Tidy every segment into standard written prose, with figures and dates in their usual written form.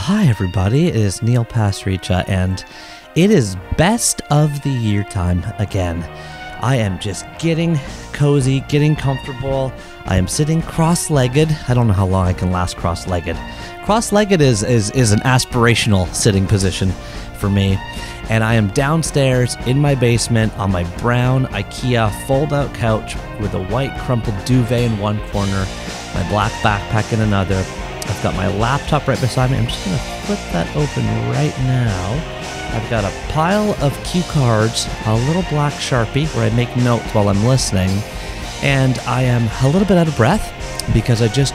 Hi everybody, it is Neil Pasricha, and it is best of the year time again. I am just getting cozy, getting comfortable. I am sitting cross-legged. I don't know how long I can last cross-legged. Cross-legged is an aspirational sitting position for me. And I am downstairs in my basement on my brown IKEA fold-out couch with a white crumpled duvet in one corner, my black backpack in another. I've got my laptop right beside me. I'm just going to flip that open right now. I've got a pile of cue cards, a little black Sharpie where I make notes while I'm listening, and I am a little bit out of breath because I just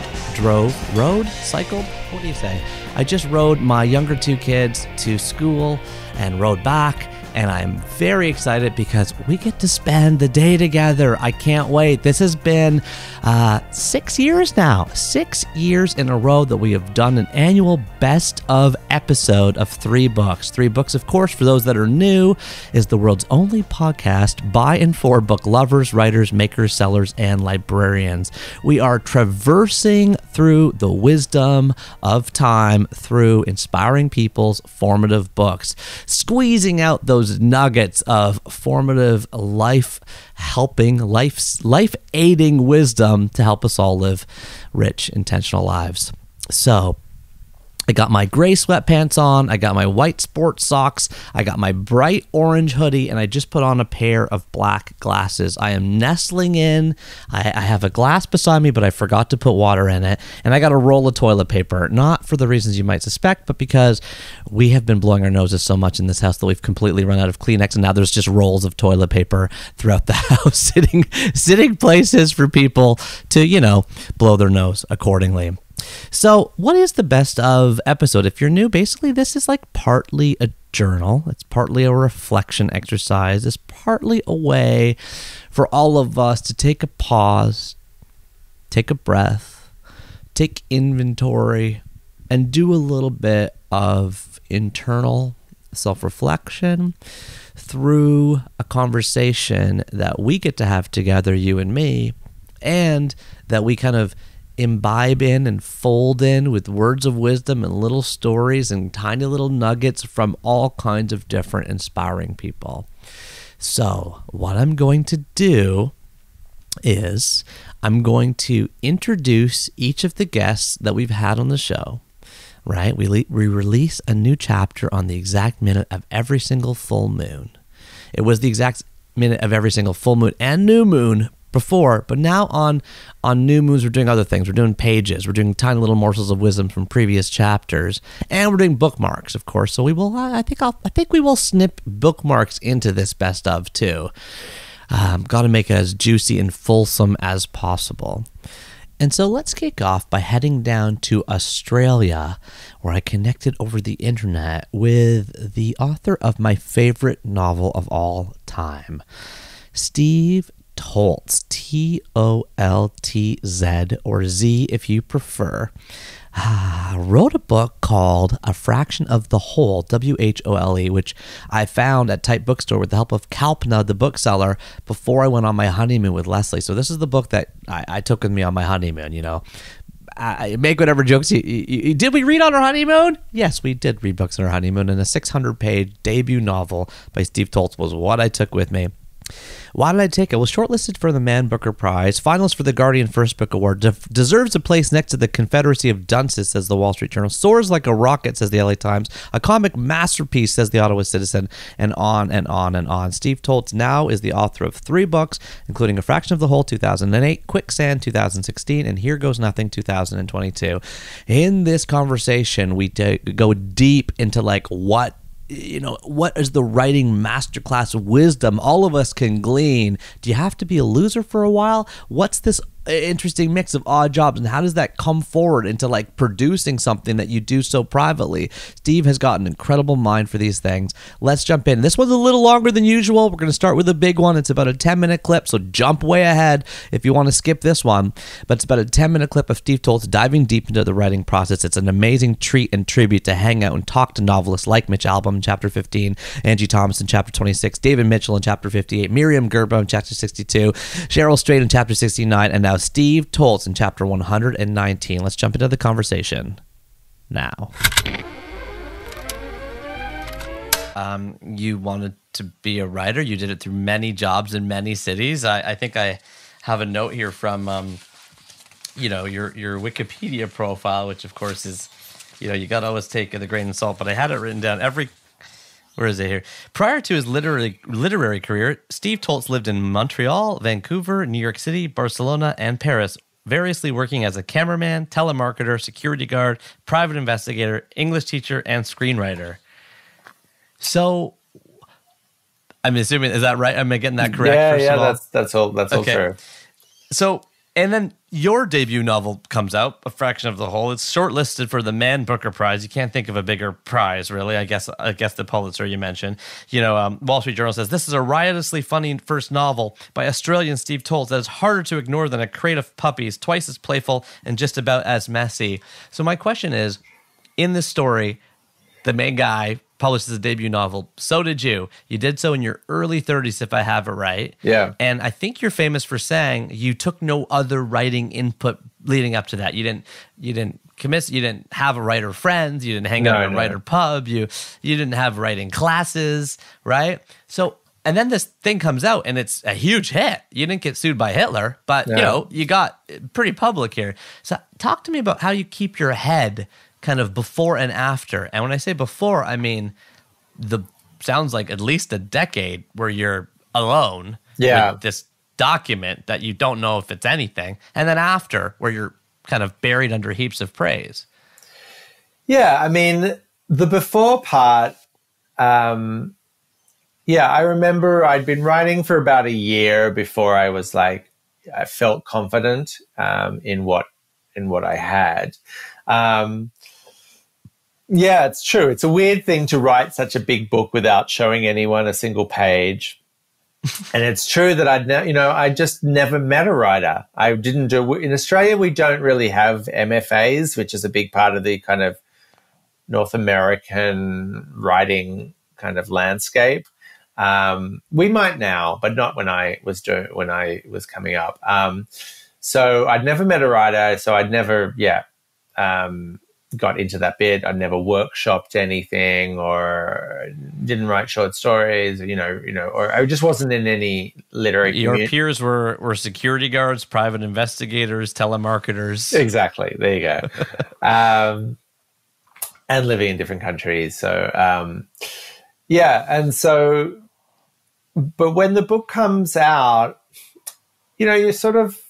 cycled? What do you say? I just rode my younger two kids to school and rode back, and I'm very excited because we get to spend the day together. I can't wait. This has been 6 years now. 6 years in a row that we have done an annual best of episode of 3 books. 3 books, of course, for those that are new, is the world's only podcast by and for book lovers, writers, makers, sellers, and librarians. We are traversing through the wisdom of time through inspiring people's formative books, squeezing out those nuggets of formative life-helping, life-aiding wisdom to help us all live rich, intentional lives. So, I got my gray sweatpants on, I got my white sports socks, I got my bright orange hoodie, and I just put on a pair of black glasses. I am nestling in. I have a glass beside me, but I forgot to put water in it, and I got a roll of toilet paper, not for the reasons you might suspect, but because we have been blowing our noses so much in this house that we've completely run out of Kleenex, and now there's just rolls of toilet paper throughout the house, sitting places for people to, blow their nose accordingly. So what is the best of episode? If you're new, basically this is like partly a journal. It's partly a reflection exercise. It's partly a way for all of us to take a pause, take a breath, take inventory, and do a little bit of internal self-reflection through a conversation that we get to have together, you and me, and that we kind of imbibe in and fold in with words of wisdom and little stories and tiny little nuggets from all kinds of different inspiring people. So what I'm going to do is I'm going to introduce each of the guests that we've had on the show, right? We release a new chapter on the exact minute of every single full moon. It was the exact minute of every single full moon and new moon before, but now on new moons we're doing other things. We're doing pages, we're doing tiny little morsels of wisdom from previous chapters, and we're doing bookmarks, of course. So we will I think we will snip bookmarks into this best of too. Got to make it as juicy and fulsome as possible. And so let's kick off by heading down to Australia, where I connected over the internet with the author of my favorite novel of all time, Steve Toltz, T-O-L-T-Z, or Z if you prefer, wrote a book called A Fraction of the Whole, W-H-O-L-E, which I found at Type Bookstore with the help of Kalpna, the bookseller, before I went on my honeymoon with Leslie. So this is the book that I took with me on my honeymoon, I make whatever jokes did we read on our honeymoon? Yes, we did read books on our honeymoon, and a 600-page debut novel by Steve Toltz was what I took with me. Why did I take it? Well, shortlisted for the Man Booker Prize, finalist for the Guardian First Book Award, deserves a place next to the Confederacy of Dunces, says the Wall Street Journal, soars like a rocket, says the LA Times, a comic masterpiece, says the Ottawa Citizen, and on and on and on. Steve Toltz now is the author of 3 books, including A Fraction of the Whole, 2008, Quicksand, 2016, and Here Goes Nothing, 2022. In this conversation, we go deep into what is the writing masterclass wisdom all of us can glean? Do you have to be a loser for a while? What's this interesting mix of odd jobs, and how does that come forward into producing something that you do so privately? Steve has got an incredible mind for these things. Let's jump in. This one's a little longer than usual. We're going to start with a big one. It's about a 10-minute clip, so jump way ahead if you want to skip this one. But it's about a 10-minute clip of Steve Toltz diving deep into the writing process. It's an amazing treat and tribute to hang out and talk to novelists like Mitch Albom in Chapter 15, Angie Thomas in Chapter 26, David Mitchell in Chapter 58, Miriam Gerbo in Chapter 62, Cheryl Strait in Chapter 69, and now Steve Toltz in Chapter 119. Let's jump into the conversation now. You wanted to be a writer. You did it through many jobs in many cities. I think I have a note here from, your Wikipedia profile, which of course is, you got to always take it with a grain of salt. But I had it written down where is it here? Prior to his literary career, Steve Toltz lived in Montreal, Vancouver, New York City, Barcelona, and Paris, variously working as a cameraman, telemarketer, security guard, private investigator, English teacher, and screenwriter. So, I'm assuming, is that right? Am I getting that correct? Yeah, that's all true. So, and then your debut novel comes out, A Fraction of the Whole. It's shortlisted for the Man Booker Prize. You can't think of a bigger prize, really. I guess the Pulitzer you mentioned. Wall Street Journal says, this is a riotously funny first novel by Australian Steve Toltz that is harder to ignore than A Crate of Puppies, twice as playful and just about as messy. So my question is, in this story, the main guy publishes a debut novel. So did you. You did so in your early 30s, if I have it right. Yeah. And I think you're famous for saying you took no other writing input leading up to that. You didn't commit. You didn't have a writer friends. You didn't hang out at a writer pub. You didn't have writing classes, right? So, and then this thing comes out and it's a huge hit. You didn't get sued by Hitler, but you got pretty public here. So talk to me about how you keep your head kind of before and after. And when I say before, I mean sounds like at least a decade where you're alone with this document that you don't know if it's anything. And then after, where you're kind of buried under heaps of praise. Yeah, I mean, the before part, I remember I'd been writing for about a year before I was I felt confident in what I had. Yeah, it's true. It's a weird thing to write such a big book without showing anyone a single page. And it's true that I just never met a writer. I didn't do, in Australia, we don't really have MFAs, which is a big part of the kind of North American writing kind of landscape. We might now, but not when I was coming up. So I'd never met a writer. So I'd never, got into that bit. I never workshopped anything or didn't write short stories, or I just wasn't in any literary community. Your peers were security guards, private investigators, telemarketers. Exactly. There you go. And living in different countries. So, and so, but when the book comes out, you sort of,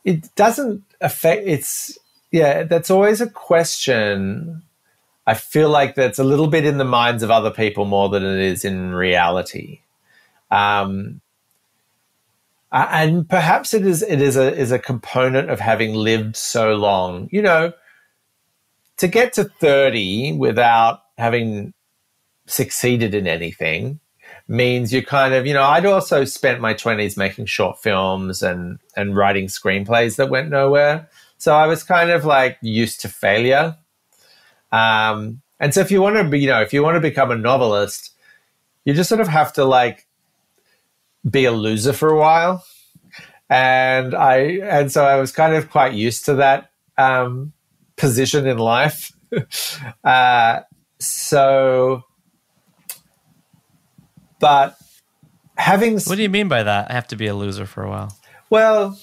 it doesn't affect, that's always a question. I feel like that's a little bit in the minds of other people more than it is in reality. And perhaps it is a component of having lived so long, to get to 30 without having succeeded in anything means you kind of, I'd also spent my 20s making short films and writing screenplays that went nowhere. So I was kind of used to failure. And so if you want to become a novelist, you just sort of have to be a loser for a while. And so I was kind of quite used to that position in life. But having... What do you mean by that? I have to be a loser for a while. Well...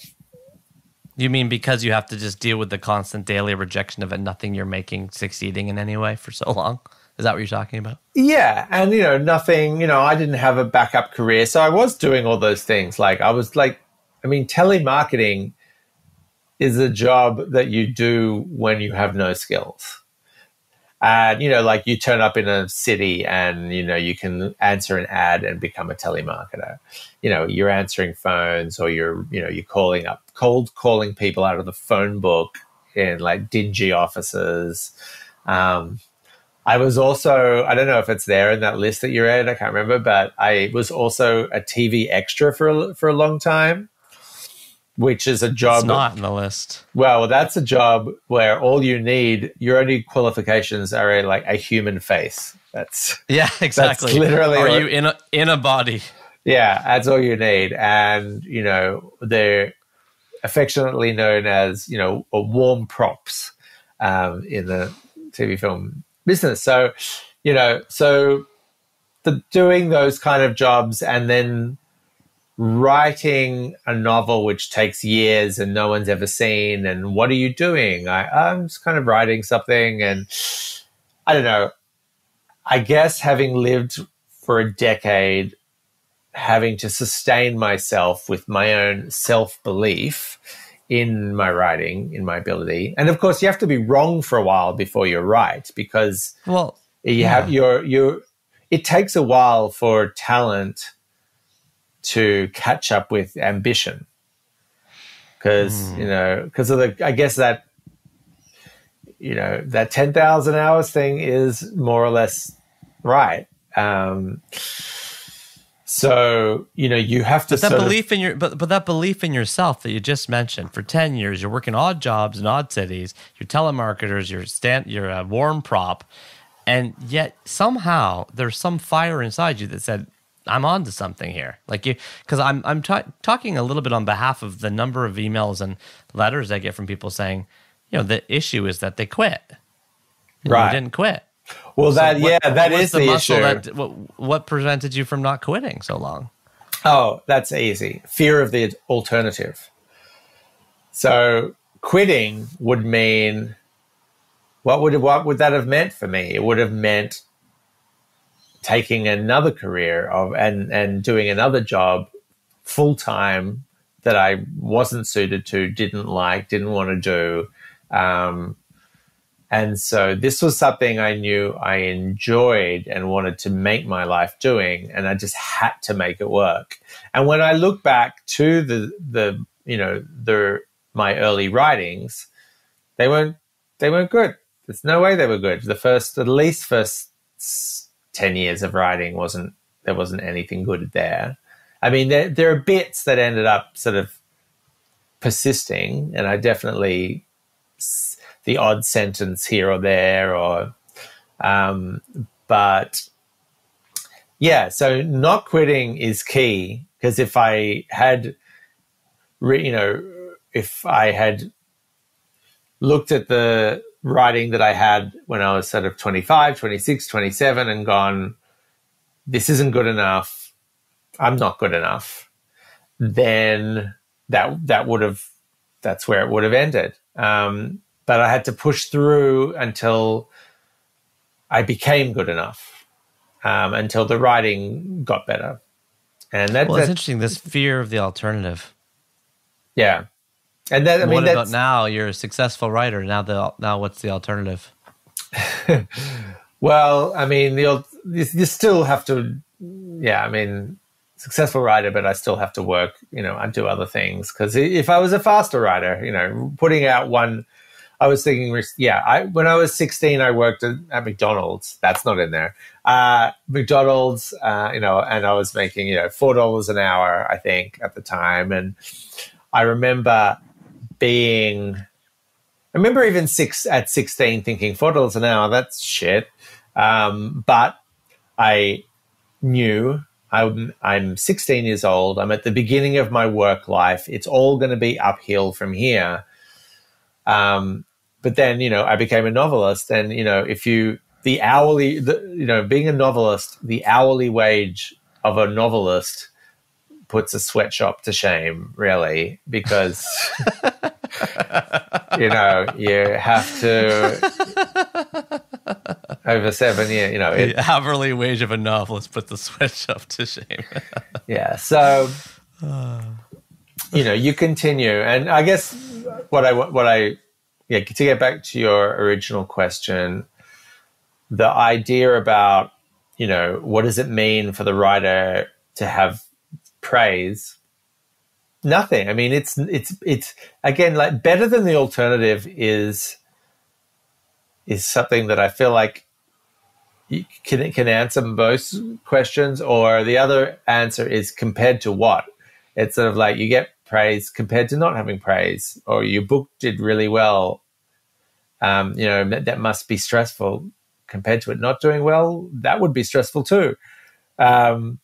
You mean because you have to just deal with the constant daily rejection of nothing you're making succeeding in any way for so long? Is that what you're talking about? Yeah. And, nothing, I didn't have a backup career. So I was doing all those things. Telemarketing is a job that you do when you have no skills. And, you turn up in a city and, you can answer an ad and become a telemarketer. You're answering phones or you're cold calling people out of the phone book in dingy offices. I was also, I don't know if it's there in that list that you read, I can't remember, but I was also a TV extra for a long time. Which is a job... It's not in the list. Well, that's a job where all you need, your only qualifications are a human face. Yeah, exactly. That's literally... Are you in a body? Yeah, that's all you need. And, they're affectionately known as, warm props in the TV film business. So, so doing those kind of jobs and then writing a novel which takes years and no one's ever seen, and what are you doing? I'm just kind of writing something, and I don't know. I guess having lived for a decade, having to sustain myself with my own self-belief in my writing, in my ability. And of course, you have to be wrong for a while before you're right, because it takes a while for talent to catch up with ambition. Because, of I guess that 10,000 hours thing is more or less right. So, you have to but that belief in yourself that you just mentioned, for 10 years, you're working odd jobs in odd cities, you're telemarketers, you're a warm prop, and yet somehow there's some fire inside you that said, I'm on to something here. Because I'm talking a little bit on behalf of the number of emails and letters I get from people saying, the issue is that they quit. Right. You didn't quit. Well, that is the issue. What prevented you from not quitting so long? Oh, that's easy. Fear of the alternative. So quitting would mean, what would that have meant for me? It would have meant taking another career and doing another job full time that I wasn't suited to, didn't want to do. And so this was something I knew I enjoyed and wanted to make my life doing, and I just had to make it work. And when I look back to my early writings, they weren't good. There's no way they were good. The first 10 years of writing there wasn't anything good there. I mean, there are bits that ended up sort of persisting, and I definitely the odd sentence here or there, but yeah. So not quitting is key, because if I had looked at the writing that I had when I was sort of 25, 26, 27 and gone, this isn't good enough, I'm not good enough, then that's where it would have ended. But I had to push through until I became good enough, until the writing got better. And it's interesting, this fear of the alternative. Yeah. And what about now? You're a successful writer. Now what's the alternative? Well, I mean, you still have to, successful writer, but I still have to work, I do other things. Because if I was a faster writer, putting out one, I was thinking, when I was 16, I worked at McDonald's. That's not in there. McDonald's, and I was making, $4 an hour, I think, at the time. And I remember even at 16 thinking $4 an hour, that's shit. But I knew I'm 16 years old. I'm at the beginning of my work life. It's all going to be uphill from here. But then, I became a novelist, and, being a novelist, the hourly wage of a novelist puts a sweatshop to shame, really, because, you have to, over 7 years, the hourly wage of a novelist puts the sweatshop to shame. Yeah. So, you continue. And I guess to get back to your original question, the idea about, what does it mean for the writer to have praise? Nothing. I mean, it's again, like, better than the alternative is something that I feel like you can answer both questions, or the other answer is compared to what? It's sort of like you get praise compared to not having praise, or your book did really well. That must be stressful compared to it not doing well. That would be stressful too. So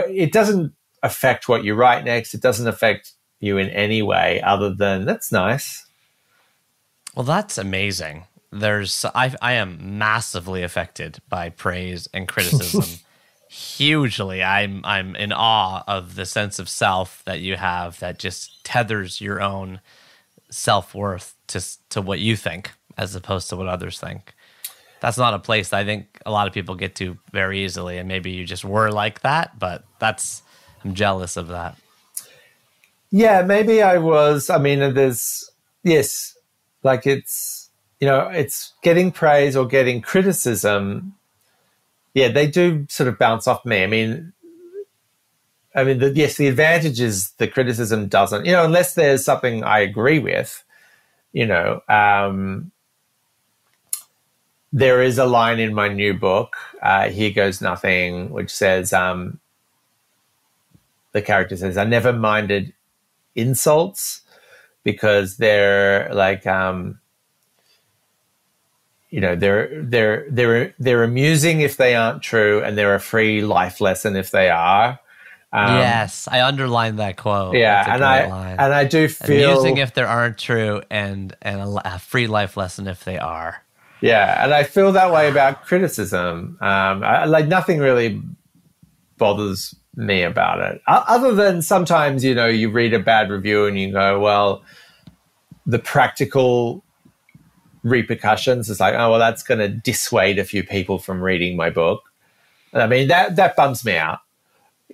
it doesn't affect what you write next. It doesn't affect you in any way other than that's nice. Well, that's amazing. I am massively affected by praise and criticism. Hugely. I'm in awe of the sense of self that you have that just tethers your own self-worth to what you think as opposed to what others think. That's not a place that I think a lot of people get to very easily, and maybe you just were like that, but I'm jealous of that. Yeah, maybe I was. I mean, yes, like it's getting praise or getting criticism. Yeah, they do sort of bounce off me. I mean, the advantage is the criticism doesn't, unless there's something I agree with, there is a line in my new book, Here Goes Nothing, which says, the character says, I never minded insults because they're like, they're amusing if they aren't true, and they're a free life lesson if they are. Yes, I underlined that quote. Yeah, and I do feel amusing if they aren't true, and a free life lesson if they are. Yeah, and I feel that way about criticism. Nothing really bothers me about it, other than sometimes you read a bad review and you go, well, the practical repercussions is like, oh well, that's going to dissuade a few people from reading my book. I mean, that bums me out,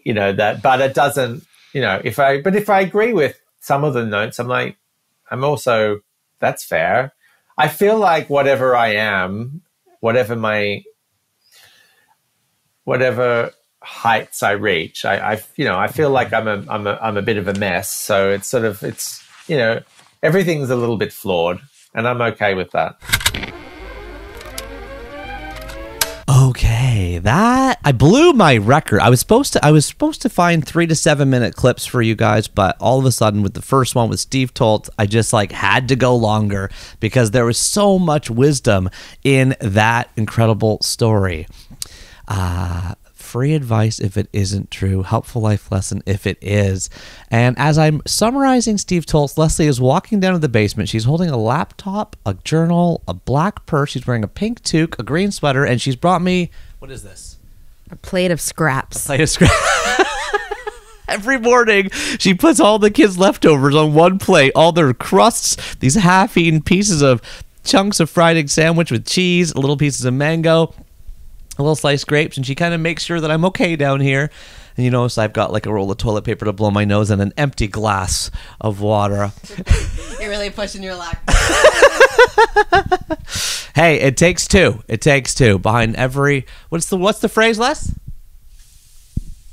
but it doesn't, if I agree with some of the notes, I'm also, that's fair. I feel like whatever I am, whatever heights I reach, I feel like I'm a bit of a mess. So it's everything's a little bit flawed, and I'm okay with that. Okay, I blew my record. I was supposed to find 3 to 7 minute clips for you guys, but all of a sudden with the first one with Steve Toltz, I just had to go longer because there was so much wisdom in that incredible story. Free advice if it isn't true, helpful life lesson if it is. And as I'm summarizing Steve Toltz, Leslie is walking down to the basement. She's holding a laptop, a journal, a black purse. She's wearing a pink toque, a green sweater, and she's brought me, what is this? A plate of scraps. A plate of scraps. Every morning, she puts all the kids' leftovers on one plate, all their crusts, these half-eaten pieces of chunks of fried egg sandwich with cheese, little pieces of mango, a little sliced grapes, and she kind of makes sure that I'm okay down here. And so I've got like a roll of toilet paper to blow my nose and an empty glass of water. You're really pushing your luck. Hey, it takes two. It takes two. Behind every what's the phrase, Les?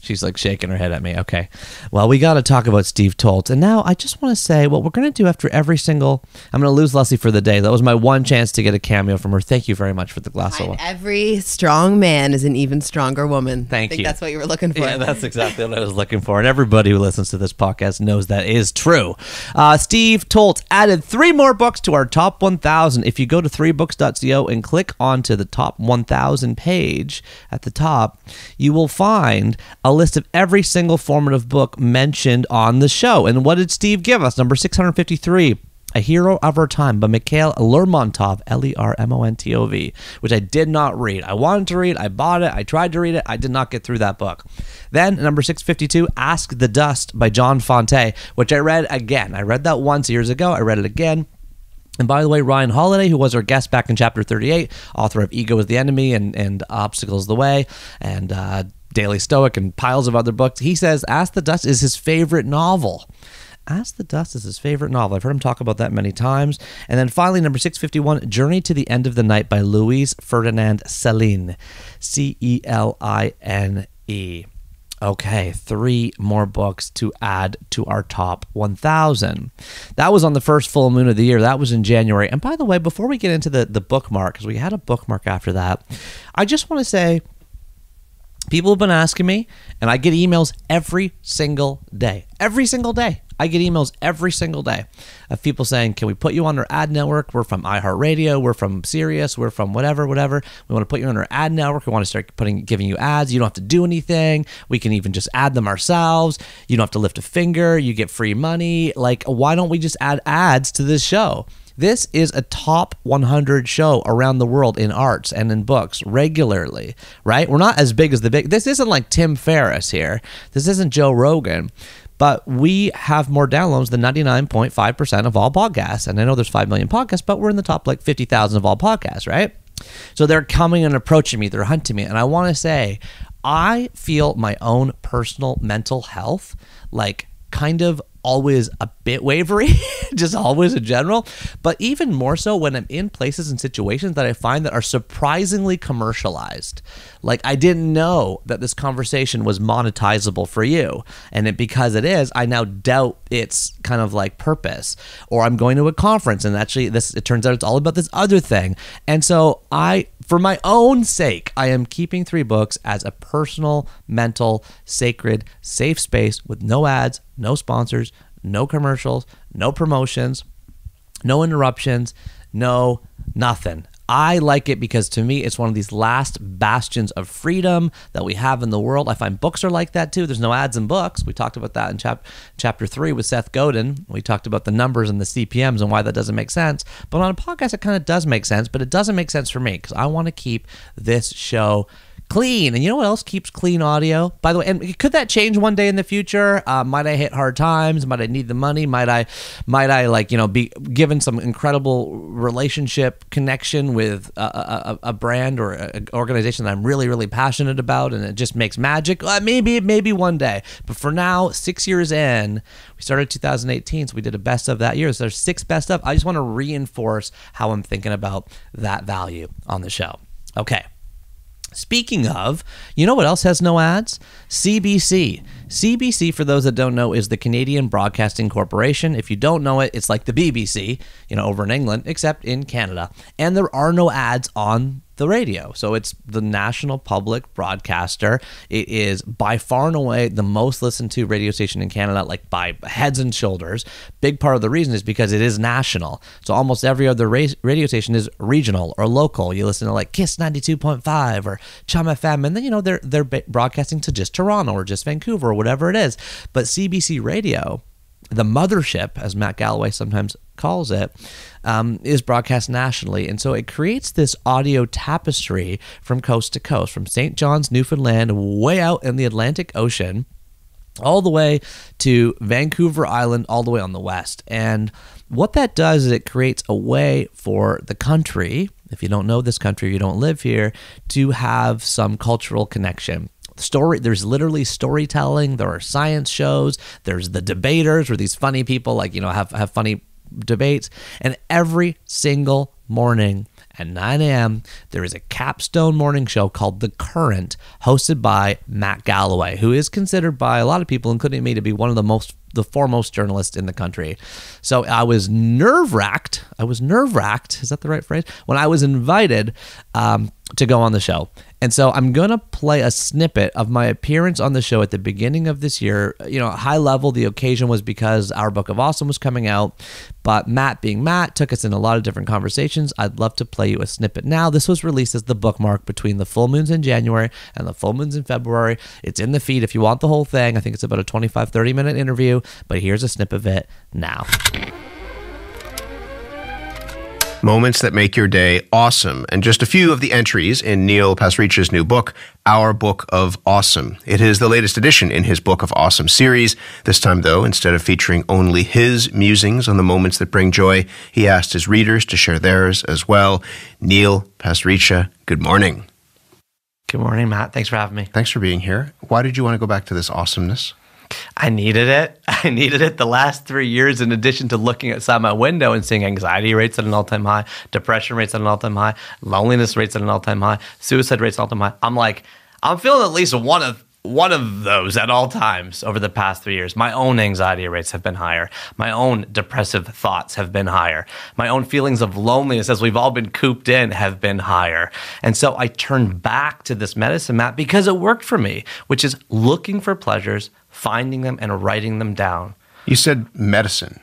She's like shaking her head at me. Okay. Well, we got to talk about Steve Toltz. And now I just want to say what we're going to do after every single... I'm going to lose Leslie for the day. That was my one chance to get a cameo from her. Thank you very much for the glass of water. Every strong man is an even stronger woman. Thank you. I think that's what you were looking for. Yeah, that's exactly what I was looking for. And everybody who listens to this podcast knows that is true. Steve Toltz added 3 more books to our top 1,000. If you go to 3books.co and click onto the top 1,000 page at the top, you will find a list of every single formative book mentioned on the show. And what did Steve give us? Number 653, A Hero of Our Time by Mikhail Lermontov, Lermontov, which I did not read. I wanted to read, I bought it, I tried to read it, I did not get through that book. Then number 652, Ask the Dust by John Fonte, which I read again. I read that once years ago, I read it again. And by the way, Ryan Holiday, who was our guest back in Chapter 38, author of Ego is the Enemy and Obstacles the Way, and Daily Stoic and piles of other books, he says Ask the Dust is his favorite novel. Ask the Dust is his favorite novel. I've heard him talk about that many times. And then finally, number 651, Journey to the End of the Night by Louise Ferdinand Céline, Celine. Okay, 3 more books to add to our top 1,000. That was on the first full moon of the year. That was in January. And by the way, before we get into the bookmark, because we had a bookmark after that, I just want to say, people have been asking me, and I get emails every single day. Every single day. I get emails every single day of people saying, can we put you on our ad network? We're from iHeartRadio. We're from Sirius. We're from whatever. We want to put you on our ad network. We want to start giving you ads. You don't have to do anything. We can even just add them ourselves. You don't have to lift a finger. You get free money. Like, why don't we just add ads to this show? This is a top 100 show around the world in arts and in books regularly, right? We're not as big as the big. This isn't like Tim Ferriss here. This isn't Joe Rogan. But we have more downloads than 99.5% of all podcasts. And I know there's 5 million podcasts, but we're in the top like 50,000 of all podcasts, right? So they're coming and approaching me. They're hunting me. And I want to say, I feel my own personal mental health like kind of always a bit wavery, just always in general, but even more so when I'm in places and situations that I find that are surprisingly commercialized. Like, I didn't know that this conversation was monetizable for you, and because it is, I now doubt its kind of like purpose. Or I'm going to a conference and actually it turns out it's all about this other thing. And so for my own sake, I am keeping 3 books as a personal, mental, sacred, safe space with no ads, no sponsors, no commercials, no promotions, no interruptions, no nothing. I like it because to me, it's one of these last bastions of freedom that we have in the world. I find books are like that too. There's no ads in books. We talked about that in chapter 3 with Seth Godin. We talked about the numbers and the CPMs and why that doesn't make sense. But on a podcast, it kind of does make sense, but it doesn't make sense for me because I want to keep this show clean. And you know what else keeps clean audio? By the way, and could that change one day in the future? Might I hit hard times? Might I need the money? Might I like, be given some incredible relationship connection with a brand or an organization that I'm really, really passionate about and it just makes magic? Maybe one day. But for now, 6 years in, we started 2018, so we did a best of that year. So there's 6 best of. I just want to reinforce how I'm thinking about that value on the show. Okay. Speaking of, you know what else has no ads? CBC. CBC, for those that don't know, is the Canadian Broadcasting Corporation. If you don't know it, it's like the BBC, over in England, except in Canada. And there are no ads on the radio. So it's the national public broadcaster. It is by far and away the most listened to radio station in Canada, like by heads and shoulders. Big part of the reason is because it is national. So almost every other radio station is regional or local. You listen to like Kiss 92.5 or Chum FM, and then, they're broadcasting to just Toronto or just Vancouver or whatever it is. But CBC Radio, the mothership, as Matt Galloway sometimes calls it, is broadcast nationally. And so it creates this audio tapestry from coast to coast, from St. John's, Newfoundland, way out in the Atlantic Ocean, all the way to Vancouver Island, all the way on the west. And what that does is it creates a way for the country, if you don't know this country, you don't live here, to have some cultural connection. There's literally storytelling. There are science shows. There's the debaters, where these funny people have funny debates. And every single morning at 9 a.m., there is a capstone morning show called The Current, hosted by Matt Galloway, who is considered by a lot of people, including me, to be one of the foremost journalists in the country. So I was nerve-wracked. Is that the right phrase? When I was invited to go on the show. And so I'm going to play a snippet of my appearance on the show at the beginning of this year. High level, the occasion was because Our Book of Awesome was coming out, but Matt being Matt took us in a lot of different conversations. I'd love to play you a snippet now. This was released as the bookmark between the full moons in January and the full moons in February. It's in the feed if you want the whole thing. I think it's about a 25-30 minute interview, but here's a snip of it now. Moments that make your day awesome. And just a few of the entries in Neil Pasricha's new book, Our Book of Awesome. It is the latest edition in his Book of Awesome series. This time, though, instead of featuring only his musings on the moments that bring joy, he asked his readers to share theirs as well. Neil Pasricha, good morning. Good morning, Matt. Thanks for having me. Thanks for being here. Why did you want to go back to this awesomeness? I needed it the last 3 years, in addition to looking outside my window and seeing anxiety rates at an all-time high, depression rates at an all-time high, loneliness rates at an all-time high, suicide rates at an all-time high. I'm feeling at least one of those at all times over the past 3 years. My own anxiety rates have been higher. My own depressive thoughts have been higher. My own feelings of loneliness, as we've all been cooped in, have been higher. And so I turned back to this medicine, Matt, because it worked for me, which is looking for pleasures, finding them, and writing them down. You said medicine.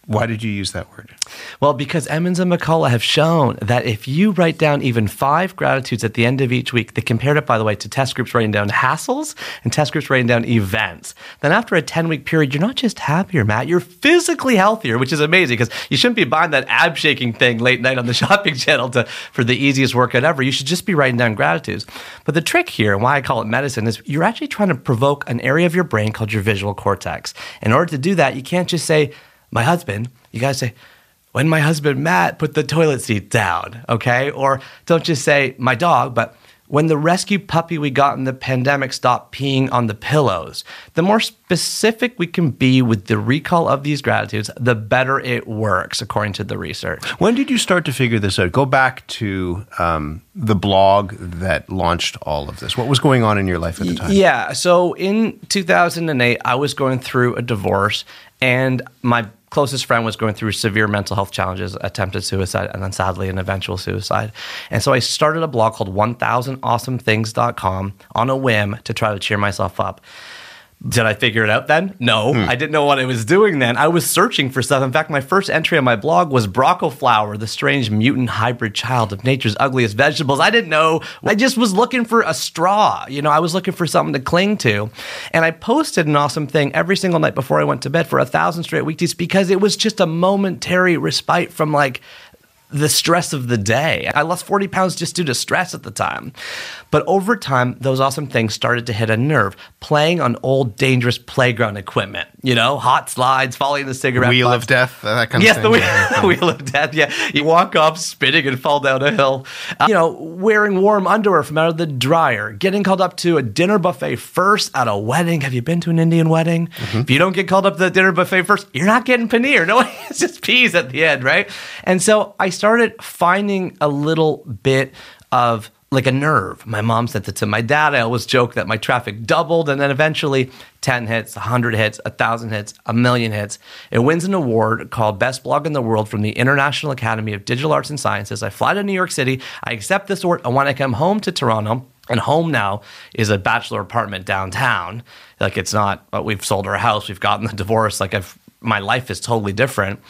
Why did you use that word? Well, because Emmons and McCullough have shown that if you write down even 5 gratitudes at the end of each week, they compared it, by the way, to test groups writing down hassles and test groups writing down events. Then after a 10-week period, you're not just happier, Matt, you're physically healthier, which is amazing because you shouldn't be buying that ab-shaking thing late night on the shopping channel for the easiest workout ever. You should just be writing down gratitudes. But the trick here, and why I call it medicine, is you're actually trying to provoke an area of your brain called your visual cortex. In order to do that, you can't just say, my husband. You got to say, when my husband Matt put the toilet seat down, okay? Or don't just say, my dog, but when the rescue puppy we got in the pandemic stopped peeing on the pillows. The more specific we can be with the recall of these gratitudes, the better it works, according to the research. When did you start to figure this out? Go back to the blog that launched all of this. What was going on in your life at the time? Yeah, so in 2008, I was going through a divorce, and my closest friend was going through severe mental health challenges, attempted suicide, and then sadly an eventual suicide. And so I started a blog called 1000awesomethings.com on a whim to try to cheer myself up. Did I figure it out then? No, I didn't know what I was doing then. I was searching for stuff. In fact, my first entry on my blog was Broccoflower, the strange mutant hybrid child of nature's ugliest vegetables. I didn't know. I just was looking for a straw. I was looking for something to cling to. And I posted an awesome thing every single night before I went to bed for 1,000 straight weekdays because it was just a momentary respite from the stress of the day. I lost 40 pounds just due to stress at the time. But over time, those awesome things started to hit a nerve. Playing on old, dangerous playground equipment, hot slides, falling in the cigarette Wheel butts. of death, that kind of thing. Yes, the wheel of death, yeah. You walk up spinning and fall down a hill. Wearing warm underwear from out of the dryer. Getting called up to a dinner buffet first at a wedding. Have you been to an Indian wedding? Mm-hmm. If you don't get called up to the dinner buffet first, you're not getting paneer. No, it's just peas at the end, right? And so I started finding a little bit of like a nerve. My mom sent it to my dad. I always joke that my traffic doubled, and then eventually 10 hits, 100 hits, 1,000 hits, 1,000,000 hits. It wins an award called Best Blog in the World from the International Academy of Digital Arts and Sciences. I fly to New York City. I accept this award, and when I come home to Toronto, and home now is a bachelor apartment downtown. It's not, we've sold our house, we've gotten the divorce. My life is totally different.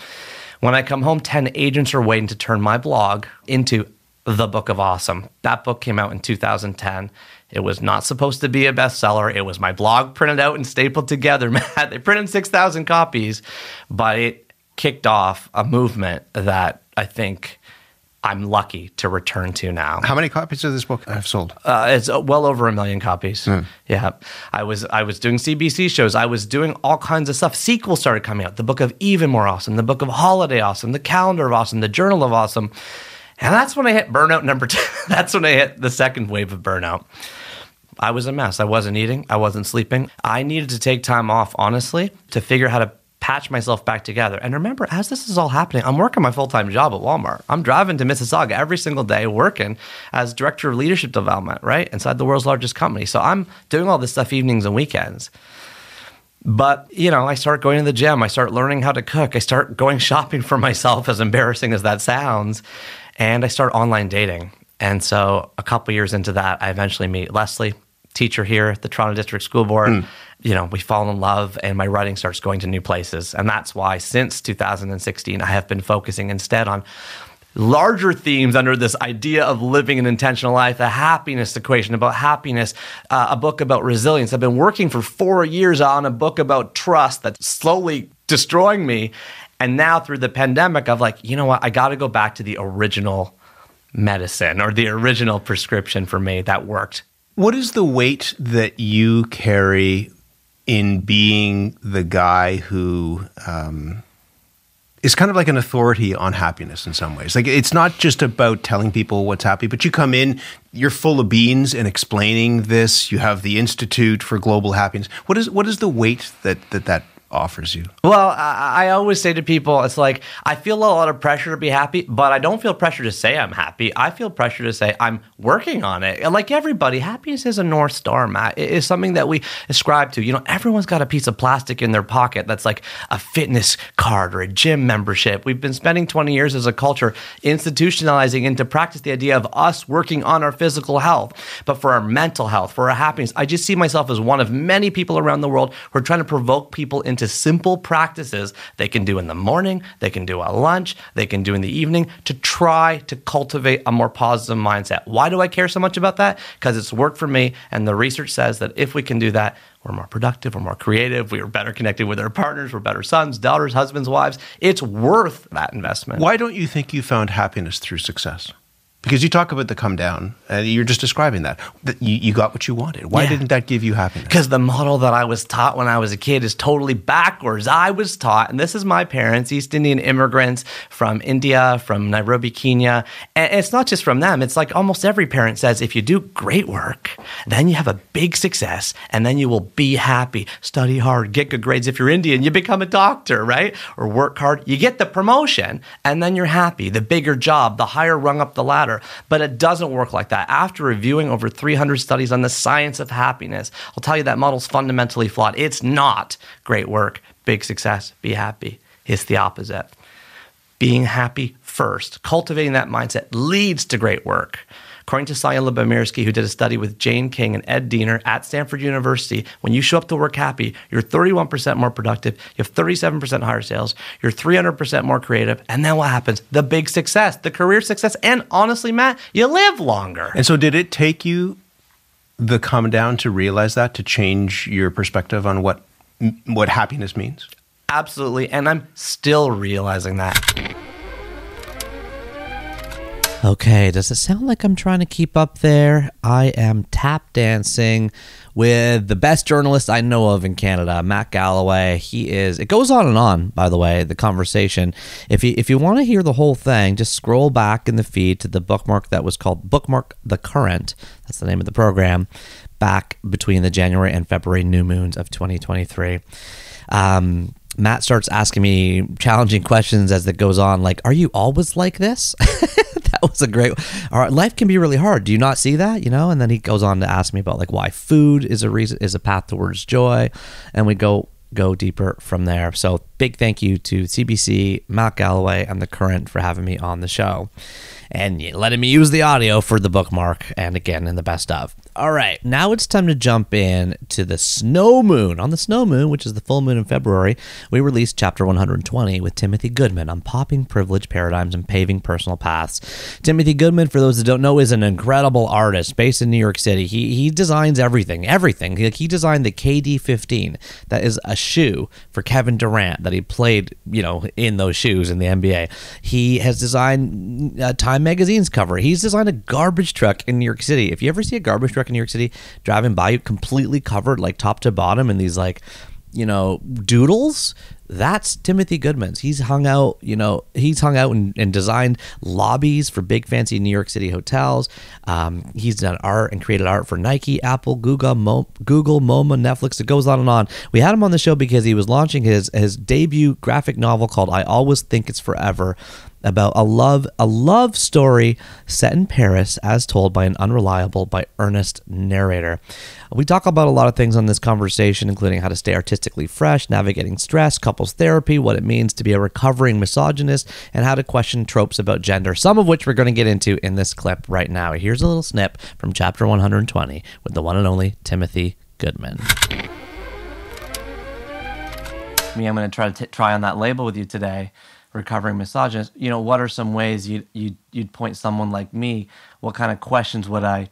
When I come home, 10 agents are waiting to turn my blog into the Book of Awesome. That book came out in 2010. It was not supposed to be a bestseller. It was my blog printed out and stapled together. Matt, they printed 6,000 copies, but it kicked off a movement that I think I'm lucky to return to now. How many copies of this book have sold? It's well over 1 million copies. Yeah. I was doing CBC shows. I was doing all kinds of stuff. Sequels started coming out. The Book of Even More Awesome, the Book of Holiday Awesome, the Calendar of Awesome, the Journal of Awesome. And that's when I hit burnout number 2. That's when I hit the second wave of burnout. I was a mess. I wasn't eating. I wasn't sleeping. I needed to take time off, honestly, to figure out how to patch myself back together. And remember, as this is all happening, I'm working my full-time job at Walmart. I'm driving to Mississauga every single day, working as director of leadership development, right, inside the world's largest company. So I'm doing all this stuff evenings and weekends. But, I start going to the gym. I start learning how to cook. I start going shopping for myself, as embarrassing as that sounds. And I start online dating. And so a couple years into that, I eventually meet Leslie, teacher here at the Toronto District School Board. We fall in love, and my writing starts going to new places. And that's why since 2016, I have been focusing instead on larger themes under this idea of living an intentional life, a happiness equation about happiness, a book about resilience. I've been working for 4 years on a book about trust that's slowly destroying me. And now through the pandemic, I've I got to go back to the original medicine or the original prescription for me that worked. What is the weight that you carry in being the guy who is kind of like an authority on happiness in some ways? It's not just about telling people what's happy, but you come in, you're full of beans in explaining this. You have the Institute for Global Happiness. What is the weight that offers you? Well, I always say to people, it's like, I feel a lot of pressure to be happy, but I don't feel pressure to say I'm happy. I feel pressure to say I'm working on it. Like everybody, happiness is a North Star, Matt. It is something that we ascribe to. Everyone's got a piece of plastic in their pocket that's like a fitness card or a gym membership. We've been spending 20 years as a culture institutionalizing into practice the idea of us working on our physical health, but for our mental health, for our happiness. I just see myself as one of many people around the world who are trying to provoke people into into simple practices they can do in the morning, they can do at lunch, they can do in the evening to try to cultivate a more positive mindset. Why do I care so much about that? Because it's worked for me, and the research says that if we can do that, we're more productive, we're more creative, we are better connected with our partners, we're better sons, daughters, husbands, wives. It's worth that investment. Why don't you think you found happiness through success? Because you talk about the come down, and you're just describing that you got what you wanted. Why didn't that give you happiness? Because the model that I was taught when I was a kid is totally backwards. I was taught, and this is my parents, East Indian immigrants from India, from Nairobi, Kenya. And it's not just from them. It's like almost every parent says, if you do great work, then you have a big success, and then you will be happy. Study hard, get good grades. If you're Indian, you become a doctor, right? Or work hard, you get the promotion, and then you're happy. The bigger job, the higher rung up the ladder. But it doesn't work like that. After reviewing over 300 studies on the science of happiness, I'll tell you that model's fundamentally flawed. It's not great work, big success, be happy. It's the opposite. Being happy first, cultivating that mindset leads to great work. According to Sahil Bloom, who did a study with Jane King and Ed Diener at Stanford University, when you show up to work happy, you're 31% more productive, you have 37% higher sales, you're 300% more creative, and then what happens? The big success, the career success, and honestly, Matt, you live longer. And so did it take you the come down to realize that, to change your perspective on what happiness means? Absolutely, and I'm still realizing that. Okay, does it sound like I'm trying to keep up there? I am tap dancing with the best journalist I know of in Canada, Matt Galloway. It goes on and on, by the way, the conversation. If you want to hear the whole thing, just scroll back in the feed to the bookmark that was called Bookmark the Current. That's the name of the program, back between the January and February new moons of 2023. Matt starts asking me challenging questions as it goes on, like, are you always like this? That was a great. All right, life can be really hard. Do you not see that? And then he goes on to ask me about like why food is a path towards joy, and we go deeper from there. So big thank you to CBC, Matt Galloway, and The Current for having me on the show and letting me use the audio for the bookmark, and again in the best of. All right, now it's time to jump in to the snow moon. On the snow moon, which is the full moon in February, we released chapter 120 with Timothy Goodman on popping privilege paradigms and paving personal paths. Timothy Goodman, for those that don't know, is an incredible artist based in New York City. He designs everything. He designed the KD15. That is a shoe for Kevin Durant that he played, in those shoes in the NBA. He has designed Time Magazine's cover. He's designed a garbage truck in New York City. If you ever see a garbage truck in New York City driving by, completely covered like top to bottom in these doodles, that's Timothy Goodman's. He's hung out and designed lobbies for big fancy New York City hotels. He's done art and created art for Nike, Apple, Google, MoMA, Netflix. It goes on and on. We had him on the show because he was launching his debut graphic novel called I Always Think It's Forever, about a love story set in Paris as told by an unreliable but earnest narrator. We talk about a lot of things on this conversation, including how to stay artistically fresh, navigating stress, couples therapy, what it means to be a recovering misogynist, and how to question tropes about gender, some of which we're going to get into in this clip right now. Here's a little snip from chapter 120 with the one and only Timothy Goodman. I'm going to try on that label with you today. Recovering misogynist. What are some ways you'd point someone like me? What kind of questions would I,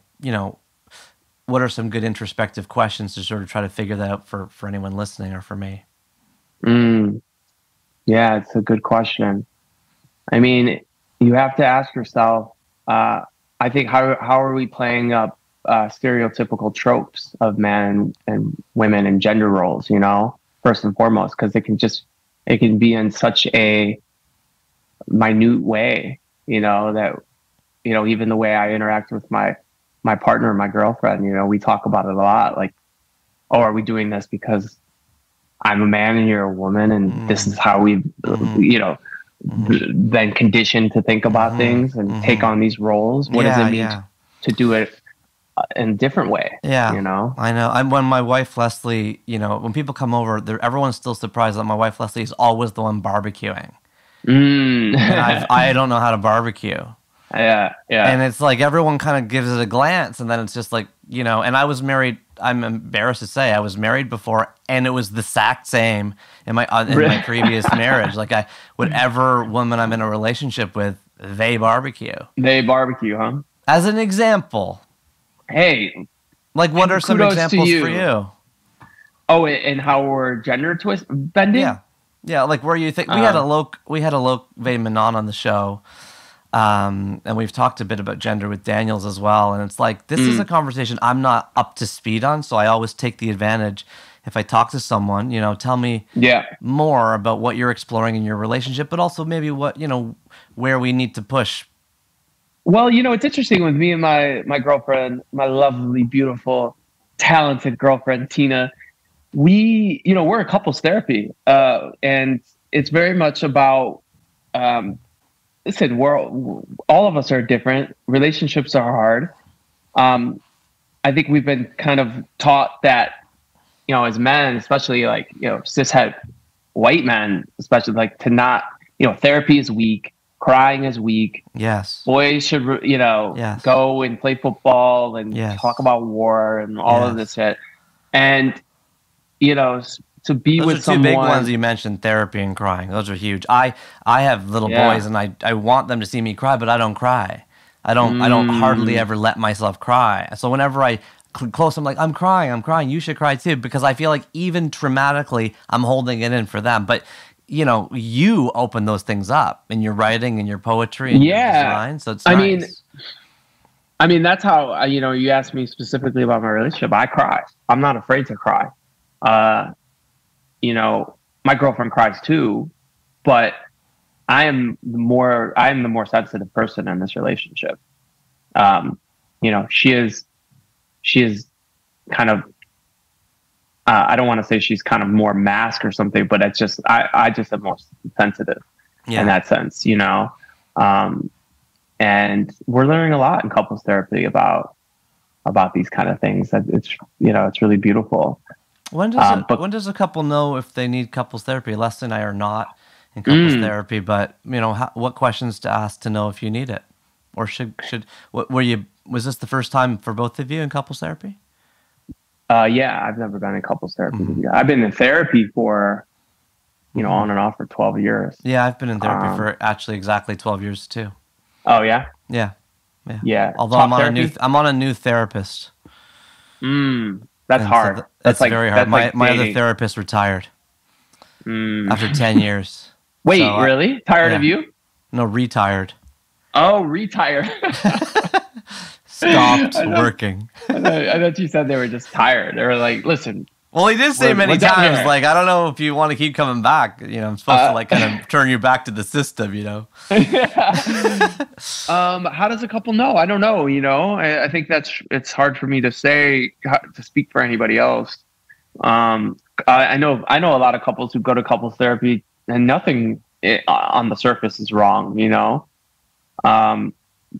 what are some good introspective questions to sort of try to figure that out for anyone listening or for me? Yeah, it's a good question. I mean, you have to ask yourself, I think, how are we playing up stereotypical tropes of men and women and gender roles, first and foremost, because it can be in such a minute way, that, even the way I interact with my partner, my girlfriend, we talk about it a lot. Like, oh, are we doing this because I'm a man and you're a woman, and this is how we've, been conditioned to think about things and take on these roles? What does it mean to do it in a different way? Yeah, I know. When my wife Leslie, when people come over, everyone's still surprised that my wife Leslie is always the one barbecuing. And I don't know how to barbecue. Yeah. And it's like everyone kind of gives it a glance, and then it's just like, you know, and I was married, I'm embarrassed to say, I was married before, and it was the exact same in my previous marriage. Like, whatever woman I'm in a relationship with, they barbecue. They barbecue, huh? As an example. Hey. Like, what are some examples for you? Oh, and how we're gender bending? Yeah, like where you think we had Alok Vaymanan on the show. And we've talked a bit about gender with Daniels as well. And it's like, this is a conversation I'm not up to speed on. So I always take the advantage. If I talk to someone, you know, tell me more about what you're exploring in your relationship, but also maybe what, you know, where we need to push. Well, you know, it's interesting with me and my girlfriend, my lovely, beautiful, talented girlfriend, Tina. We, you know, we're a couples therapy. And it's very much about, listen, all of us are different. Relationships are hard. I think we've been kind of taught that, you know, as men, especially like, you know, cishet white men, especially, like, to not, you know, therapy is weak, crying is weak. Yes. Boys should, you know, go and play football and talk about war and all of this shit. And, you know, to be with someone. Those are two big ones you mentioned, therapy and crying. Those are huge. I have little boys, and I want them to see me cry, but I don't cry. I don't hardly ever let myself cry. So whenever I close, I'm like, I'm crying. You should cry too, because I feel like even traumatically, I'm holding it in for them. But you know, you open those things up in your writing and your poetry and your design. So it's nice. I mean, that's how, you know, you asked me specifically about my relationship. I cry. I'm not afraid to cry. You know, my girlfriend cries too, but I am the more sensitive person in this relationship. You know, she is kind of, I don't want to say she's kind of more masked or something, but it's just, I just am more sensitive in that sense, you know? And we're learning a lot in couples therapy about these kind of things. It's, you know, it's really beautiful. When does a couple know if they need couples therapy? Leslie and I are not in couples therapy, but you know, what questions to ask to know if you need it, or was this the first time for both of you in couples therapy? Yeah, I've never been in couples therapy. I've been in therapy for, you know, on and off for 12 years. Yeah, I've been in therapy for actually exactly 12 years too. Oh yeah? Yeah. Although I'm on a new therapist. That's hard. So that's like, very hard. My other therapist retired after 10 years. Wait, so really? Tired of you? No, retired. Oh, retired. Stopped working. I thought you said they were just tired. They were like, listen. Well, he did say many times, like, I don't know if you want to keep coming back. You know, I'm supposed to like kind of turn you back to the system, you know? How does a couple know? I don't know, you know? I think it's hard for me to say, to speak for anybody else. I know a lot of couples who go to couples therapy and nothing on the surface is wrong, you know?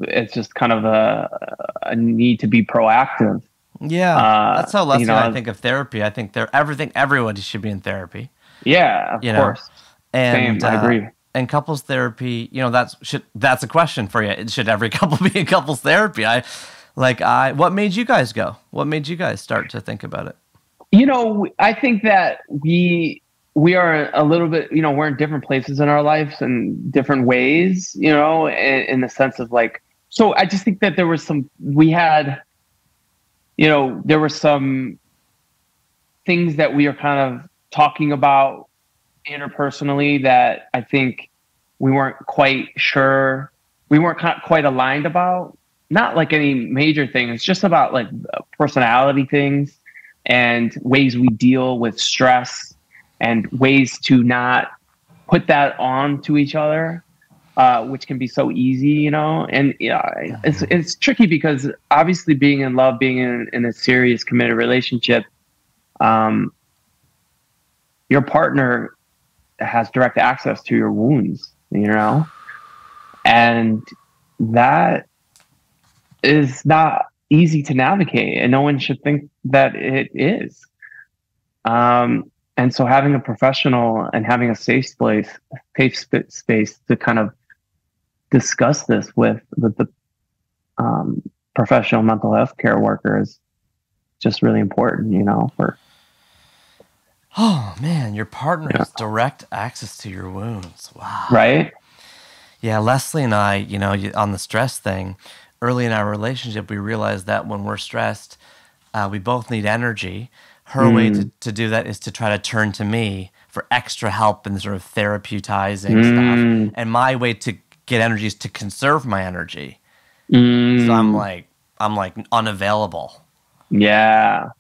It's just kind of a need to be proactive. Yeah, that's how Leslie and I think of therapy. I think everybody should be in therapy. Yeah, of course. And I agree. And couples therapy, you know, that's a question for you. Should every couple be in couples therapy? What made you guys go? What made you guys start to think about it? You know, I think that we are a little bit, you know, we're in different places in our lives and different ways, you know, in the sense of like, so I just think that there were some things that we are kind of talking about interpersonally that I think we weren't quite sure, we weren't quite aligned about. Not like any major thing. It's just about like personality things and ways we deal with stress and ways to not put that on to each other, which can be so easy, you know? And it's tricky because obviously being in love, being in a serious committed relationship, your partner has direct access to your wounds, you know? And that is not easy to navigate, and no one should think that it is. And so having a professional and having a safe space to kind of discuss this with the professional mental health care worker is just really important, for. Oh man, your partner has direct access to your wounds. Wow. Right? Yeah, Leslie and I, on the stress thing, early in our relationship, we realized that when we're stressed, we both need energy. Her way to do that is to try to turn to me for extra help and sort of therapeuticizing stuff. And my way to get energy is to conserve my energy. So I'm like unavailable. Yeah.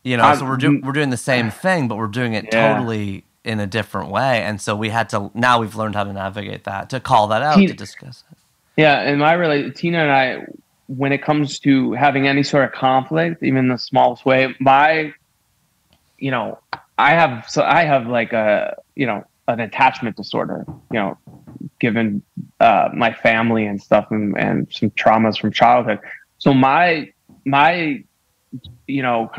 So we're doing the same thing, but we're doing it totally in a different way. And so we've learned how to navigate that, to call that out, to discuss it. Yeah. And Tina and I, when it comes to having any sort of conflict, even the smallest way, I have like an attachment disorder, given my family and stuff and some traumas from childhood. So my kind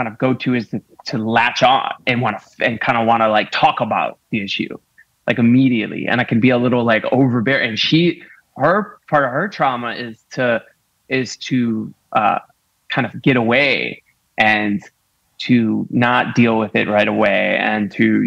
of go-to is to latch on and want to like talk about the issue like immediately. And I can be a little like overbearing. And her part of her trauma is to kind of get away and to not deal with it right away and to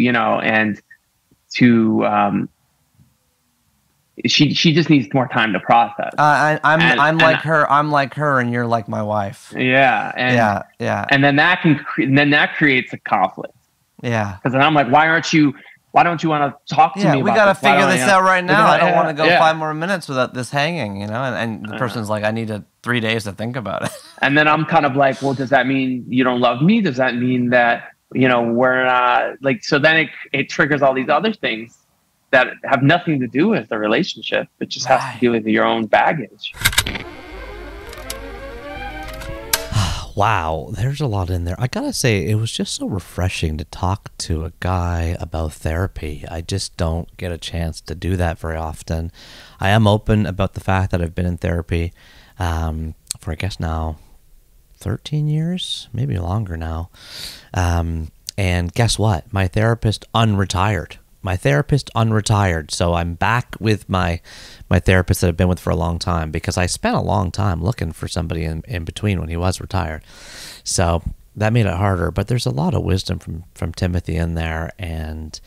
she just needs more time to process. I'm like her, and you're like my wife. Yeah, and then that creates a conflict. Yeah, because then I'm like, why don't you want to talk to me? Yeah, we got to figure this out right now. I don't want to go 5 more minutes without this hanging, And the person's like, I need 3 days to think about it. And then I'm kind of like, well, does that mean you don't love me? Does that mean that we're not like? So then it triggers all these other things that have nothing to do with the relationship. It just has to do with your own baggage. Wow, there's a lot in there. I gotta say, it was just so refreshing to talk to a guy about therapy. I just don't get a chance to do that very often. I am open about the fact that I've been in therapy for, I guess now, 13 years, maybe longer now. And guess what? My therapist unretired. So I'm back with my therapist that I've been with for a long time, because I spent a long time looking for somebody in between when he was retired. So that made it harder, but there's a lot of wisdom from Timothy in there. And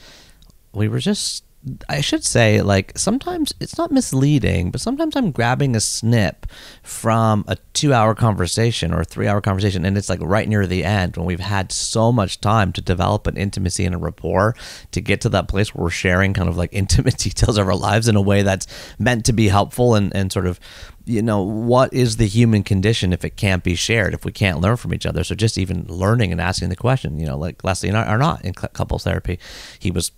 we were just, I should say, like, sometimes it's not misleading, but sometimes I'm grabbing a snip from a 2-hour conversation or a 3-hour conversation, and it's like right near the end when we've had so much time to develop an intimacy and a rapport to get to that place where we're sharing kind of like intimate details of our lives in a way that's meant to be helpful and sort of, what is the human condition if it can't be shared, if we can't learn from each other? So just even learning and asking the question, like Leslie and I are not in couples therapy. He was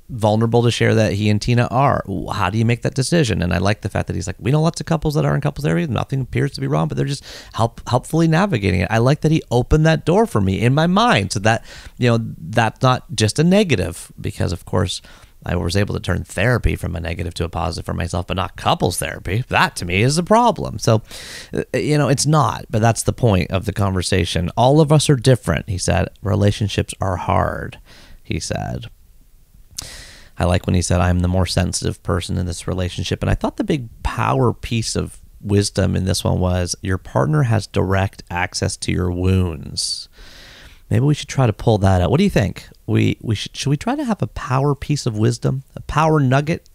vulnerable to share that he and Tina are. How do you make that decision? And I like the fact that he's like, we know lots of couples that are in couples therapy. Nothing appears to be wrong, but they're just helpfully navigating it. I like that he opened that door for me in my mind, so that that's not just a negative, because of course I was able to turn therapy from a negative to a positive for myself, but not couples therapy. That to me is a problem. So, it's not, but that's the point of the conversation. All of us are different, he said. Relationships are hard, he said. I like when he said, I'm the more sensitive person in this relationship. And I thought the big power piece of wisdom in this one was your partner has direct access to your wounds. Maybe we should try to pull that out. What do you think? Should we try to have a power piece of wisdom, a power nugget,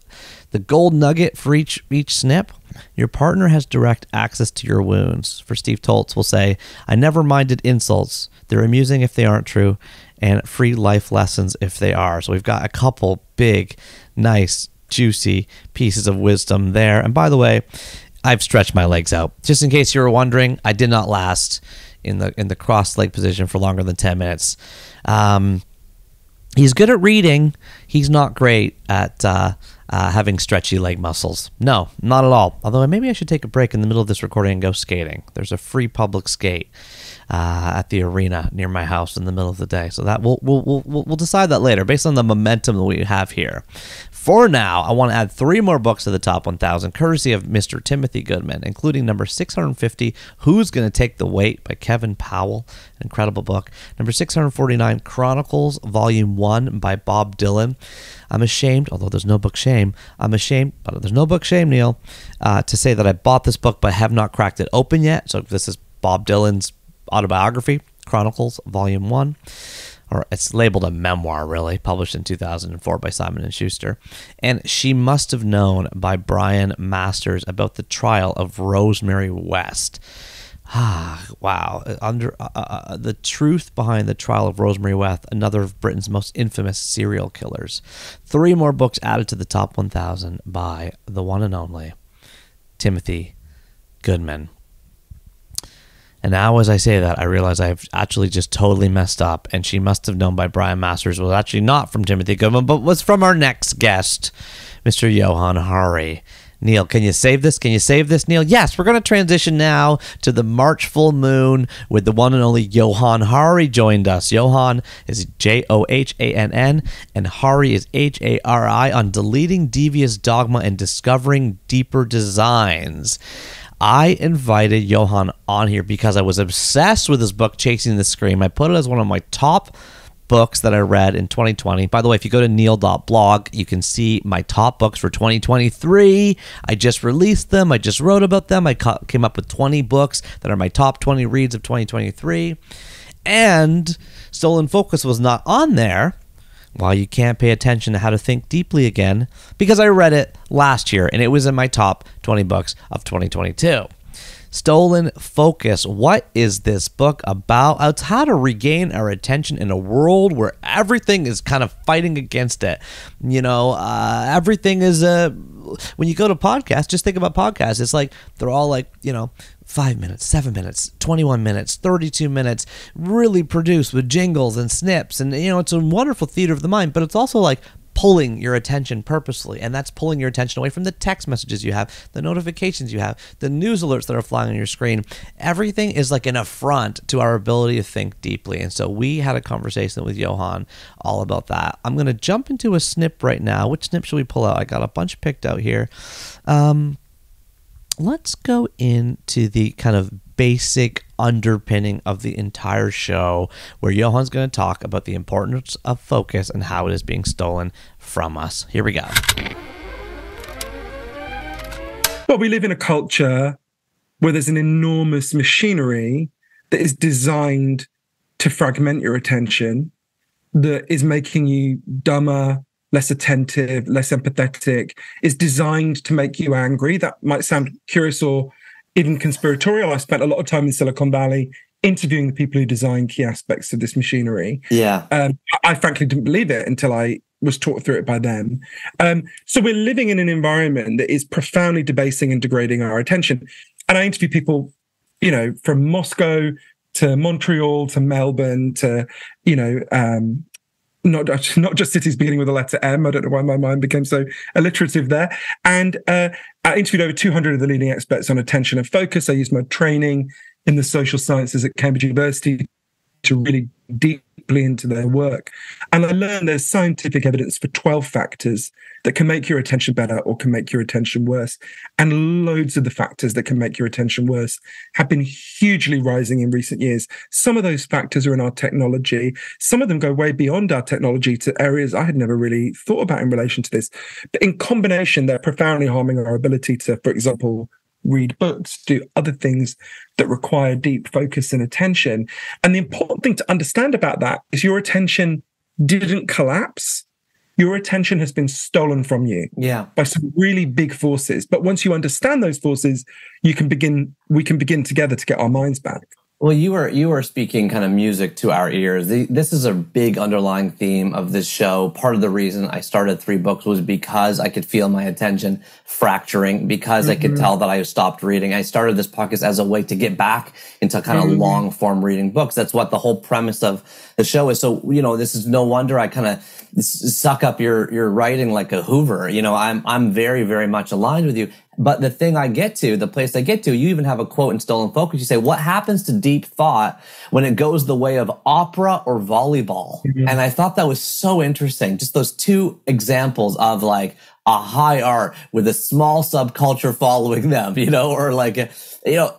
the gold nugget for each snip? Your partner has direct access to your wounds. For Steve Toltz, we'll say, I never minded insults. They're amusing if they aren't true, and free life lessons if they are. So we've got a couple big, nice, juicy pieces of wisdom there. And by the way, I've stretched my legs out. Just in case you were wondering, I did not last in the cross leg position for longer than 10 minutes. He's good at reading. He's not great at having stretchy leg muscles. No, not at all. Although maybe I should take a break in the middle of this recording and go skating. There's a free public skate at the arena near my house in the middle of the day. So that we'll decide that later based on the momentum that we have here. For now, I want to add 3 more books to the top 1,000, courtesy of Mr. Timothy Goodman, including number 650, Who's Gonna Take the Weight by Kevin Powell, an incredible book. Number 649, Chronicles, Volume 1 by Bob Dylan. I'm ashamed, although there's no book shame, but there's no book shame, Neil, to say that I bought this book but have not cracked it open yet. So this is Bob Dylan's autobiography, Chronicles, Volume 1. Or it's labeled a memoir, really, published in 2004 by Simon & Schuster. And She Must Have Known by Brian Masters, about the trial of Rosemary West. Wow. The truth behind the trial of Rosemary West, another of Britain's most infamous serial killers. 3 more books added to the top 1,000 by the one and only Timothy Goodman. And now as I say that, I realize I've actually just totally messed up. And She Must Have Known by Brian Masters was actually not from Timothy Goodman, but was from our next guest, Mr. Johann Hari. Neil, can you save this? Can you save this, Neil? Yes, we're going to transition now to the March full moon with the one and only Johann Hari joined us. Johann is Johann, and Hari is Hari, on deleting devious dogma and discovering deeper designs. I invited Johann on here because I was obsessed with his book, Chasing the Scream. I put it as one of my top books that I read in 2020. By the way, if you go to neil.blog, you can see my top books for 2023. I just released them. I just wrote about them. I came up with 20 books that are my top 20 reads of 2023. And Stolen Focus was not on there. Well, you can't pay attention to How to Think Deeply again, because I read it last year and it was in my top 20 books of 2022. Stolen Focus. What is this book about? It's how to regain our attention in a world where everything is kind of fighting against it. Everything is when you go to podcasts, just think about podcasts. It's like they're all like, 5 minutes, 7 minutes, 21 minutes, 32 minutes, really produced with jingles and snips. And, it's a wonderful theater of the mind, but it's also like pulling your attention purposefully. And that's pulling your attention away from the text messages you have, the notifications you have, the news alerts that are flying on your screen. Everything is like an affront to our ability to think deeply. And so we had a conversation with Johann all about that. I'm going to jump into a snip right now. Which snip should we pull out? I got a bunch picked out here. Let's go into the kind of basic underpinning of the entire show, where Johann's going to talk about the importance of focus and how it is being stolen from us. Here we go. Well, we live in a culture where there's an enormous machinery that is designed to fragment your attention, that is making you dumber, less attentive, less empathetic, is designed to make you angry. That might sound curious or even conspiratorial. I spent a lot of time in Silicon Valley interviewing the people who design key aspects of this machinery. Yeah. I frankly didn't believe it until I was taught through it by them. So we're living in an environment that is profoundly debasing and degrading our attention. And I interview people, from Moscow to Montreal to Melbourne to, not just cities beginning with the letter M. I don't know why my mind became so alliterative there. And I interviewed over 200 of the leading experts on attention and focus. I used my training in the social sciences at Cambridge University to really deeply into their work. And I learned there's scientific evidence for 12 factors that can make your attention better or can make your attention worse. And loads of the factors that can make your attention worse have been hugely rising in recent years. Some of those factors are in our technology. Some of them go way beyond our technology to areas I had never really thought about in relation to this. But in combination, they're profoundly harming our ability to, for example, read books, do other things that require deep focus and attention. And the important thing to understand about that is your attention didn't collapse. Your attention has been stolen from you by some really big forces. But once you understand those forces, we can begin together to get our minds back. Well, you were speaking kind of music to our ears. This is a big underlying theme of this show. Part of the reason I started 3 books was because I could feel my attention fracturing, because I could tell that I stopped reading. I started this podcast as a way to get back into kind of long form reading books. That's what the whole premise of the show is. So, this is no wonder I kind of suck up your writing like a Hoover. I'm very, very much aligned with you. But the place I get to, you even have a quote in Stolen Focus. You say, what happens to deep thought when it goes the way of opera or volleyball? Mm-hmm. And I thought that was so interesting. Just those two examples of like a high art with a small subculture following them, or like,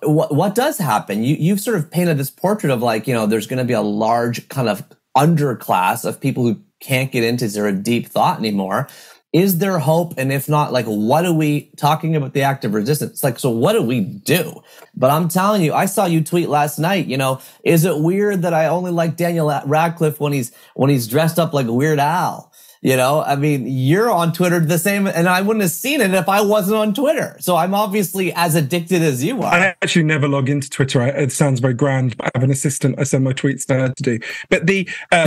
what does happen? You've sort of painted this portrait of like, there's going to be a large kind of underclass of people who can't get into sort of deep thought anymore. Is there hope? And if not, like, what are we talking about the act of resistance? Like, so what do we do? But I'm telling you, I saw you tweet last night, is it weird that I only like Daniel Radcliffe when he's dressed up like Weird Al? I mean, you're on Twitter the same, and I wouldn't have seen it if I wasn't on Twitter. So I'm obviously as addicted as you are. I actually never log into Twitter. It sounds very grand, but I have an assistant I send my tweets to her to do. But I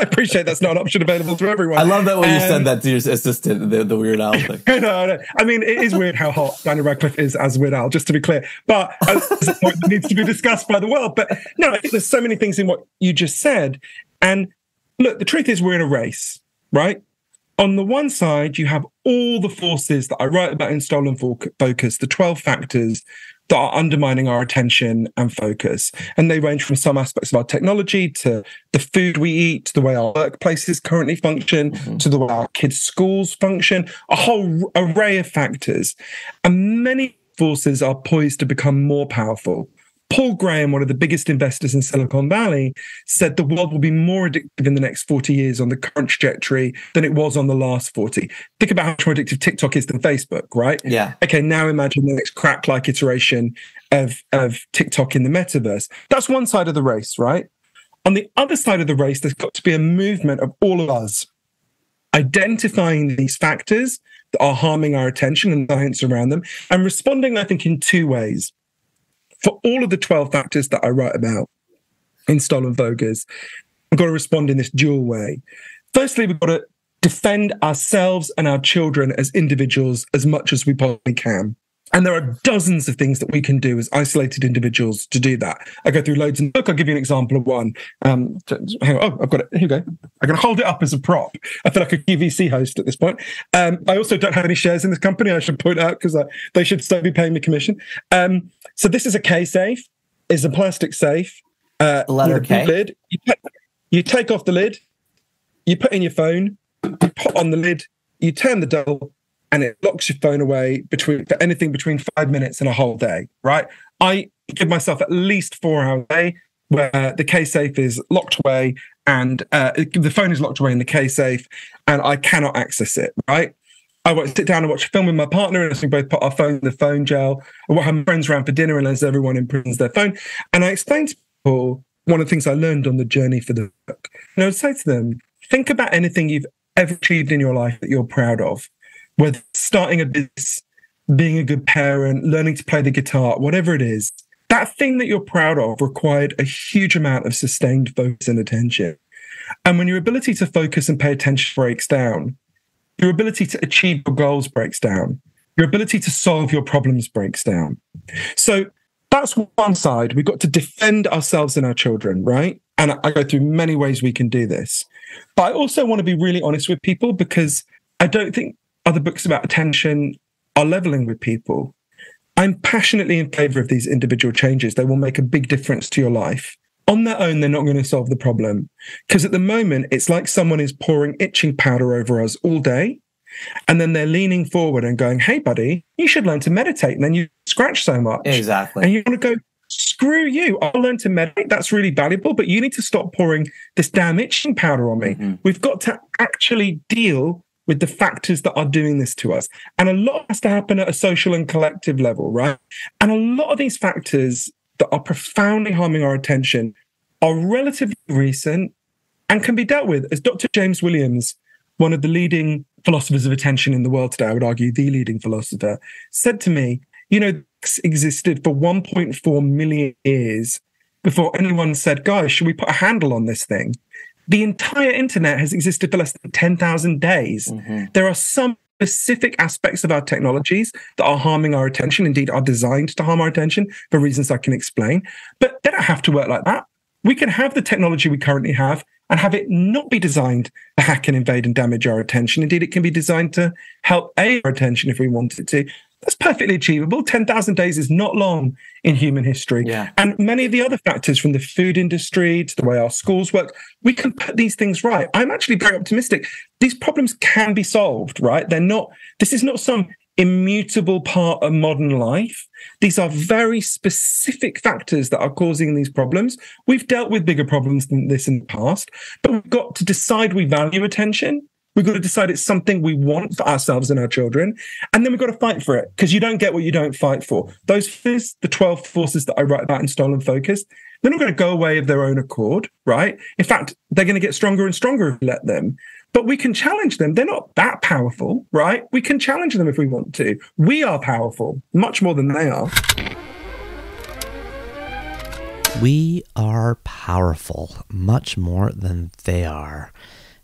appreciate that's not an option available to everyone. I love that when you said that to your assistant, the Weird Al thing. No. I mean, it is weird how hot Daniel Radcliffe is as Weird Al, just to be clear. But it's a point that needs to be discussed by the world. But no, I think there's so many things in what you just said. And look, the truth is we're in a race, right? On the one side, you have all the forces that I write about in Stolen Focus, the 12 factors that are undermining our attention and focus. And they range from some aspects of our technology to the food we eat, to the way our workplaces currently function, to the way our kids' schools function, a whole array of factors. And many forces are poised to become more powerful. Paul Graham, one of the biggest investors in Silicon Valley, said the world will be more addictive in the next 40 years on the current trajectory than it was on the last 40. Think about how much more addictive TikTok is than Facebook, right? Yeah. Okay, now imagine the next crack-like iteration of TikTok in the metaverse. That's one side of the race, right? On the other side of the race, there's got to be a movement of all of us identifying these factors that are harming our attention and science around them and responding, I think, in two ways. For all of the 12 factors that I write about in Stolen Focus, we've got to respond in this dual way. Firstly, we've got to defend ourselves and our children as individuals as much as we possibly can. And there are dozens of things that we can do as isolated individuals to do that. I go through loads in the book. I'll give you an example of one. Hang on. Oh, I've got it. Here you go. I'm going to hold it up as a prop. I feel like a QVC host at this point. I also don't have any shares in this company. I should point out because they should still be paying me commission. So this is a K safe. It's a plastic safe. Letter K. Lid. You take off the lid. You put in your phone. You put on the lid. You turn the dial. And it locks your phone away for anything between 5 minutes and a whole day, right? I give myself at least 4 hours a day where the K-safe is locked away and the phone is locked away in the K-safe and I cannot access it, right? I won't sit down and watch a film with my partner unless we both put our phone in the phone jail, or we'll have my friends around for dinner unless everyone imprisons their phone. And I explain to people one of the things I learned on the journey for the book. And I would say to them, think about anything you've ever achieved in your life that you're proud of. Whether starting a business, being a good parent, learning to play the guitar, whatever it is, that thing that you're proud of required a huge amount of sustained focus and attention. And when your ability to focus and pay attention breaks down, your ability to achieve your goals breaks down, your ability to solve your problems breaks down. So that's one side. We've got to defend ourselves and our children, right? And I go through many ways we can do this. But I also want to be really honest with people because I don't think other books about attention are leveling with people. I'm passionately in favor of these individual changes. They will make a big difference to your life. On their own, they're not going to solve the problem. Because at the moment, it's like someone is pouring itching powder over us all day. And then they're leaning forward and going, hey, buddy, you should learn to meditate. And then you scratch so much. Exactly. And you want to go, screw you. I'll learn to meditate. That's really valuable. But you need to stop pouring this damn itching powder on me. Mm-hmm. We've got to actually deal with the factors that are doing this to us. And a lot has to happen at a social and collective level, right? And a lot of these factors that are profoundly harming our attention are relatively recent and can be dealt with. As Dr. James Williams, one of the leading philosophers of attention in the world today, I would argue the leading philosopher, said to me, this existed for 1.4 million years before anyone said, guys, should we put a handle on this thing? The entire internet has existed for less than 10,000 days. Mm-hmm. There are some specific aspects of our technologies that are harming our attention, indeed are designed to harm our attention for reasons I can explain, but they don't have to work like that. We can have the technology we currently have and have it not be designed to hack and invade and damage our attention. Indeed, it can be designed to help aid our attention if we want it to. That's perfectly achievable. 10,000 days is not long in human history. Yeah. And many of the other factors, from the food industry to the way our schools work, we can put these things right. I'm actually very optimistic. These problems can be solved, right? This is not some immutable part of modern life. These are very specific factors that are causing these problems. We've dealt with bigger problems than this in the past, but we've got to decide we value attention. We've got to decide it's something we want for ourselves and our children. And then we've got to fight for it, because you don't get what you don't fight for. Those fears, the 12 forces that I write about in Stolen Focus, they're not going to go away of their own accord, right? In fact, they're going to get stronger and stronger if we let them. But we can challenge them. They're not that powerful, right? We can challenge them if we want to. We are powerful, much more than they are. We are powerful, much more than they are.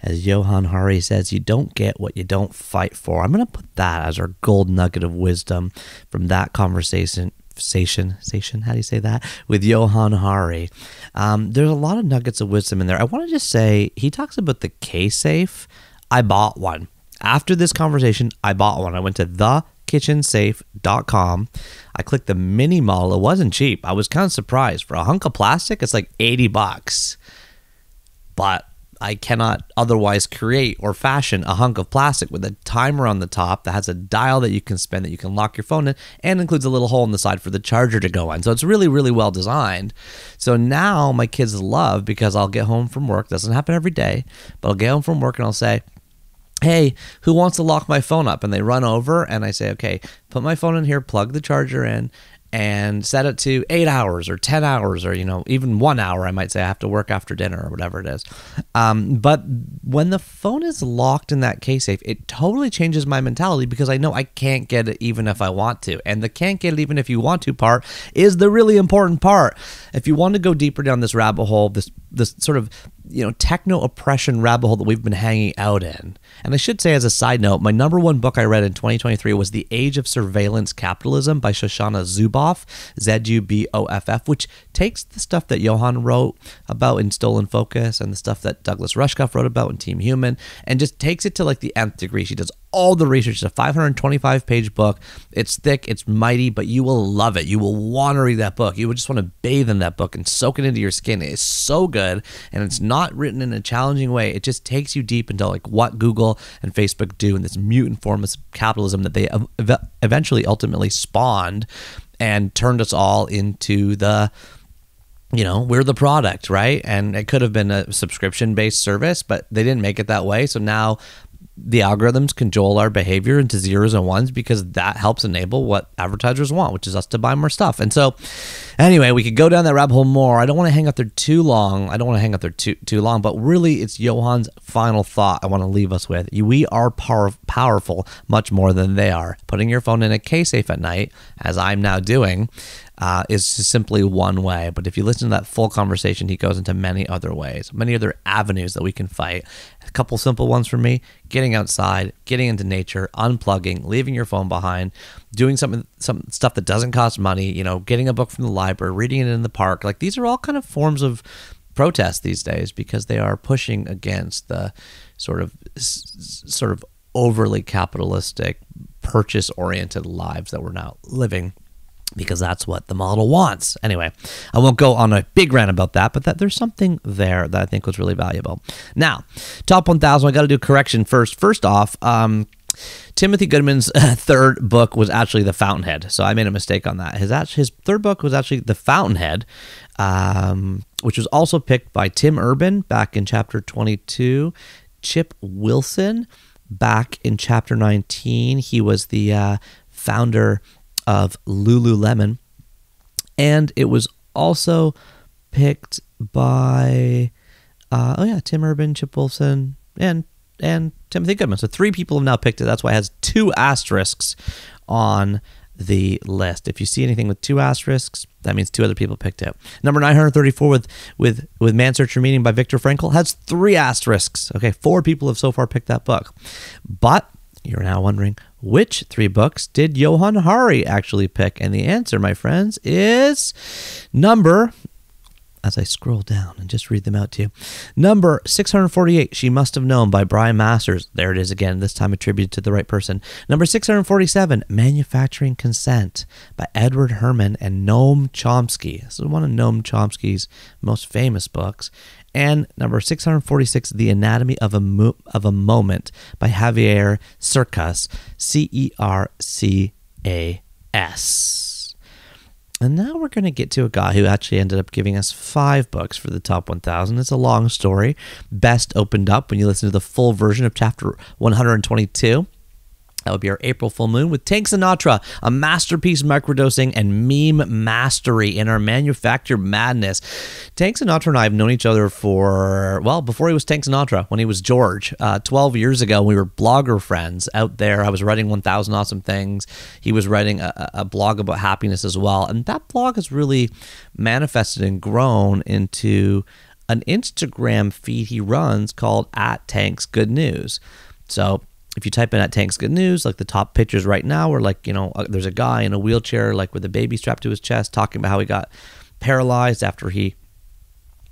As Johann Hari says, you don't get what you don't fight for. I'm going to put that as our gold nugget of wisdom from that conversation. How do you say that? With Johann Hari. There's a lot of nuggets of wisdom in there. I want to just say, he talks about the K-Safe. I bought one. After this conversation, I bought one. I went to thekitchensafe.com. I clicked the mini model. It wasn't cheap. I was kind of surprised. For a hunk of plastic, it's like $80. But I cannot otherwise create or fashion a hunk of plastic with a timer on the top that has a dial that you can spin, that you can lock your phone in, and includes a little hole in the side for the charger to go in. So it's really, really well designed. So now my kids love, because I'll get home from work. Doesn't happen every day, but I'll get home from work and I'll say, hey, who wants to lock my phone up? And they run over and I say, okay, put my phone in here, plug the charger in, and set it to 8 hours or 10 hours or, even 1 hour. I might say I have to work after dinner or whatever it is. But when the phone is locked in that K-Safe, it totally changes my mentality, because I know I can't get it even if I want to. And the can't get it even if you want to part is the really important part. If you want to go deeper down this rabbit hole, this sort of techno oppression rabbit hole that we've been hanging out in. And I should say, as a side note, my number one book I read in 2023 was The Age of Surveillance Capitalism by Shoshana Zuboff, Zuboff, which takes the stuff that Johann wrote about in Stolen Focus and the stuff that Douglas Rushkoff wrote about in Team Human, and just takes it to like the nth degree. She does all the research. It's a 525-page book. It's thick, it's mighty, but you will love it. You will want to read that book. You would just want to bathe in that book and soak it into your skin. It is so good, and it's not written in a challenging way. It just takes you deep into like what Google and Facebook do in this mutant form of capitalism that they eventually ultimately spawned and turned us all into the, we're the product, right? And it could have been a subscription-based service, but they didn't make it that way. So now the algorithms control our behavior into zeros and ones, because that helps enable what advertisers want, which is us to buy more stuff. And so anyway, we could go down that rabbit hole more. I don't want to hang out there too long. Too long, but really it's Johann's final thought I want to leave us with. We are powerful much more than they are. Putting your phone in a K-Safe at night, as I'm now doing, is simply one way. But if you listen to that full conversation, he goes into many other ways, many other avenues that we can fight. A couple simple ones for me: getting outside, getting into nature, unplugging, leaving your phone behind, doing some stuff that doesn't cost money, getting a book from the library, reading it in the park. Like, these are all kind of forms of protest these days, because they are pushing against the sort of overly capitalistic, purchase-oriented lives that we're now living, because that's what the model wants. Anyway, I won't go on a big rant about that, but there's something there that I think was really valuable. Now, top 1,000, I got to do a correction first. First off, Timothy Goodman's third book was actually The Fountainhead, so I made a mistake on that. His third book was actually The Fountainhead, which was also picked by Tim Urban back in chapter 22, Chip Wilson back in chapter 19. He was the founder of Lululemon, and it was also picked by Tim Urban, Chip Wilson, and Timothy Goodman. So 3 people have now picked it. That's why it has 2 asterisks on the list. If you see anything with 2 asterisks, that means 2 other people picked it. Number 934 with Man's Search for Meaning by Viktor Frankl has 3 asterisks. Okay, 4 people have so far picked that book. But you're now wondering, which 3 books did Johann Hari actually pick? And the answer, my friends, is number as I scroll down and just read them out to you. Number 648, She Must Have Known by Brian Masters. There it is again, this time attributed to the right person. Number 647, Manufacturing Consent by Edward Herman and Noam Chomsky. This is one of Noam Chomsky's most famous books. And number 646, The Anatomy of a Moment by Javier Cercas, Cercas. And now we're going to get to a guy who actually ended up giving us 5 books for the top 1,000. It's a long story. Best opened up when you listen to the full version of chapter 122. That would be our April full moon with Tank Sinatra, a masterpiece microdosing and meme mastery in our manufactured madness. Tank Sinatra and I have known each other for, well, before he was Tank Sinatra, when he was George. 12 years ago, we were blogger friends out there. I was writing 1,000 Awesome Things. He was writing a blog about happiness as well. And that blog has really manifested and grown into an Instagram feed he runs called @TanksGoodNews. So if you type in @TanksGoodNews, like the top pictures right now are like, there's a guy in a wheelchair, like with a baby strapped to his chest, talking about how he got paralyzed after he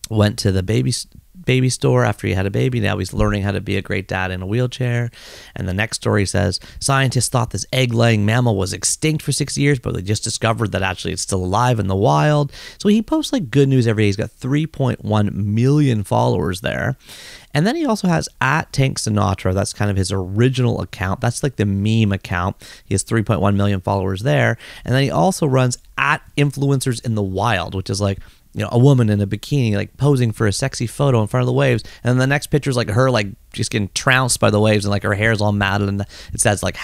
went to the baby store after he had a baby. Now he's learning how to be a great dad in a wheelchair. And the next story says, scientists thought this egg-laying mammal was extinct for 6 years, but they just discovered that actually it's still alive in the wild. So he posts like good news every day. He's got 3.1 million followers there. And then he also has @TankSinatra. That's kind of his original account. That's like the meme account. He has 3.1 million followers there. And then he also runs @Influencers in the Wild, which is like, a woman in a bikini, like posing for a sexy photo in front of the waves. And then the next picture is like her, like just getting trounced by the waves and like her hair's all matted. And it says like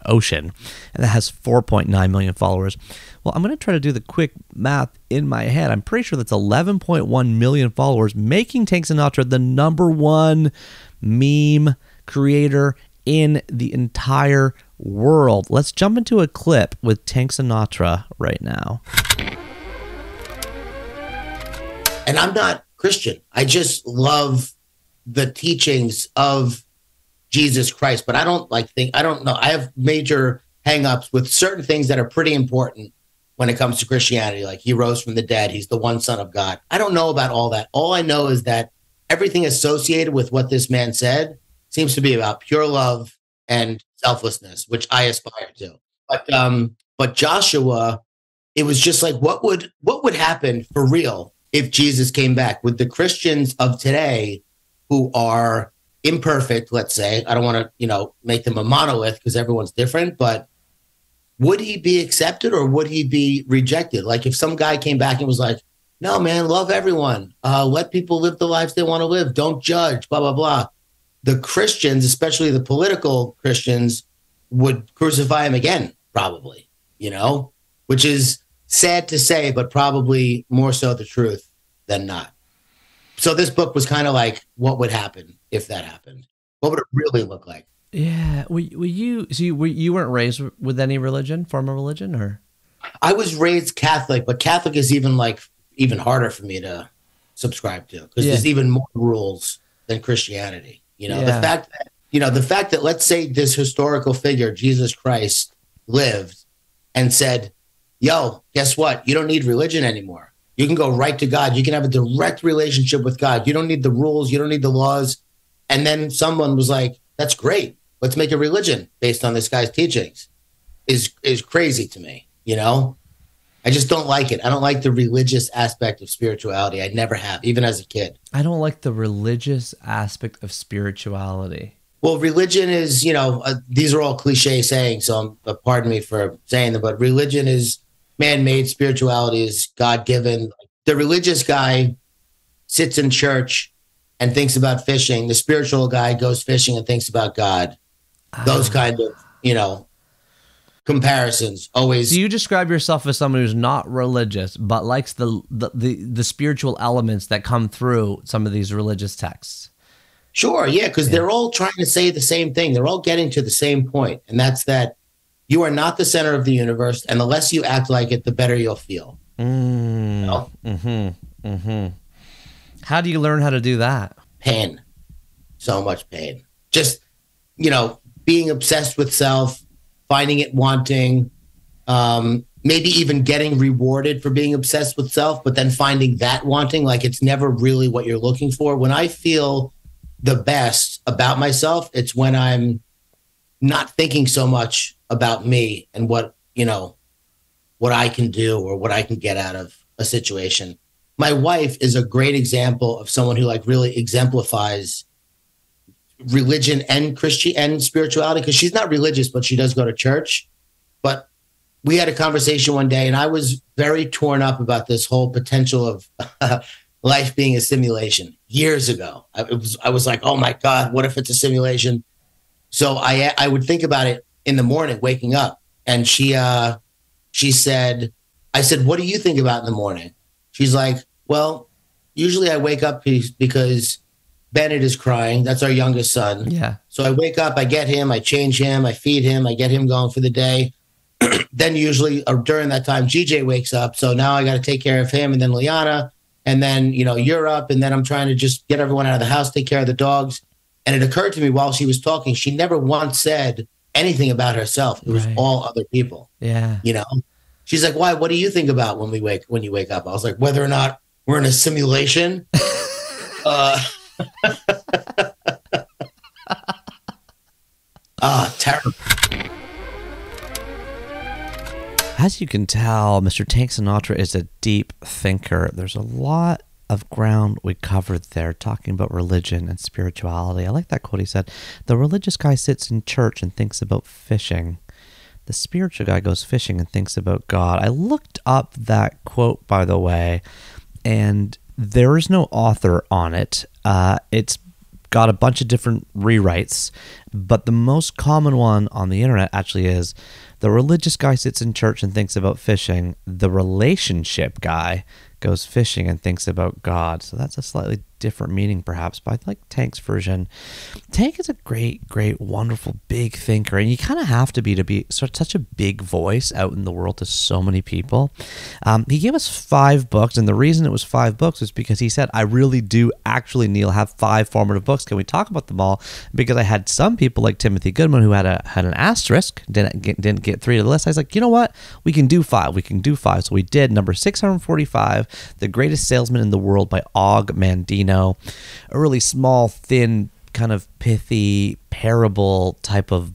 #ocean. And that has 4.9 million followers. Well, I'm going to try to do the quick math in my head. I'm pretty sure that's 11.1 million followers, making Tank Sinatra the #1 meme creator in the entire world. Let's jump into a clip with Tank Sinatra right now. And I'm not Christian. I just love the teachings of Jesus Christ, but I don't know. I have major hangups with certain things that are pretty important when it comes to Christianity. Like he rose from the dead. He's the one Son of God. I don't know about all that. All I know is that everything associated with what this man said seems to be about pure love and selflessness, which I aspire to. But Joshua, it was just like, what would happen for real if Jesus came back? With the Christians of today who are imperfect, let's say, I don't want to, make them a monolith because everyone's different, but would he be accepted or would he be rejected? Like if some guy came back and was like, no, man, love everyone. Let people live the lives they want to live. Don't judge, blah, blah, blah. The Christians, especially the political Christians, would crucify him again, probably, which is sad to say, but probably more so the truth than not. So this book was kind of like, what would happen if that happened? What would it really look like? Yeah. You weren't raised with any form of religion, or? I was raised Catholic, but Catholic is even harder for me to subscribe to because there's even more rules than Christianity. The fact that let's say this historical figure, Jesus Christ, lived and said, yo, guess what? You don't need religion anymore. You can go right to God. You can have a direct relationship with God. You don't need the rules. You don't need the laws. And then someone was like, that's great. Let's make a religion based on this guy's teachings. Is crazy to me, I just don't like it. I don't like the religious aspect of spirituality. I never have, even as a kid. I don't like the religious aspect of spirituality. Well, religion is, these are all cliche sayings, so pardon me for saying them, but religion is man-made, spirituality is God-given. The religious guy sits in church and thinks about fishing. The spiritual guy goes fishing and thinks about God. Those kind of, comparisons always. Do you describe yourself as someone who's not religious, but likes the spiritual elements that come through some of these religious texts? Sure, yeah, because they're all trying to say the same thing. They're all getting to the same point, and that's that you are not the center of the universe, and the less you act like it, the better you'll feel. How do you learn how to do that? Pain. So much pain. Just, being obsessed with self, finding it wanting, maybe even getting rewarded for being obsessed with self, but then finding that wanting, like it's never really what you're looking for. When I feel the best about myself, it's when I'm not thinking so much about me and what I can do or what I can get out of a situation. My wife is a great example of someone who like really exemplifies religion and Christian and spirituality, because she's not religious, but she does go to church. But we had a conversation one day and I was very torn up about this whole potential of life being a simulation years ago. I was like, oh my God, what if it's a simulation? So I would think about it in the morning, waking up. And she said, I said, what do you think about in the morning? She's like, well, usually I wake up because Bennett is crying. That's our youngest son. Yeah. So I wake up, I get him, I change him, I feed him, I get him going for the day. Then usually during that time, GJ wakes up. So now I got to take care of him and then Liana. And then, you're up. And then I'm trying to just get everyone out of the house, take care of the dogs. And it occurred to me while she was talking, she never once said anything about herself. It was all other people. Yeah. She's like, why? What do you think about when you wake up? I was like, whether or not we're in a simulation. Terrible. As you can tell, Mr. Tank Sinatra is a deep thinker. There's a lot of ground we covered there talking about religion and spirituality. I like that quote he said. The religious guy sits in church and thinks about fishing. The spiritual guy goes fishing and thinks about God. I looked up that quote, by the way, and there is no author on it. It's got a bunch of different rewrites, but the most common one on the internet actually is the religious guy sits in church and thinks about fishing. The relationship guy goes fishing and thinks about God. So that's a slightly different meaning, perhaps, but I like Tank's version. Tank is a great, wonderful, big thinker, and you kind of have to be such a big voice out in the world to so many people. He gave us 5 books, and the reason it was 5 books was because he said, I really do actually, Neil, have 5 formative books. Can we talk about them all? Because I had some people like Timothy Goodman who had an asterisk, didn't get 3 to the list. I was like, you know what? We can do 5. So we did. Number 645, The Greatest Salesman in the World by Og Mandino. A really small, thin, kind of pithy parable type of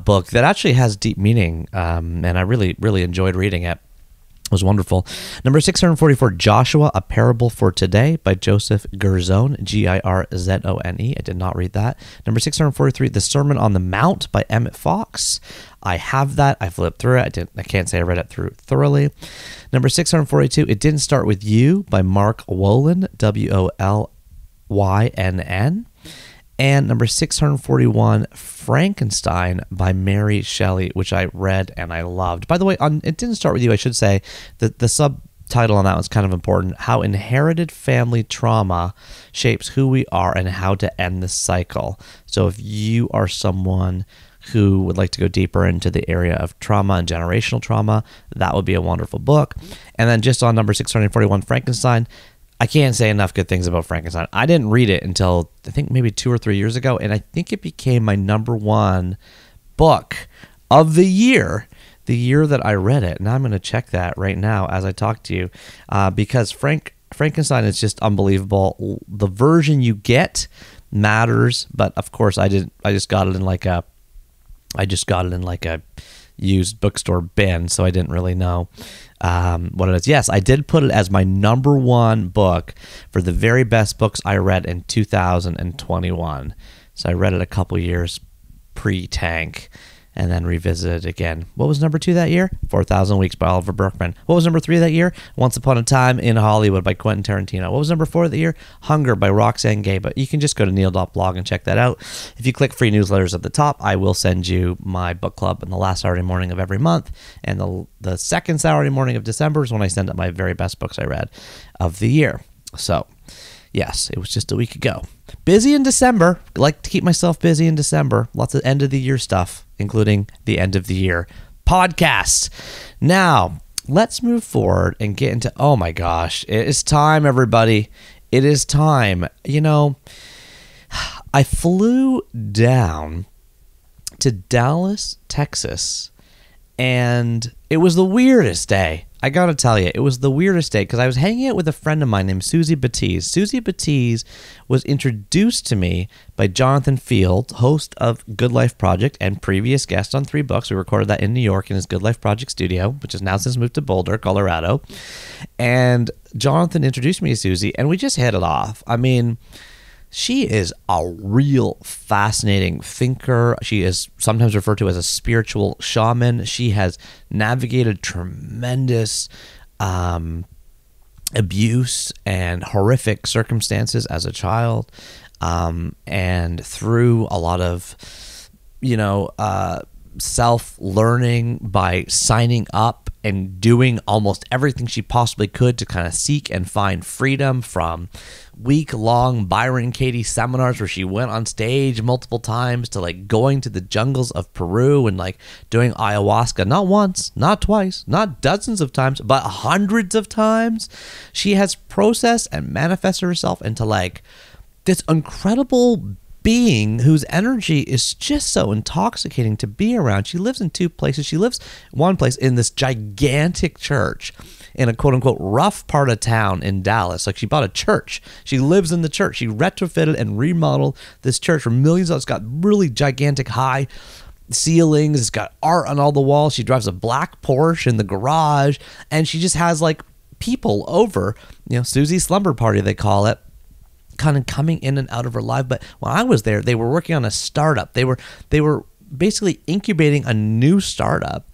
book that actually has deep meaning, and I really enjoyed reading it. It was wonderful. Number 644, Joshua, A Parable for Today by Joseph Girzone, Girzone. I did not read that. Number 643, The Sermon on the Mount by Emmett Fox. I have that. I flipped through it. I can't say I read it through thoroughly. Number 642, It Didn't Start With You by Mark Wolynn, Wollynn. And number 641, Frankenstein by Mary Shelley, which I read and I loved. By the way, It Didn't Start With You, I should say, that the subtitle on that was kind of important. How inherited family trauma shapes who we are and how to end the cycle. So if you are someone who would like to go deeper into the area of trauma and generational trauma, that would be a wonderful book. And then just on number 641, Frankenstein, I can't say enough good things about Frankenstein. I didn't read it until I think maybe 2 or 3 years ago, and I think it became my number 1 book of the year that I read it. And I'm going to check that right now as I talk to you, because Frankenstein is just unbelievable. The version you get matters, but of course I just got it in like a used bookstore bin, so I didn't really know what it is. Yes, I did put it as my number 1 book for the very best books I read in 2021. So I read it a couple years pre-Tank and then revisited it again. What was number 2 that year? 4,000 Weeks by Oliver Berkman. What was number 3 that year? Once Upon a Time in Hollywood by Quentin Tarantino. What was number 4 that year? Hunger by Roxane Gay. But you can just go to neil.blog and check that out. If you click free newsletters at the top, I will send you my book club on the last Saturday morning of every month. And the second Saturday morning of December is when I send out my very best books I read of the year. So, yes, it was just a week ago. Busy in December. I like to keep myself busy in December. Lots of end of the year stuff, including the end of the year podcasts. Now, let's move forward and get into, oh my gosh, it is time, everybody. It is time. I flew down to Dallas, Texas, And it was the weirdest day. I gotta tell you, it was the weirdest day because I was hanging out with a friend of mine named Suzy Batiz. Suzy Batiz was introduced to me by Jonathan Field, host of Good Life Project and previous guest on 3 Books. We recorded that in New York in his Good Life Project studio, which has now since moved to Boulder, Colorado. And Jonathan introduced me to Suzy, and we just hit it off. I mean, she is a real fascinating thinker. She is sometimes referred to as a spiritual shaman. She has navigated tremendous abuse and horrific circumstances as a child, and through a lot of, self-learning by signing up and doing almost everything she possibly could to kind of seek and find freedom, from week-long Byron Katie seminars where she went on stage multiple times to like going to the jungles of Peru and like doing ayahuasca, not once, not twice, not dozens of times, but hundreds of times. She has processed and manifested herself into like this incredible being whose energy is just so intoxicating to be around. She lives in 2 places. She lives one place in this gigantic church in a quote-unquote rough part of town in Dallas. Like, she bought a church. She lives in the church. She retrofitted and remodeled this church for millions of dollars. It's got really gigantic high ceilings. It's got art on all the walls. She drives a black Porsche in the garage, and she just has like people over, Suzy's slumber party, they call it, kind of coming in and out of her life. But when I was there, they were working on a startup. They were basically incubating a new startup,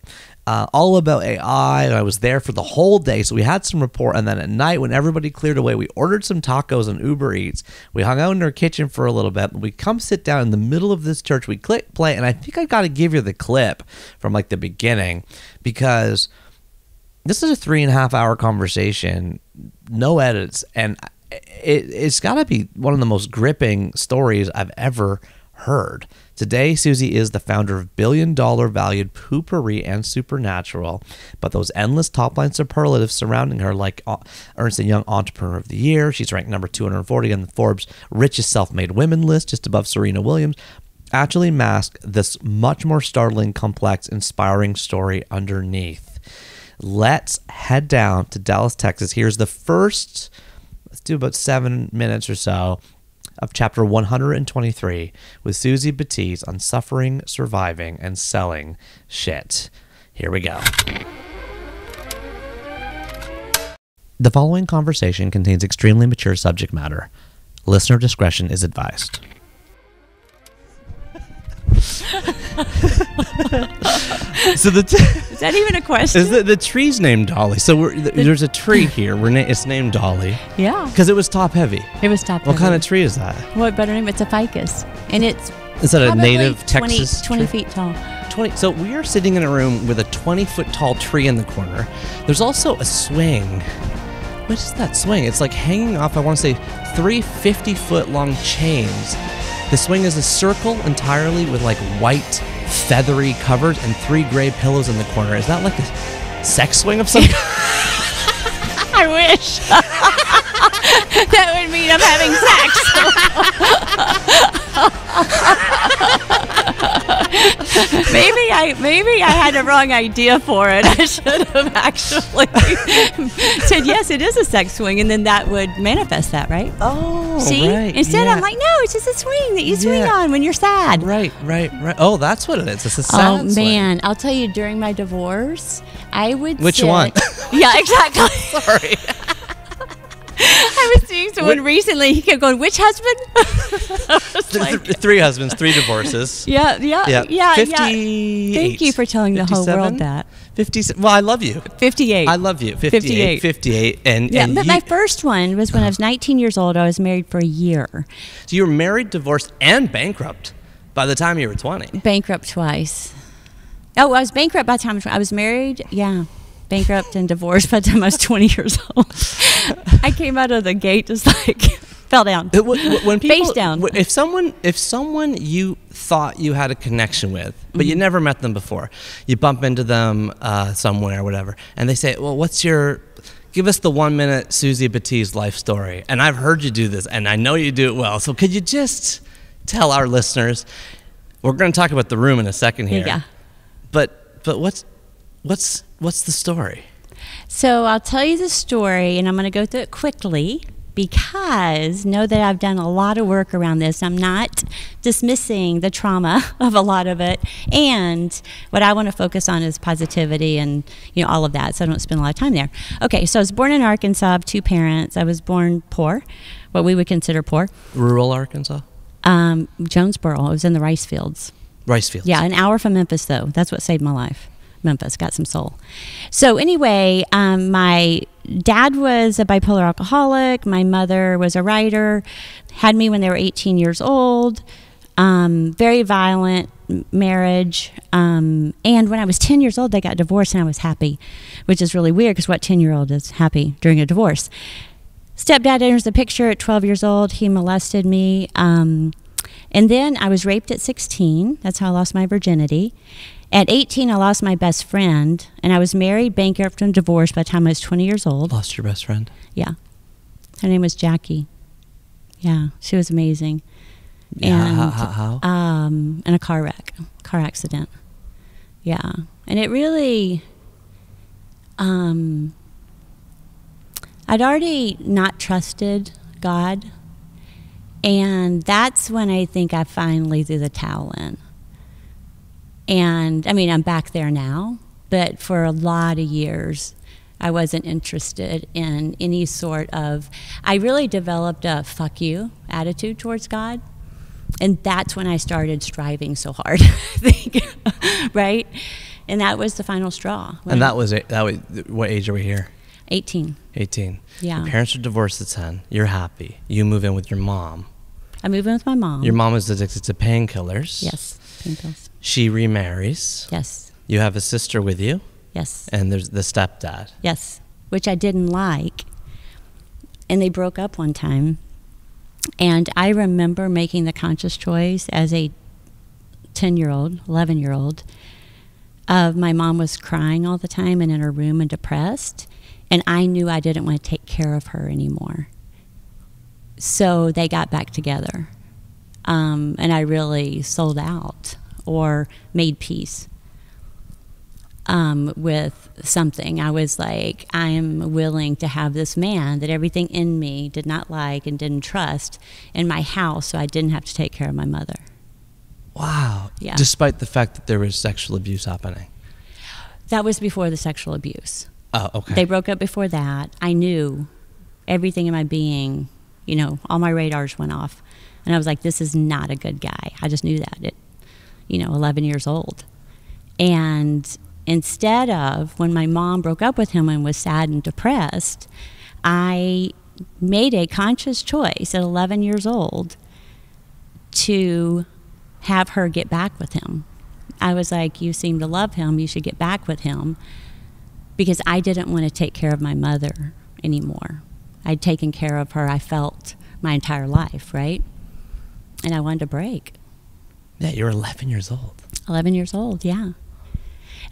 all about AI. And I was there for the whole day, so we had some rapport. And then at night, when everybody cleared away, we ordered some tacos and Uber Eats. We hung out in her kitchen for a little bit. We come sit down in the middle of this church. We click play, and I think I got to give you the clip from like the beginning, because this is a 3.5 hour conversation, no edits, and it's got to be one of the most gripping stories I've ever heard. Today, Suzy is the founder of billion-dollar valued Poopery and Supernatural, but those endless top-line superlatives surrounding her, like Ernst & Young Entrepreneur of the Year, she's ranked number 240 on the Forbes Richest Self-Made Women list, just above Serena Williams, actually mask this much more startling, complex, inspiring story underneath. Let's head down to Dallas, Texas. Here's the first... Let's do about 7 minutes or so of chapter 123 with Suzy Batiz on suffering, surviving, and selling shit. Here we go. The following conversation contains extremely mature subject matter. Listener discretion is advised. So is that even a question? Is the tree's named Dolly? So there's a tree here. It's named Dolly. Yeah, because it was top heavy. It was top What heavy. kind of tree is that? What better name? It's a ficus, and it's is that a native Texas 20 tree? feet tall. 20. So we are sitting in a room with a 20-foot tall tree in the corner. There's also a swing. What is that swing? It's like hanging off, I want to say, 3 50-foot long chains. The swing is a circle entirely with like white feathery covers and 3 gray pillows in the corner. Is that like a sex swing of some kind? I wish. That would mean I'm having sex. Maybe I had a wrong idea for it. I should have actually said, yes, it is a sex swing, and then that would manifest that, right? Oh, see? right. Instead, yeah. I'm like, no, it's just a swing that you swing on when you're sad. Right. Oh, that's what it is. It's a sad swing. Man, I'll tell you, during my divorce, I would Which sit, one? Yeah, exactly. Sorry. I was seeing someone recently. He kept going, "Which husband?" 3 husbands, 3 divorces. Yeah. 58. Thank you for telling the whole world that. 57. Well, I love you. 58. I love you. 58. And but my first one was when I was 19 years old. I was married for a year. So you were married, divorced, and bankrupt by the time you were 20. Bankrupt twice. Oh, I was bankrupt by the time I was married. Yeah. Bankrupt and divorced by the time I was 20 years old. I came out of the gate just like fell down. When people, face down. If someone you thought you had a connection with, but you never met them before, you bump into them somewhere or whatever, and they say, well, give us the 1 minute Suzy Batiz life story. And I've heard you do this, and I know you do it well. So could you just tell our listeners, we're going to talk about The Room in a second here. Yeah. But what's the story? So I'll tell you the story, and I'm going to go through it quickly because know that I've done a lot of work around this. I'm not dismissing the trauma of a lot of it, and what I want to focus on is positivity and all of that, so I don't spend a lot of time there. Okay, so I was born in Arkansas. I have 2 parents. I was born poor, what we would consider poor. Rural Arkansas? Jonesboro. I was in the rice fields. Rice fields. Yeah, an hour from Memphis, though. That's what saved my life. Memphis got some soul. So anyway, my dad was a bipolar alcoholic. My mother was a writer, had me when they were 18 years old. Very violent marriage. And when I was 10 years old, they got divorced, and I was happy, which is really weird because what 10-year-old is happy during a divorce? Stepdad enters the picture at 12 years old. He molested me. And then I was raped at 16. That's how I lost my virginity. At 18, I lost my best friend, and I was married, bankrupt, and divorced by the time I was 20 years old. Lost your best friend? Yeah. Her name was Jackie. Yeah, she was amazing. Yeah, And how? in a car accident. Yeah. And it really, I'd already not trusted God, and that's when I think I finally threw the towel in. And I mean, I'm back there now, but for a lot of years, I wasn't interested in any sort of, I really developed a fuck you attitude towards God. And that's when I started striving so hard, I think, right? And that was the final straw. And that was what age are we here? 18. 18. Yeah. Your parents are divorced at 10. You're happy. You move in with your mom. I moved in with my mom. Your mom is addicted to painkillers. Yes, pain pills. She remarries. Yes. You have a sister with you. Yes. And there's the stepdad. Yes, which I didn't like. And they broke up one time. And I remember making the conscious choice as a 10-year-old, 11-year-old, of my mom was crying all the time and in her room and depressed. And I knew I didn't want to take care of her anymore. So they got back together. And I really sold out or made peace with something. I was like, I am willing to have this man that everything in me did not like and didn't trust in my house, so I didn't have to take care of my mother. Wow. Yeah. Despite the fact that there was sexual abuse happening. That was before the sexual abuse. Oh, okay. They broke up before that. I knew everything in my being, all my radars went off. And I was like, this is not a good guy. I just knew that at, 11 years old. And instead of, when my mom broke up with him and was sad and depressed, I made a conscious choice at 11 years old to have her get back with him. I was like, you seem to love him. You should get back with him. Because I didn't want to take care of my mother anymore. I'd taken care of her, I felt, my entire life, right? And I wanted to break. Yeah, you're 11 years old. 11 years old, yeah.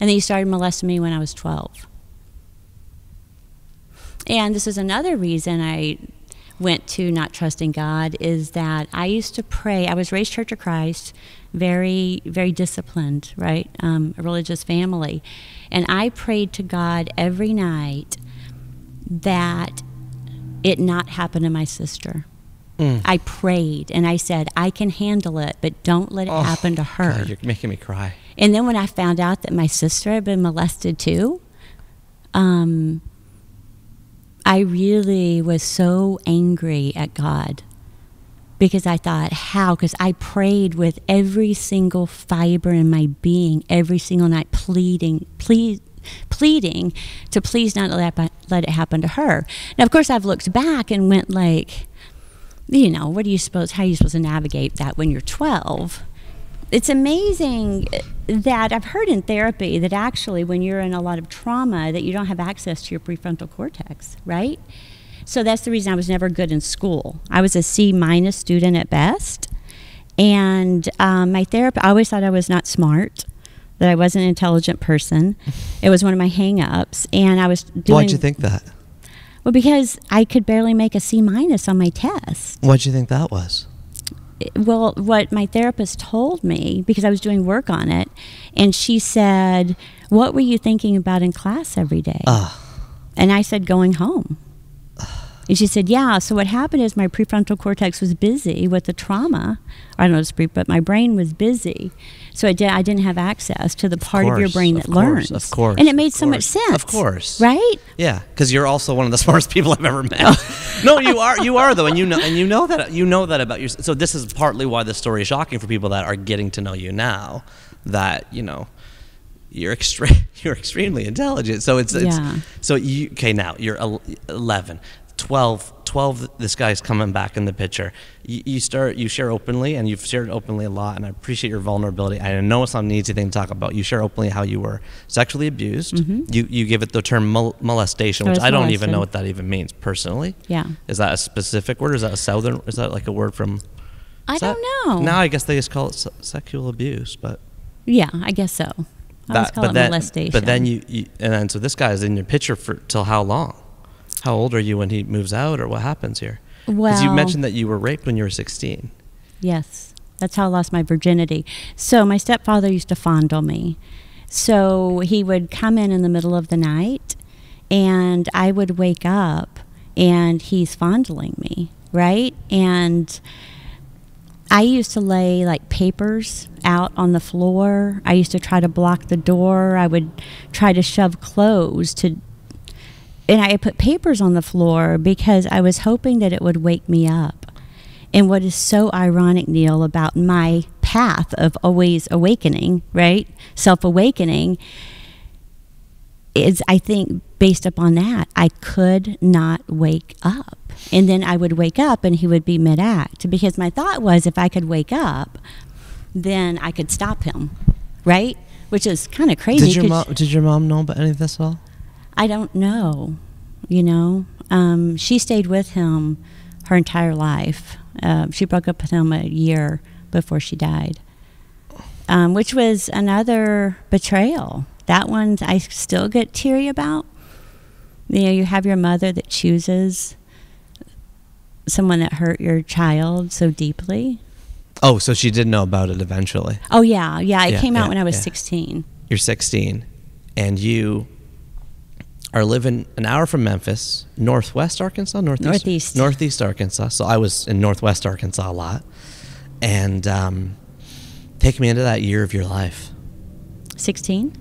And then he started molesting me when I was 12. And this is another reason I went to not trusting God, is that I used to pray. I was raised Church of Christ, very, very disciplined, right? A religious family. And I prayed to God every night that it not happen to my sister. I prayed and I said, I can handle it, but don't let it happen to her. God, you're making me cry. And then when I found out that my sister had been molested too, I really was so angry at God, because I thought, how? Because I prayed with every single fiber in my being every single night, pleading to please not let it happen to her. Now, of course, I've looked back and went like, how are you supposed to navigate that when you're 12? It's amazing that I've heard in therapy that actually when you're in a lot of trauma that you don't have access to your prefrontal cortex, right? So that's the reason I was never good in school. I was a C- student at best. And my therapist, I always thought I was not smart, that I wasn't an intelligent person. It was one of my hang-ups. And I was doing... Why'd you think that? Well, because I could barely make a C- on my test. Why'd you think that was? Well, what my therapist told me, because I was doing work on it, and she said, "What were you thinking about in class every day?" And I said, "Going home." And she said, "Yeah, so what happened is my prefrontal cortex was busy with the trauma. I don't know if it's but my brain was busy. So I didn't have access to the part of your brain that learns." Of course. And it made so much sense. Of course. Right? Yeah, because you're also one of the smartest people I've ever met. No, you are though, and you know that about yourself. So this is partly why this story is shocking for people that are getting to know you now, that, you know, you're extremely intelligent. So it's so you, okay, now you're 11. 12, this guy's coming back in the picture. You share openly, and you've shared openly a lot, and I appreciate your vulnerability. I know it's not an easy thing to talk about. You share openly how you were sexually abused. Mm-hmm. You give it the term molestation, which I don't even know what that even means personally. Yeah. Is that a specific word? Is that is that like a word from... I don't know. Now I guess they just call it sexual abuse, but... Yeah, I guess so. I always call it molestation. But then and then so this guy's in your picture for till how long? How old are you when he moves out, or what happens here? Well, because you mentioned that you were raped when you were 16. Yes, that's how I lost my virginity. So my stepfather used to fondle me. So he would come in the middle of the night, and I would wake up, and he's fondling me, right? And I used to lay like papers out on the floor. I used to try to block the door. I would try to shove clothes and I put papers on the floor because I was hoping that it would wake me up. And what is so ironic, Neil, about my path of always awakening, right? Self-awakening, is I think based upon that, I could not wake up. And then I would wake up and he would be mid-act, because my thought was if I could wake up, then I could stop him, right? Which is kind of crazy. Did your mom know about any of this at all? I don't know, you know. She stayed with him her entire life. She broke up with him a year before she died, which was another betrayal. That one I still get teary about. You know, you have your mother that chooses someone that hurt your child so deeply. Oh, so she did know about it eventually. Oh, yeah. It came out when I was 16. You're 16, and you are living an hour from Memphis, northwest Arkansas? Northeast Arkansas. So I was in northwest Arkansas a lot. And take me into that year of your life. 16?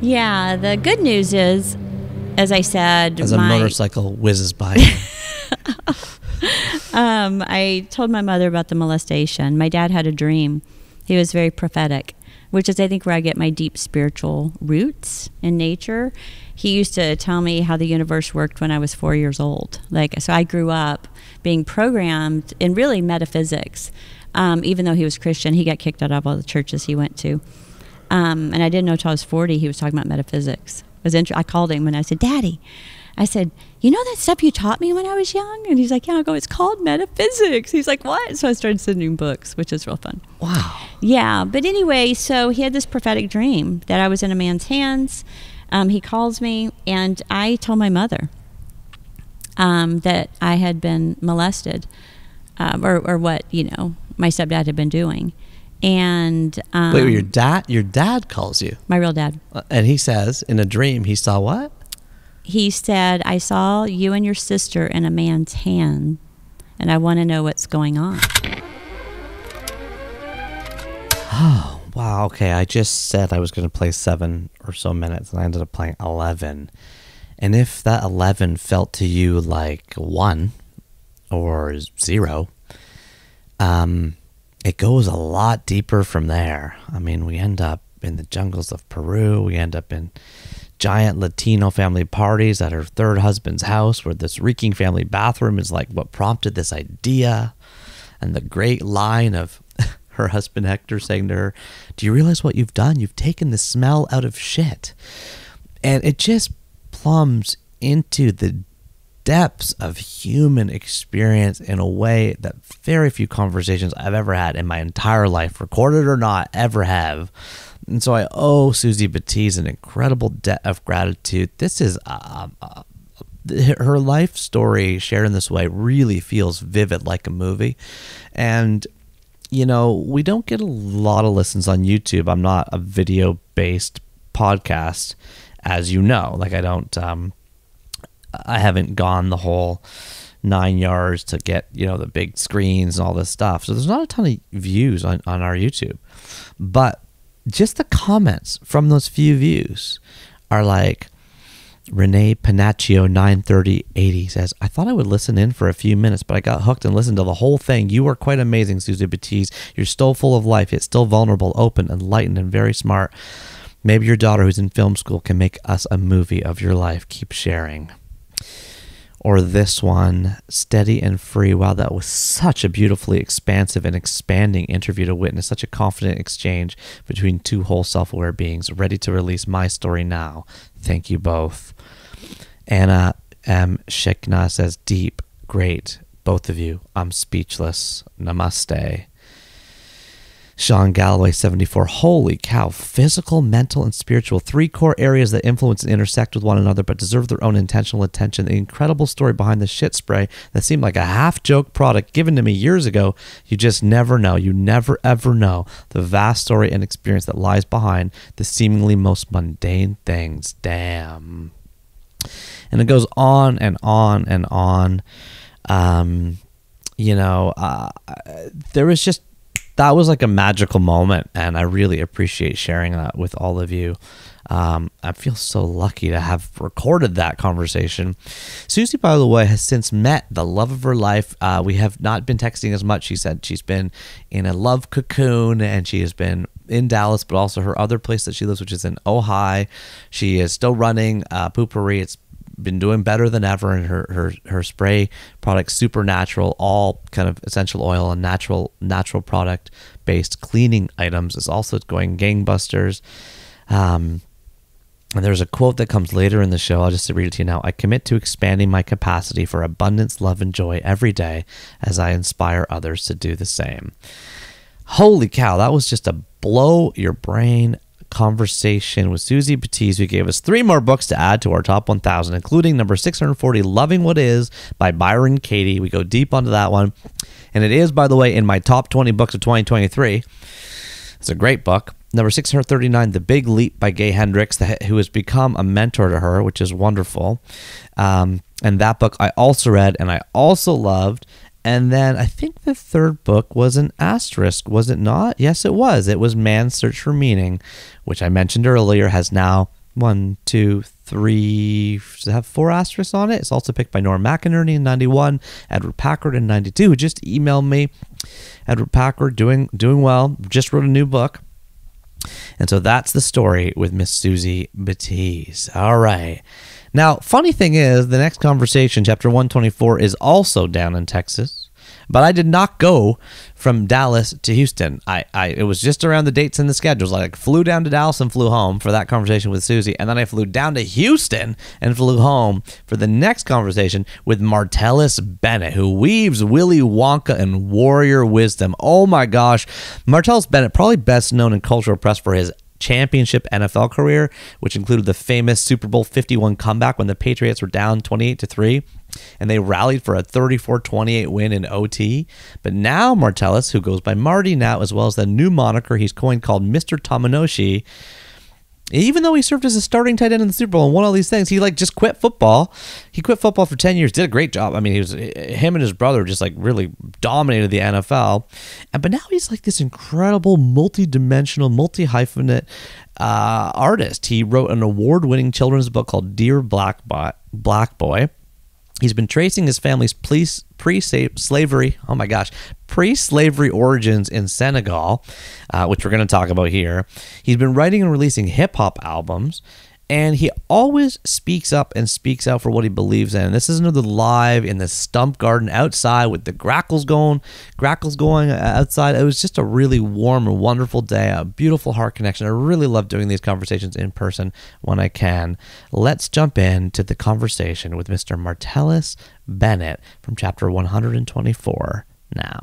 Yeah, the good news is, as I said... As a motorcycle whizzes by you. I told my mother about the molestation. My dad had a dream. He was very prophetic, which is, I think, where I get my deep spiritual roots in nature. He used to tell me how the universe worked when I was 4 years old. So I grew up being programmed in really metaphysics. Even though he was Christian, he got kicked out of all the churches he went to. And I didn't know until I was 40 he was talking about metaphysics. I called him and I said, "Daddy," I said, "you know that stuff you taught me when I was young?" And he's like, "Yeah." I go, "It's called metaphysics." He's like, "What?" So I started sending him books, which is real fun. Wow. Yeah. But anyway, so he had this prophetic dream that I was in a man's hands. He calls me, and I told my mother that I had been molested, or what, my stepdad had been doing. And wait, your dad calls you? My real dad. And he says in a dream he saw what? He said, "I saw you and your sister in a man's hand, and I want to know what's going on." Oh, wow. Okay, I just said I was going to play 7 or so minutes, and I ended up playing 11. And if that 11 felt to you like 1 or 0, it goes a lot deeper from there. I mean, we end up in the jungles of Peru. We end up in giant Latino family parties at her third husband's house, where this reeking family bathroom is like what prompted this idea. And the great line of her husband Hector saying to her, "Do you realize what you've done? You've taken the smell out of shit." And it just plumbs into the depths of human experience in a way that very few conversations I've ever had in my entire life, recorded or not, ever have. And so I owe Suzy Batiz an incredible debt of gratitude. This is her life story shared in this way really feels vivid, like a movie. And you know, we don't get a lot of listens on YouTube. I'm not a video-based podcast, as you know. Like, I haven't gone the whole 9 yards to get, you know, the big screens and all this stuff. So there's not a ton of views on our YouTube. But just the comments from those few views are like, Renee Panaccio 93080 says, I thought I would listen in for a few minutes, but I got hooked and listened to the whole thing. You are quite amazing, Suzy Batiz. You're still full of life, yet still vulnerable, open, enlightened, and very smart. Maybe your daughter who's in film school can make us a movie of your life. Keep sharing. Or this one, Steady and Free. Wow, that was such a beautifully expansive and expanding interview to witness. Such a confident exchange between two whole self-aware beings. Ready to release my story now. Thank you both. Anna M. Shekna says, deep, great, both of you. I'm speechless. Namaste. Sean Galloway, 74. Holy cow. Physical, mental, and spiritual. 3 core areas that influence and intersect with one another but deserve their own intentional attention. The incredible story behind the shit spray that seemed like a half-joke product given to me years ago. You just never know. You never, ever know the vast story and experience that lies behind the seemingly most mundane things. Damn. And it goes on and on and on. There was just, that was like a magical moment, and I really appreciate sharing that with all of you. I feel so lucky to have recorded that conversation. Suzy, by the way, has since met the love of her life. We have not been texting as much. She said she's been in a love cocoon, and she has been in Dallas, but also her other place that she lives, which is in Ojai. She is still running Poopery. It's been doing better than ever, and her spray product, Supernatural, all kind of essential oil and natural product based cleaning items, is also going gangbusters. And there's a quote that comes later in the show. I'll just read it to you now. I commit to expanding my capacity for abundance, love, and joy every day as I inspire others to do the same. Holy cow, that was just a blow your brain conversation with Suzy Batiz, who gave us 3 more books to add to our top 1,000, including number 640, Loving What Is by Byron Katie. We go deep onto that one. And it is, by the way, in my top 20 books of 2023. It's a great book. Number 639, The Big Leap by Gay Hendricks, who has become a mentor to her, which is wonderful. And that book I also read and I also loved. And then I think the third book was an asterisk, was it not? Yes, it was. It was Man's Search for Meaning, which I mentioned earlier, has now 1, 2, 3, does it have 4 asterisks on it? It's also picked by Nora McInerney in 91, Edward Packard in 92, who just emailed me. Edward Packard, doing well, just wrote a new book. And so that's the story with Miss Suzy Batiz. All right. Now, funny thing is, the next conversation, chapter 124, is also down in Texas, but I did not go from Dallas to Houston. It was just around the dates in the schedules. I flew down to Dallas and flew home for that conversation with Suzy, and then I flew down to Houston and flew home for the next conversation with Martellus Bennett, who weaves Willy Wonka and warrior wisdom. Oh my gosh. Martellus Bennett, probably best known in cultural press for his championship NFL career, which included the famous Super Bowl 51 comeback when the Patriots were down 28-3 and they rallied for a 34-28 win in OT. But now Martellus, who goes by Marty now, as well as the new moniker he's coined called Mr. Tamanoshi, even though he served as a starting tight end in the Super Bowl and won all these things, he just quit football. He quit football for 10 years, did a great job. I mean, him and his brother just really dominated the NFL. But now he's this incredible multi-dimensional, multi-hyphenate artist. He wrote an award-winning children's book called Dear Black Boy. He's been tracing his family's pre-slavery origins in Senegal, which we're going to talk about here. He's been writing and releasing hip-hop albums, and he always speaks up and speaks out for what he believes in. This is another live in the stump garden outside with the grackles going outside. It was just a really warm and wonderful day, a beautiful heart connection. I really love doing these conversations in person when I can. Let's jump into the conversation with Mr. Martellus Bennett from chapter 124 now.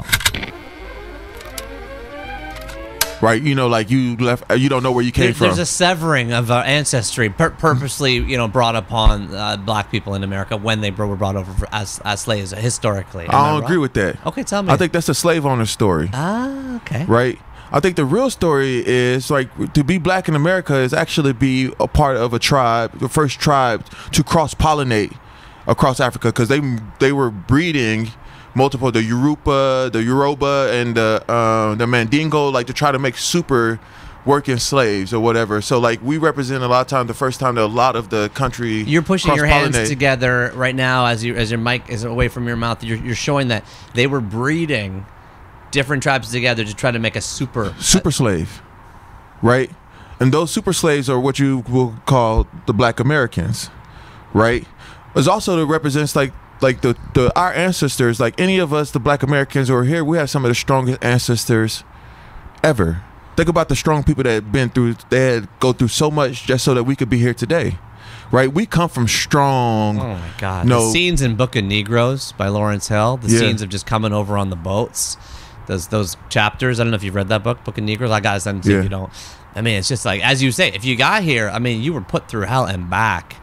right? You know, like you left, you don't know where you came from. There's a severing of our ancestry purposely, brought upon black people in America when they were brought over as slaves historically. I don't agree with that. Okay, tell me. I think that's a slave owner story. Ah, okay. Right? I think the real story is like to be black in America is actually be a part of a tribe, the first tribe to cross-pollinate across Africa, because they were breeding multiple, the Yoruba, and the Mandingo, like to try to make super working slaves or whatever. So like we represent a lot of times the first time that a lot of the country you're pushing your hands together right now as your mic is away from your mouth. You're showing that they were breeding different tribes together to try to make a super slave, right? And those super slaves are what you will call the Black Americans, right? It also represents like our ancestors, like any of us, the Black Americans who are here, we have some of the strongest ancestors ever. Think about the strong people that have been through, they had go through so much just so that we could be here today, right? We come from strong. Oh my God! The scenes in Book of Negroes by Lawrence Hill, the scenes of just coming over on the boats, those chapters. I don't know if you've read that book of Negroes. I gotta send it to you if you don't. I mean, it's just like, as you say, if you got here, I mean, you were put through hell and back.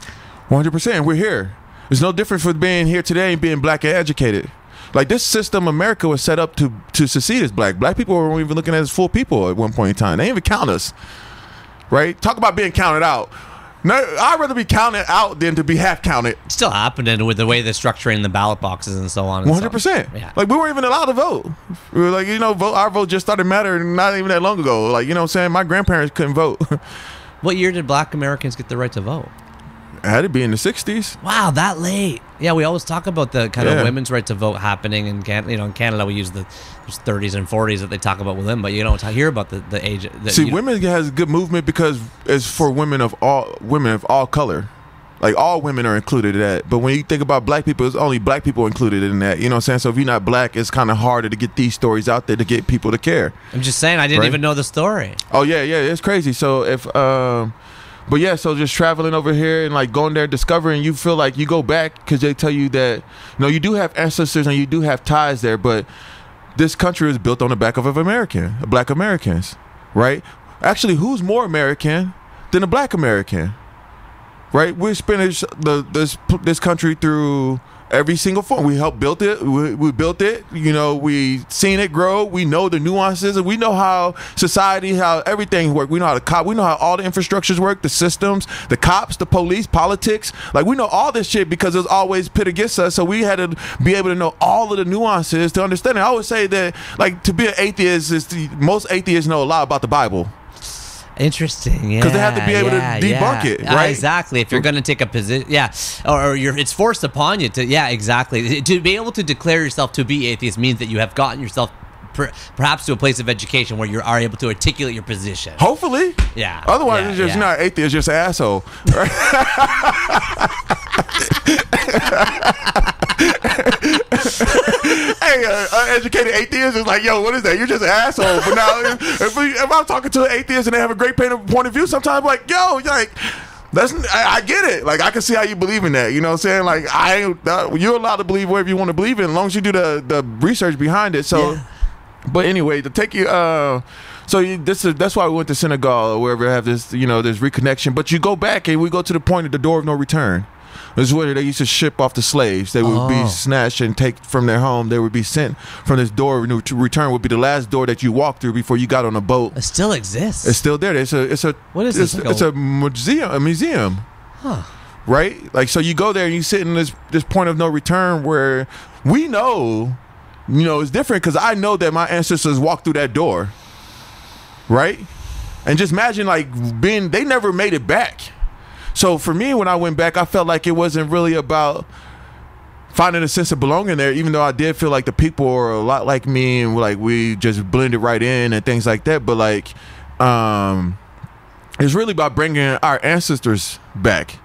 100%. We're here. It's no different for being here today and being black and educated. Like this system, America was set up to succeed as black. Black people weren't even looking at as full people at one point in time. They didn't even count us, right? Talk about being counted out. No, I'd rather be counted out than to be half counted. It's still happening with the way they're structuring the ballot boxes and so on. 100%. Yeah. Like we weren't even allowed to vote. We were like, our vote just started mattering not even that long ago. Like, you know what I'm saying? My grandparents couldn't vote. What year did black Americans get the right to vote? It had to be in the 60s. Wow, that late. Yeah, we always talk about the kind of women's right to vote happening in Canada. In Canada, we use the 30s and 40s that they talk about with them, but you don't hear about the age. Women has a good movement because it's for women of all color. Like all women are included in that. But when you think about black people, it's only black people included in that. You know what I'm saying? So if you're not black, it's kind of harder to get these stories out there to get people to care. I'm just saying, I didn't even know the story. Oh yeah, it's crazy. So if but yeah, so just traveling over here and like going there, discovering, you feel like you go back because they tell you that, you do have ancestors and you do have ties there, but this country is built on the back of black Americans, right? Actually, who's more American than a black American, right? We finished this country through every single form. We helped build it. We built it. We seen it grow. We know the nuances, and we know how society, how everything works. We know how we know how all the infrastructures work, the systems, the cops, the police, politics. Like we know all this shit because it's always pit against us. So we had to be able to know all of the nuances to understand it. I always say that, like, to be an atheist most atheists know a lot about the Bible. Interesting, yeah. Because they have to be able to debunk it, right? Exactly. If you're going to take a position, or it's forced upon you to, exactly. To be able to declare yourself to be atheist means that you have gotten yourself perhaps to a place of education where you are able to articulate your position. Hopefully. Yeah. Otherwise, it's just not atheist, just an asshole. Right? Hey, educated atheist is like, yo, what is that? You're just an asshole. But now, if I'm talking to an atheist and they have a great point of view, sometimes I'm like, yo, like, I get it. Like, I can see how you believe in that. You know what I'm saying? Like, you're allowed to believe whatever you want to believe in, as long as you do the research behind it. So, but anyway, to take you, that's why we went to Senegal or wherever have this, this reconnection. But you go back and we go to the point of the door of no return. This is where they used to ship off the slaves. They would be snatched and take from their home. They would be sent from this door to return. Would be the last door that you walk through before you got on a boat. It still exists. It's still there. What is this? It's a museum. Huh. Right? Like, so you go there and you sit in this point of no return where we know, it's different because I know that my ancestors walked through that door. Right? And just imagine they never made it back. So for me, when I went back, I felt like it wasn't really about finding a sense of belonging there, even though I did feel like the people are a lot like me and like we just blended right in and things like that. But it's really about bringing our ancestors back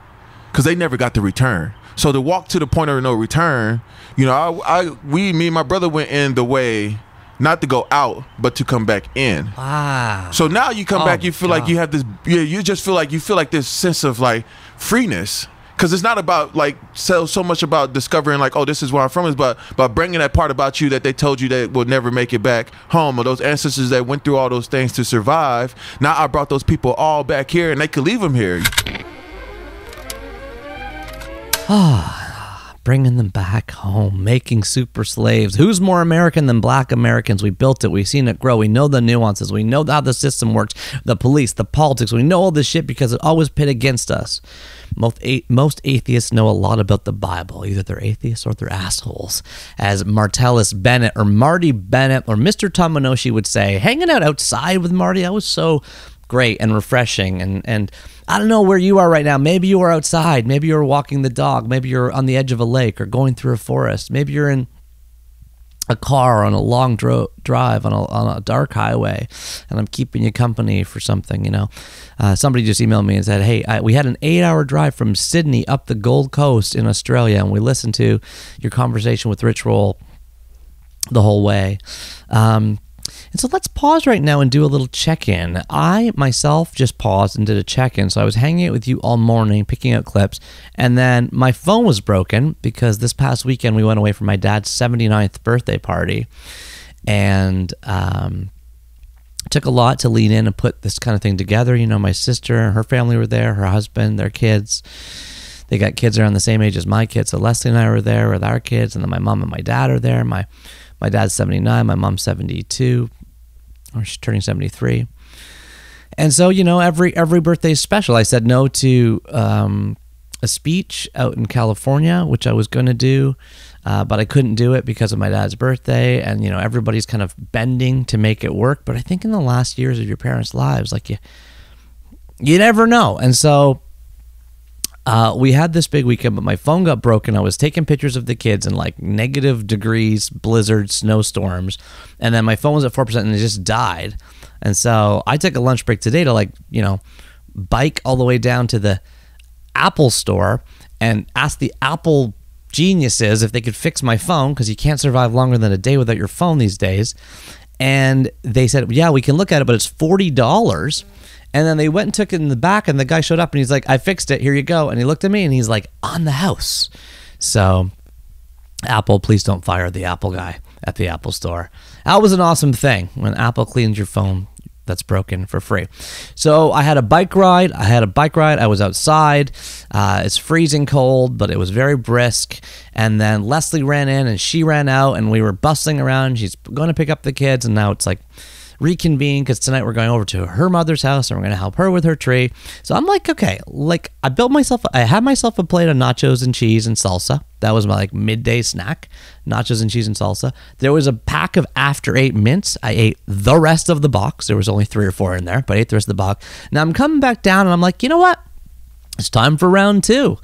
because they never got to return. So to walk to the point of no return, me and my brother went in the way not to go out, but to come back in. Wow. So now you come back, you feel like you have this, you just feel like this sense of like freeness. because it's not about like so much about discovering like, oh, this is where I'm from, is but bringing that part about you that they told you that will never make it back home, or those ancestors that went through all those things to survive. Now I brought those people all back here, and they could leave them here. Bringing them back home, making super slaves. Who's more American than Black Americans? We built it. We've seen it grow. We know the nuances. We know how the system works, the police, the politics. We know all this shit because it always pit against us. Most atheists know a lot about the Bible. Either they're atheists or they're assholes. As Martellus Bennett or Marty Bennett or Mr. Tamanoshi would say, hanging out outside with Marty, that was so great and refreshing. And I don't know where you are right now. Maybe you are outside. Maybe you're walking the dog. Maybe you're on the edge of a lake or going through a forest. Maybe you're in a car on a long drive on a dark highway, and I'm keeping you company for something, you know. Somebody just emailed me and said, hey, we had an 8-hour drive from Sydney up the Gold Coast in Australia, and we listened to your conversation with Rich Roll the whole way. And so let's pause right now and do a little check-in. I myself just paused and did a check-in. So I was hanging out with you all morning, picking out clips, and then my phone was broken because this past weekend we went away for my dad's 79th birthday party, and it took a lot to lean in and put this kind of thing together. You know, my sister and her family were there, her husband, their kids. They got kids around the same age as my kids, so Leslie and I were there with our kids, and then my mom and my dad are there. My dad's 79, my mom's 72, or she's turning 73. And so, you know, every birthday is special. I said no to a speech out in California, which I was going to do, but I couldn't do it because of my dad's birthday. And, you know, everybody's kind of bending to make it work. But I think in the last years of your parents' lives, like you never know. And so we had this big weekend, but my phone got broken. I was taking pictures of the kids in like -degrees, blizzards, snowstorms, and then my phone was at 4% and it just died. And so I took a lunch break today to, like, you know, bike all the way down to the Apple store and ask the Apple geniuses if they could fix my phone, because you can't survive longer than a day without your phone these days. And they said, yeah, we can look at it, but it's $40. And then they went and took it in the back, and the guy showed up, and he's like, I fixed it. Here you go. And he looked at me, and he's like, on the house. So, Apple, please don't fire the Apple guy at the Apple store. That was an awesome thing when Apple cleans your phone that's broken for free. So, I had a bike ride. I was outside. It's freezing cold, but it was very brisk. And then Leslie ran in, and she ran out, and we were bustling around. She's going to pick up the kids, and now it's like reconvene because tonight we're going over to her mother's house and we're going to help her with her tree. So I'm like, okay, like I had myself a plate of nachos and cheese and salsa. That was my like midday snack, nachos and cheese and salsa. There was a pack of After 8 mints. I ate the rest of the box. There was only 3 or 4 in there, but I ate the rest of the box. Now I'm coming back down and I'm like, you know what? It's time for round 2.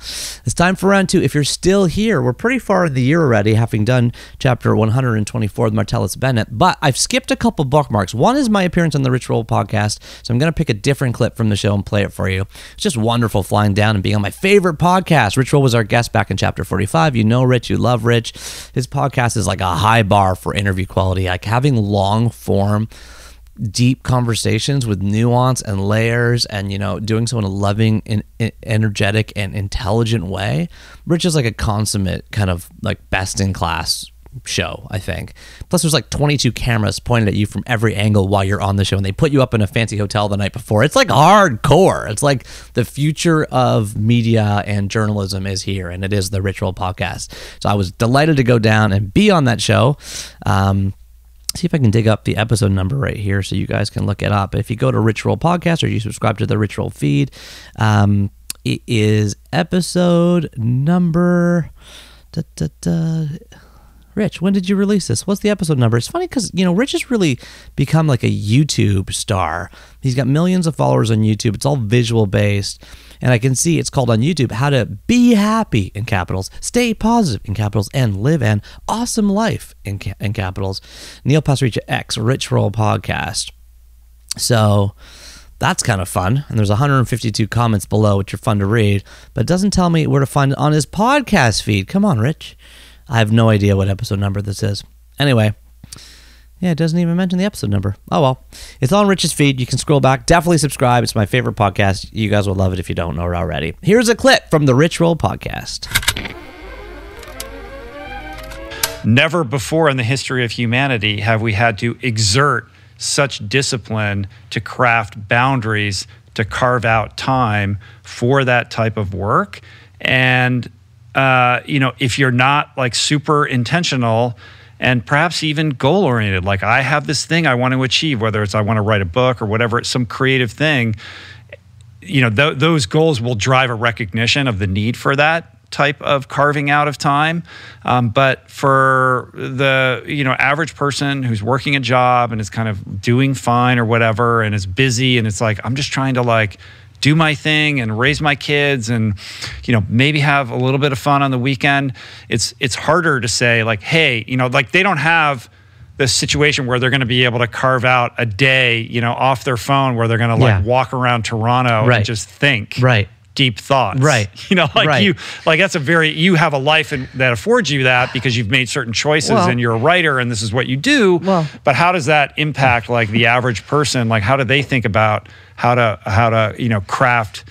If you're still here, we're pretty far in the year already, having done chapter 124 with Martellus Bennett, but I've skipped a couple bookmarks. One is my appearance on the Rich Roll podcast, so I'm going to pick a different clip from the show and play it for you. It's just wonderful flying down and being on my favorite podcast. Rich Roll was our guest back in chapter 45. You know Rich, you love Rich. His podcast is like a high bar for interview quality, like having long form, deep conversations with nuance and layers, and, you know, doing so in a loving and energetic and intelligent way. Rich is like a consummate kind of like best in class show, I think. Plus there's like 22 cameras pointed at you from every angle while you're on the show, and they put you up in a fancy hotel the night before. It's like hardcore. It's like the future of media and journalism is here, and it is the Rich Roll podcast. So I was delighted to go down and be on that show. See if I can dig up the episode number right here so you guys can look it up. If you go to Rich Roll Podcast or you subscribe to the Rich Roll feed, it is episode number... Rich, when did you release this? What's the episode number? It's funny because, you know, Rich has really become like a YouTube star. He's got millions of followers on YouTube. It's all visual based. And I can see it's called on YouTube, How to Be Happy in capitals, Stay Positive in capitals, and Live an Awesome Life in capitals. Neil Pasricha X, Rich Roll Podcast. So that's kind of fun. And there's 152 comments below, which are fun to read. But it doesn't tell me where to find it on his podcast feed. Come on, Rich. I have no idea what episode number this is. Anyway, Yeah, it doesn't even mention the episode number. Oh, well. It's on Rich's feed. You can scroll back. Definitely subscribe. It's my favorite podcast. You guys will love it if you don't know it already. Here's a clip from the Rich Roll podcast. Never before in the history of humanity have we had to exert such discipline to craft boundaries, to carve out time for that type of work. And, if you're not like super intentional and perhaps even goal-oriented, like I have this thing I want to achieve, whether it's I want to write a book or whatever, it's some creative thing, those goals will drive a recognition of the need for that type of carving out of time. But for the, average person who's working a job and is kind of doing fine or whatever and is busy and it's like, I'm just trying to like do my thing and raise my kids and, maybe have a little bit of fun on the weekend. It's harder to say like, hey, like they don't have this situation where they're going to be able to carve out a day, off their phone where they're going to like walk around Toronto and just think. Right. Deep thoughts, right? You have a life that affords you that because you've made certain choices and you're a writer and this is what you do. But how does that impact like the average person? Like, how do they think about how to craft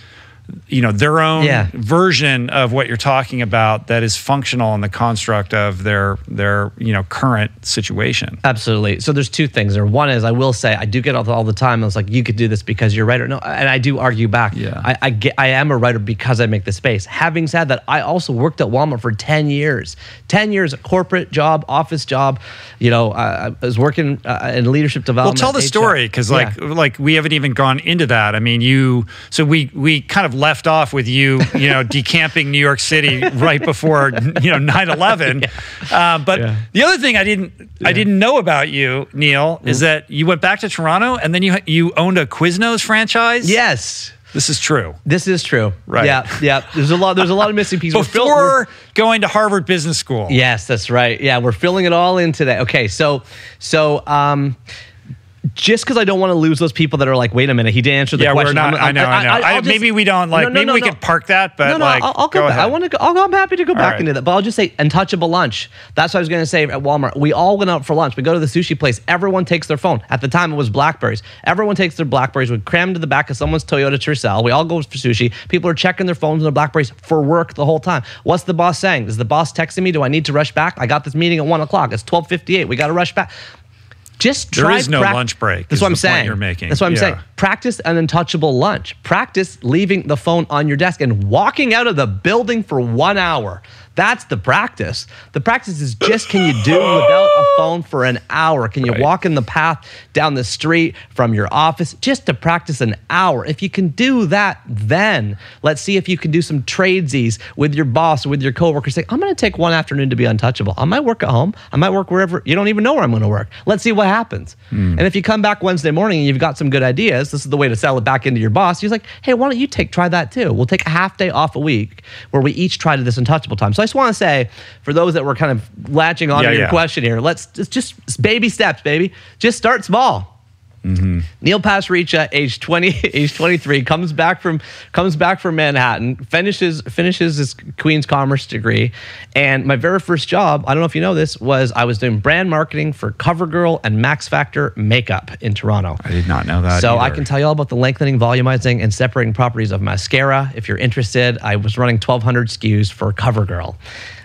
their own version of what you're talking about that is functional in the construct of their current situation? Absolutely. So there's two things there. One is I will say I do get all the time. I was like, you could do this because you're a writer. No, and I do argue back. Yeah. I am a writer because I make the space. Having said that, I also worked at Walmart for 10 years. 10 years, a corporate job, office job. I was working in leadership development. Well, tell the story because like we haven't even gone into that. I mean, we kind of left off with you decamping New York City right before 9/11. But the other thing I didn't know about you, Neil, is that you went back to Toronto and then you owned a Quiznos franchise. Yes. This is true. This is true. Right. Yeah. There's a lot of missing pieces. Before going to Harvard Business School. Yes, that's right. Yeah, we're filling it all in today. Okay, so just because I don't want to lose those people that are like, wait a minute, he didn't answer the question. Yeah, we're not. I know. Maybe we don't like. Maybe we could park that. But I'll go back. I'm happy to go back into that. But I'll just say, untouchable lunch. That's what I was going to say at Walmart. We all went out for lunch. We go to the sushi place. Everyone takes their phone. At the time, it was Blackberries. Everyone takes their Blackberries. We cram into the back of someone's Toyota Tercel. We all go for sushi. People are checking their phones and their Blackberries for work the whole time. What's the boss saying? Is the boss texting me? Do I need to rush back? I got this meeting at 1:00. It's 12:58. We got to rush back. Just try. There is no lunch break. That's what I'm saying. You're making. That's what I'm saying. Practice an untouchable lunch. Practice leaving the phone on your desk and walking out of the building for 1 hour. That's the practice. The practice is just, can you do without a phone for an hour? Can you walk in the path down the street from your office just to practice an hour? If you can do that, then let's see if you can do some tradesies with your boss or with your coworkers. Say, I'm going to take one afternoon to be untouchable. I might work at home. I might work wherever. You don't even know where I'm going to work. Let's see what happens. And if you come back Wednesday morning and you've got some good ideas, this is the way to sell it back into your boss. He's like, hey, why don't you try that too? We'll take a half day off a week where we each try to this untouchable time. So I just want to say, for those that were kind of latching on to your question here, let's just baby steps, baby. Just start small. Neil Pasricha, age 23, comes back from Manhattan, finishes his Queen's Commerce degree, and my very first job, I don't know if you know this, was I was doing brand marketing for CoverGirl and Max Factor makeup in Toronto. I did not know that. So either. I can tell you all about the lengthening, volumizing, and separating properties of mascara. If you're interested, I was running 1,200 SKUs for CoverGirl.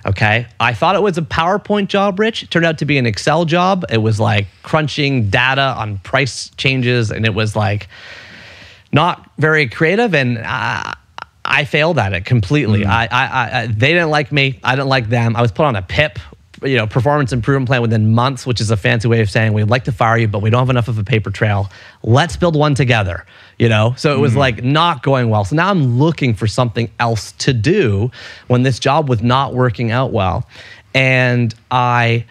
Okay. I thought it was a PowerPoint job, Rich. It turned out to be an Excel job. It was like crunching data on price changes, and it was like not very creative, and I failed at it completely. They didn't like me. I didn't like them. I was put on a PIP, performance improvement plan within months, which is a fancy way of saying we'd like to fire you, but we don't have enough of a paper trail. Let's build one together. So it was like not going well. So now I'm looking for something else to do when this job was not working out well. And I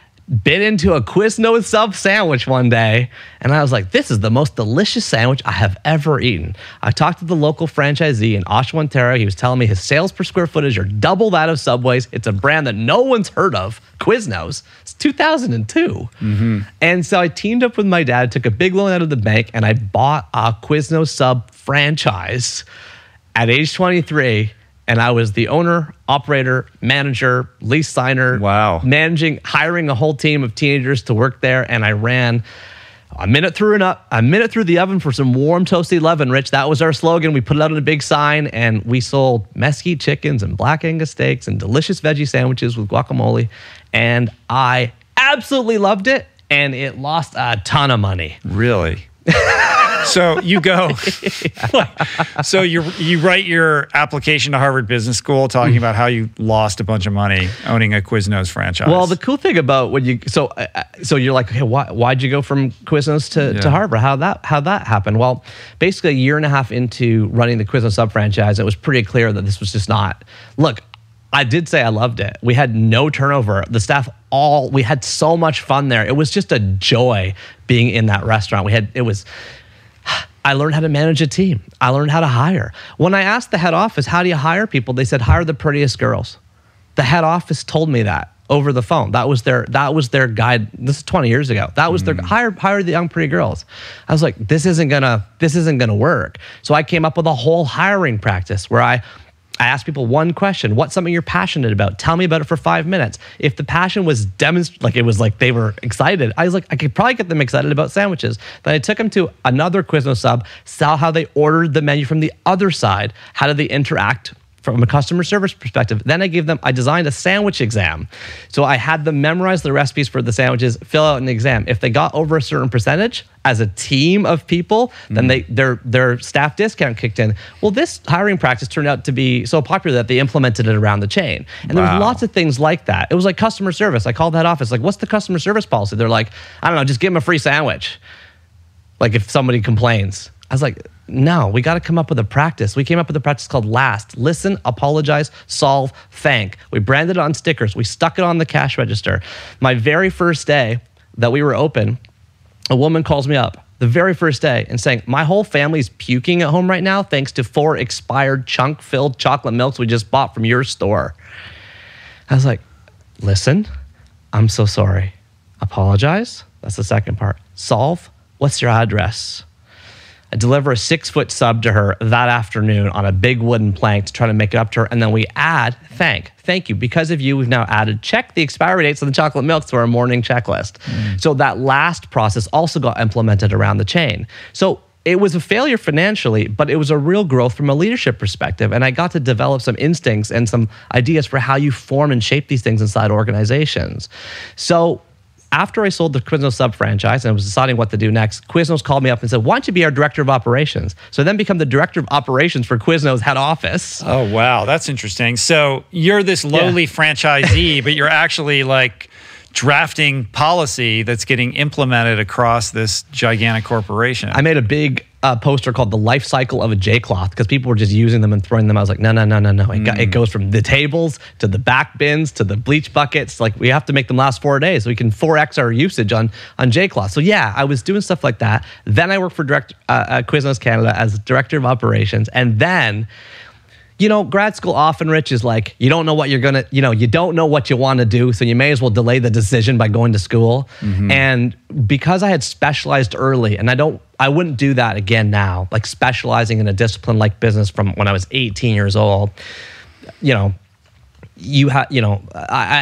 bit into a Quiznos sub sandwich one day, and I was like, this is the most delicious sandwich I have ever eaten. I talked to the local franchisee in Oshawa, Ontario. He was telling me his sales per square footage are double that of Subway's. It's a brand that no one's heard of, Quiznos. It's 2002. And so I teamed up with my dad, took a big loan out of the bank, and I bought a Quiznos sub franchise at age 23. And I was the owner, operator, manager, lease signer. Wow. Hiring a whole team of teenagers to work there. And I ran a minute through the oven for some warm toasty leaven, Rich. That was our slogan. We put it out on a big sign, and we sold mesquite chickens and black Angus steaks and delicious veggie sandwiches with guacamole. And I absolutely loved it, and it lost a ton of money. Really? So you go, so you write your application to Harvard Business School talking about how you lost a bunch of money owning a Quiznos franchise. Well, the cool thing about when you, so you're like, hey, why'd you go from Quiznos to Harvard? How'd that happen? Well, basically a year and a half into running the Quiznos sub franchise, it was pretty clear that this was just not, look, I did say I loved it. We had no turnover. The staff we had so much fun there. It was just a joy being in that restaurant. I learned how to manage a team. I learned how to hire. When I asked the head office, how do you hire people? They said, hire the prettiest girls. The head office told me that over the phone. That was their guide. This is 20 years ago. That was their hire the young pretty girls. I was like, this isn't gonna work. So I came up with a whole hiring practice where I asked people one question: what's something you're passionate about? Tell me about it for 5 minutes. If the passion was it was like they were excited, I was like, I could probably get them excited about sandwiches. Then I took them to another Quiznos sub, saw how they ordered the menu from the other side. How did they interact from a customer service perspective? Then I designed a sandwich exam. So I had them memorize the recipes for the sandwiches, fill out an exam. If they got over a certain percentage as a team of people, then their staff discount kicked in. Well, this hiring practice turned out to be so popular that they implemented it around the chain. And there was lots of things like that. It was like customer service. I called that office, like, what's the customer service policy? They're like, I don't know, just give them a free sandwich. Like if somebody complains. I was like, no, we got to come up with a practice. We came up with a practice called LAST. Listen, apologize, solve, thank. We branded it on stickers. We stuck it on the cash register. My very first day that we were open, a woman calls me up the very first day and saying, my whole family's puking at home right now thanks to 4 expired chunk-filled chocolate milks we just bought from your store. I was like, listen, I'm so sorry. Apologize. That's the second part. Solve. What's your address? I deliver a 6-foot sub to her that afternoon on a big wooden plank to try to make it up to her. And then we add, thank you. Because of you, we've now added, check the expiry dates of the chocolate milk to our morning checklist. So that last process also got implemented around the chain. So it was a failure financially, but it was a real growth from a leadership perspective. And I got to develop some instincts and some ideas for how you form and shape these things inside organizations. So after I sold the Quiznos sub franchise and I was deciding what to do next, Quiznos called me up and said, why don't you be our director of operations? So I then become the director of operations for Quiznos head office. Oh, wow. That's interesting. So you're this lowly franchisee, but you're actually like drafting policy that's getting implemented across this gigantic corporation. I made a big poster called The Life Cycle of a J-Cloth because people were just using them and throwing them. I was like, no. It goes from the tables to the back bins to the bleach buckets. Like, we have to make them last 4 days so we can 4x our usage on J-Cloth. So yeah, I was doing stuff like that. Then I worked for Quiznos Canada as director of operations. And then, grad school often, Rich, is like, you don't know what you're gonna, you don't know what you want to do, so you may as well delay the decision by going to school. And because I had specialized early, and I wouldn't do that again now, like specializing in a discipline like business from when I was 18 years old, I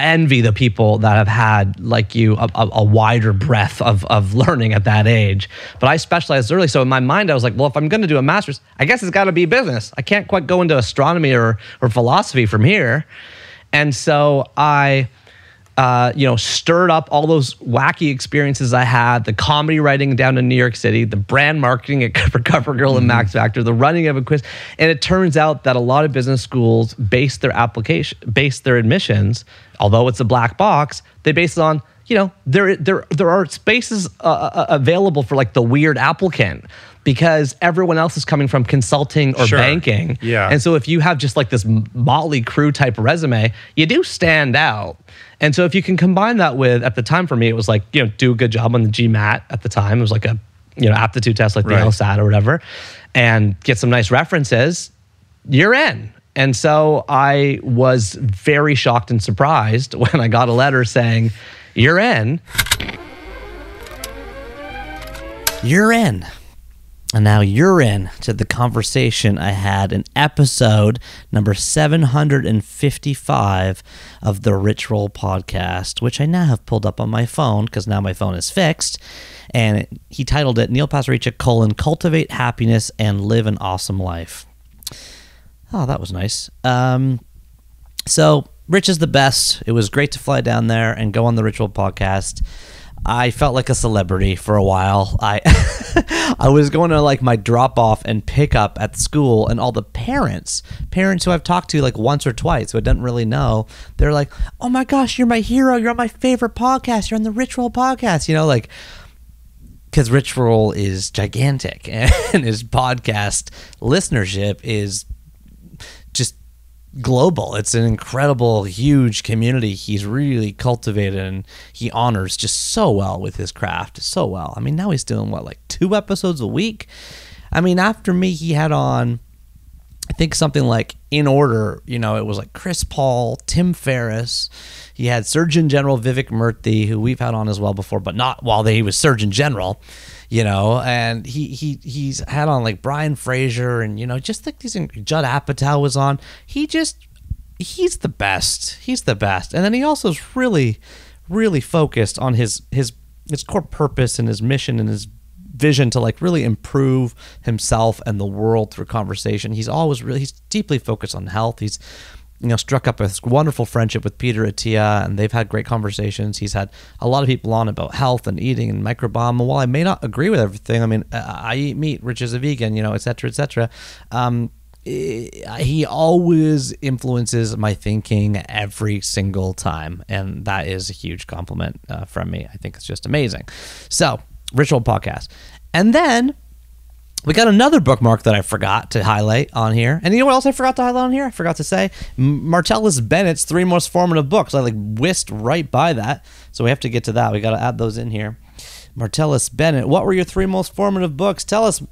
envy the people that have had, like you, a wider breadth of learning at that age. But I specialized early. So in my mind, I was like, well, if I'm going to do a master's, I guess it's got to be business. I can't quite go into astronomy or philosophy from here. And so I, stirred up all those wacky experiences I had, the comedy writing down in New York City, the brand marketing at CoverGirl and Max Factor, the running of a quiz. And it turns out that a lot of business schools base their admissions, although it's a black box, they base it on, there are spaces available for like the weird applicant, because everyone else is coming from consulting or banking. Yeah. And so if you have just like this motley crew type resume, you do stand out. And so if you can combine that with, at the time for me, it was like, do a good job on the GMAT at the time. It was like a, aptitude test like the LSAT or whatever, and get some nice references, you're in. And so I was very shocked and surprised when I got a letter saying, you're in. You're in. And now you're in to the conversation I had in episode number 755 of the Rich Roll podcast, which I now have pulled up on my phone because now my phone is fixed. And he titled it Neil Pasricha, Cultivate Happiness and Live an Awesome Life. Oh, that was nice. So Rich is the best. It was great to fly down there and go on the Rich Roll podcast. I felt like a celebrity for a while. I was going to like my drop off and pick up at school, and all the parents who I've talked to like once or twice who I didn't really know, they're like, "Oh my gosh, you're my hero. You're on my favorite podcast. You're on the Rich Roll podcast." You know, like, because Rich Roll is gigantic and his podcast listenership is just global. It's an incredible, huge community he's really cultivated, and he honors just so well with his craft, so well. I mean, now he's doing what, like 2 episodes a week? I mean, after me, he had on, I think something like in order, you know, it was like Chris Paul, Tim Ferriss. He had Surgeon General Vivek Murthy, who we've had on as well before, but not while he was Surgeon General, you know, and he's had on like Brian Fraser, and, you know, just like these, Judd Apatow was on. He's the best. He's the best. And then he also is really, really focused on his core purpose and his mission and his vision to like really improve himself and the world through conversation. He's deeply focused on health. He's, you know, struck up a wonderful friendship with Peter Attia, and they've had great conversations. He's had a lot of people on about health and eating and microbiome. And while I may not agree with everything, I mean, I eat meat, Rich is a vegan, you know, et cetera, et cetera. He always influences my thinking every single time, and that is a huge compliment from me. I think it's just amazing. So, Rich Roll podcast. And then we got another bookmark that I forgot to highlight on here. And you know what else I forgot to highlight on here? I forgot to say Martellus Bennett's 3 most formative books. I like whisked right by that. So we have to get to that. We got to add those in here. Martellus Bennett, what were your 3 most formative books? Tell us.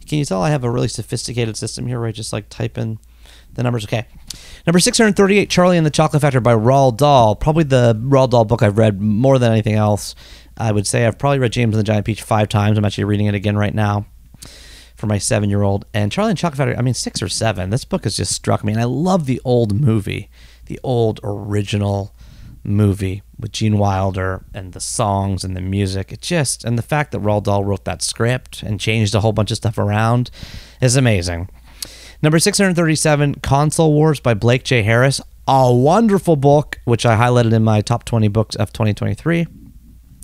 Can you tell I have a really sophisticated system here where I just like type in the numbers? Okay. Number 638, Charlie and the Chocolate Factory by Roald Dahl. Probably the Roald Dahl book I've read more than anything else. I would say I've probably read James and the Giant Peach 5 times. I'm actually reading it again right now for my 7-year-old. And Charlie and the Chocolate Factory, I mean, 6 or 7. This book has just struck me. And I love the old movie, the old original movie with Gene Wilder and the songs and the music. And the fact that Roald Dahl wrote that script and changed a whole bunch of stuff around is amazing. Number 637, Console Wars by Blake J. Harris. A wonderful book, which I highlighted in my top 20 books of 2023.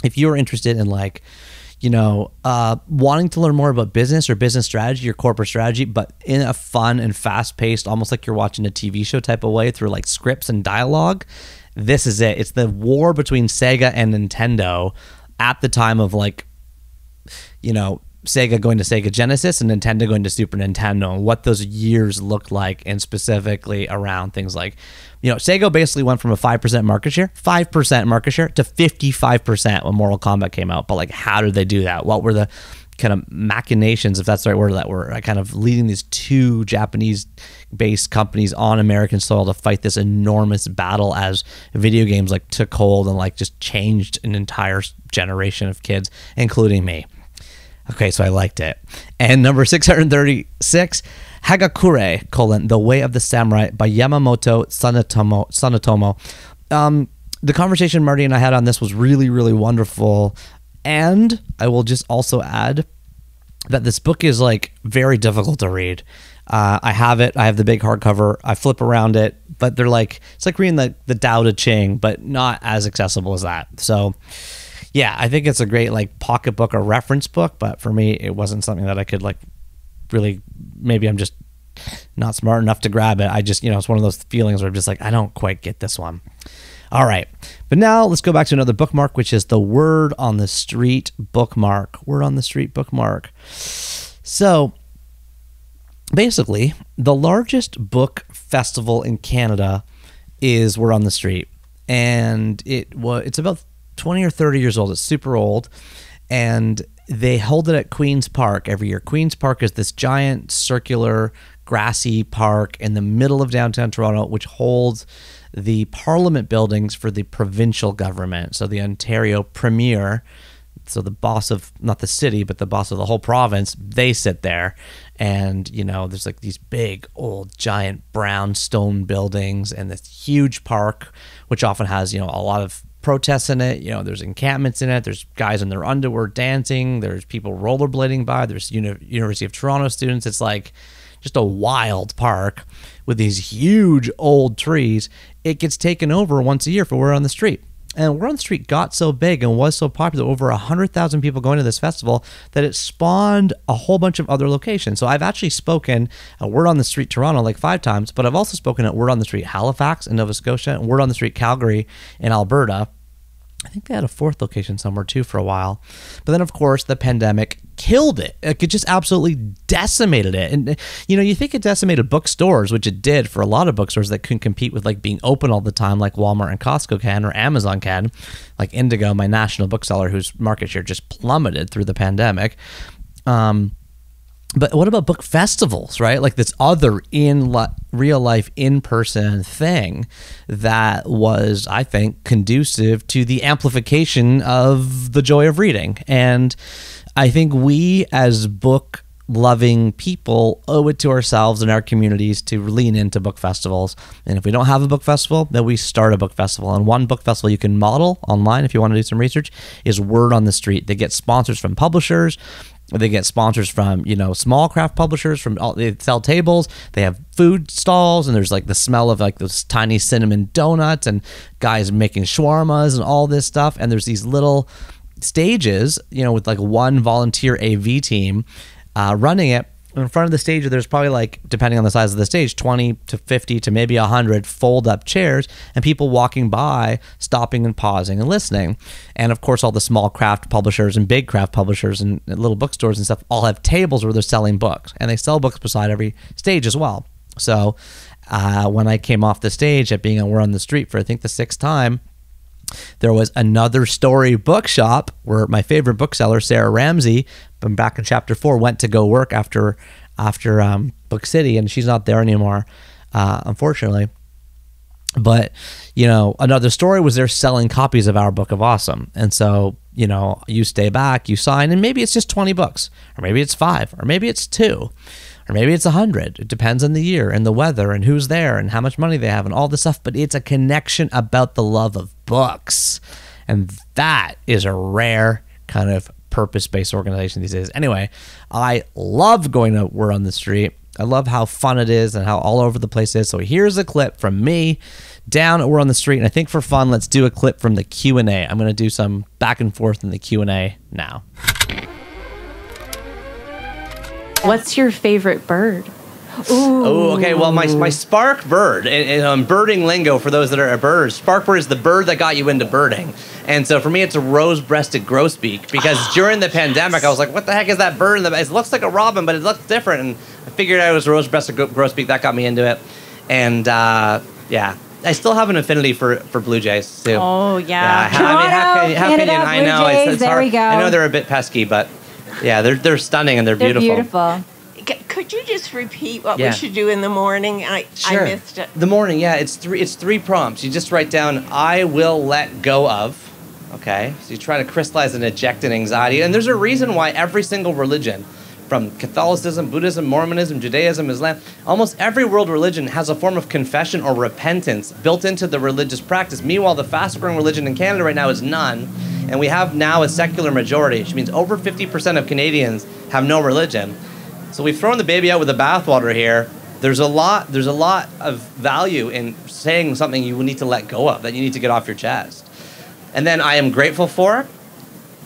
If you're interested in like, you know, wanting to learn more about business or business strategy or corporate strategy, but in a fun and fast-paced, almost like you're watching a TV show type of way through like scripts and dialogue, this is it. It's the war between Sega and Nintendo at the time of like, you know, Sega going to Sega Genesis and Nintendo going to Super Nintendo, and what those years looked like, and specifically around things like, you know, Sega basically went from a 5% market share to 55% when Mortal Kombat came out. But like, how did they do that? What were the kind of machinations, if that's the right word, that were kind of leading these 2 Japanese-based companies on American soil to fight this enormous battle as video games like took hold and like just changed an entire generation of kids, including me. Okay, so I liked it. And number 636, Hagakure, The Way of the Samurai by Yamamoto Sanetomo. The conversation Marty and I had on this was really, really wonderful. And I will just also add that this book is like very difficult to read. I have it. I have the big hardcover. I flip around it, but they're like, it's like reading the Tao Te Ching, but not as accessible as that. So yeah, I think it's a great like pocket book or reference book, but for me, it wasn't something that I could like really, maybe I'm just not smart enough to grab it. I just, you know, it's one of those feelings where I'm just like, I don't quite get this one. All right. But now let's go back to another bookmark, which is the Word on the Street bookmark. Word on the Street bookmark. So basically, the largest book festival in Canada is Word on the Street. And it's about 20 or 30 years old. It's super old. And they hold it at Queen's Park every year. Queen's Park is this giant circular grassy park in the middle of downtown Toronto, which holds the Parliament buildings for the provincial government. So the Ontario Premier So the boss of, not the city, but the boss of the whole province, they sit there. And, you know, there's like these big, old, giant brown stone buildings and this huge park, which often has, you know, a lot of protests in it. You know, there's encampments in it. There's guys in their underwear dancing. There's people rollerblading by. There's University of Toronto students. It's like just a wild park with these huge old trees. It gets taken over once a year for Word on the Street. And Word on the Street got so big and was so popular, over 100,000 people going to this festival, that it spawned a whole bunch of other locations. So I've actually spoken at Word on the Street Toronto like 5 times, but I've also spoken at Word on the Street Halifax in Nova Scotia and Word on the Street Calgary in Alberta. I think they had a 4th location somewhere too for a while. But then, of course, the pandemic killed it. It just absolutely decimated it. And, you know, you think it decimated bookstores, which it did for a lot of bookstores that couldn't compete with like being open all the time like Walmart and Costco can, or Amazon can. Like Indigo, my national bookseller, whose market share just plummeted through the pandemic. But what about book festivals, right? Like this other real life in-person thing that was, I think, conducive to the amplification of the joy of reading. And I think we as book loving people owe it to ourselves and our communities to lean into book festivals. And if we don't have a book festival, then we start a book festival. And one book festival you can model online if you want to do some research is Word on the Street. They get sponsors from publishers. They get sponsors from, you know, small craft publishers. They sell tables. They have food stalls, and there's like the smell of like those tiny cinnamon donuts and guys making shawarmas and all this stuff. And there's these little stages, you know, with like one volunteer AV team running it. In front of the stage, there's probably like, depending on the size of the stage, 20 to 50 to maybe 100 fold-up chairs, and people walking by, stopping and pausing and listening. And of course, all the small craft publishers and big craft publishers and little bookstores and stuff all have tables where they're selling books, and they sell books beside every stage as well. So when I came off the stage at being on Word on the Street for I think the 6th time, there was another story bookshop where my favorite bookseller, Sarah Ramsey, from back in Chapter 4, went to go work after Book City, and she's not there anymore, unfortunately. But, you know, another story was they're selling copies of our Book of Awesome. And so, you know, you stay back, you sign, and maybe it's just 20 books, or maybe it's 5, or maybe it's 2. Or maybe it's 100. It depends on the year and the weather and who's there and how much money they have and all this stuff. But it's a connection about the love of books. And that is a rare kind of purpose-based organization these days. Anyway, I love going to Word on the Street. I love how fun it is and how all over the place it is. So here's a clip from me down at Word on the Street. And I think for fun, let's do a clip from the Q&A. I'm going to do some back and forth in the Q&A now. What's your favorite bird? Oh, okay. Well, my spark bird, and birding lingo for those that are birds, spark bird is the bird that got you into birding. And so for me, it's a rose-breasted grosbeak, because during the pandemic, I was like, what the heck is that bird? It looks like a robin, but it looks different. And I figured out it was a rose-breasted grosbeak. That got me into it. And yeah, I still have an affinity for Blue Jays, too. Oh, yeah. Toronto, Canada, I know. Blue Jays, it's there hard. we go. I know they're a bit pesky, but yeah, they're stunning and they're beautiful. Could you just repeat what we should do in the morning? I missed it. The morning, yeah. It's three prompts. You just write down, I will let go of. Okay? So you try to crystallize and eject an anxiety. And there's a reason why every single religion, from Catholicism, Buddhism, Mormonism, Judaism, Islam, almost every world religion has a form of confession or repentance built into the religious practice. Meanwhile, the fastest-growing religion in Canada right now is none. And we have now a secular majority, which means over 50% of Canadians have no religion. So we've thrown the baby out with the bathwater here. There's a lot of value in saying something you need to let go of, that you need to get off your chest. And then I am grateful for.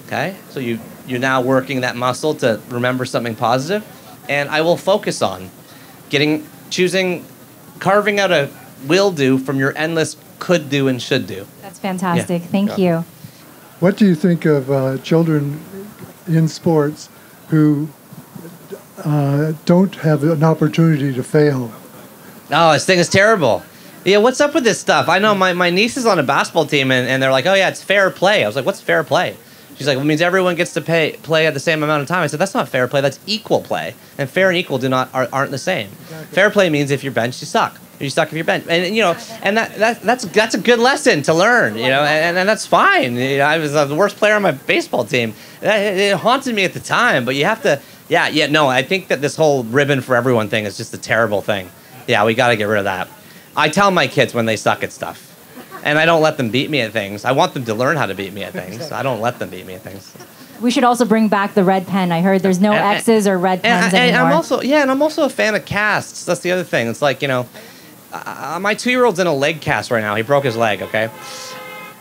Okay? So you're now working that muscle to remember something positive. And I will focus on carving out a will do from your endless could do and should do. That's fantastic. Thank you. What do you think of children in sports who don't have an opportunity to fail? Oh, this thing is terrible. Yeah, what's up with this stuff? I know my niece is on a basketball team, and they're like, oh, yeah, it's fair play. I was like, what's fair play? She's like, well, it means everyone gets to play at the same amount of time. I said, that's not fair play. That's equal play. And fair and equal aren't the same. Exactly. Fair play means if you're benched, you suck. Are you stuck if you're bent? And you know, and that's a good lesson to learn. You know, and that's fine. You know, I was the worst player on my baseball team. It haunted me at the time, but you have to. Yeah. No, I think that this whole ribbon for everyone thing is just a terrible thing. Yeah, we got to get rid of that. I tell my kids when they suck at stuff. And I don't let them beat me at things. I want them to learn how to beat me at things. I don't let them beat me at things. We should also bring back the red pen. I heard there's no X's or red pens anymore. And I'm also a fan of casts. That's the other thing. It's like, you know, my 2-year-old's in a leg cast right now. He broke his leg, okay?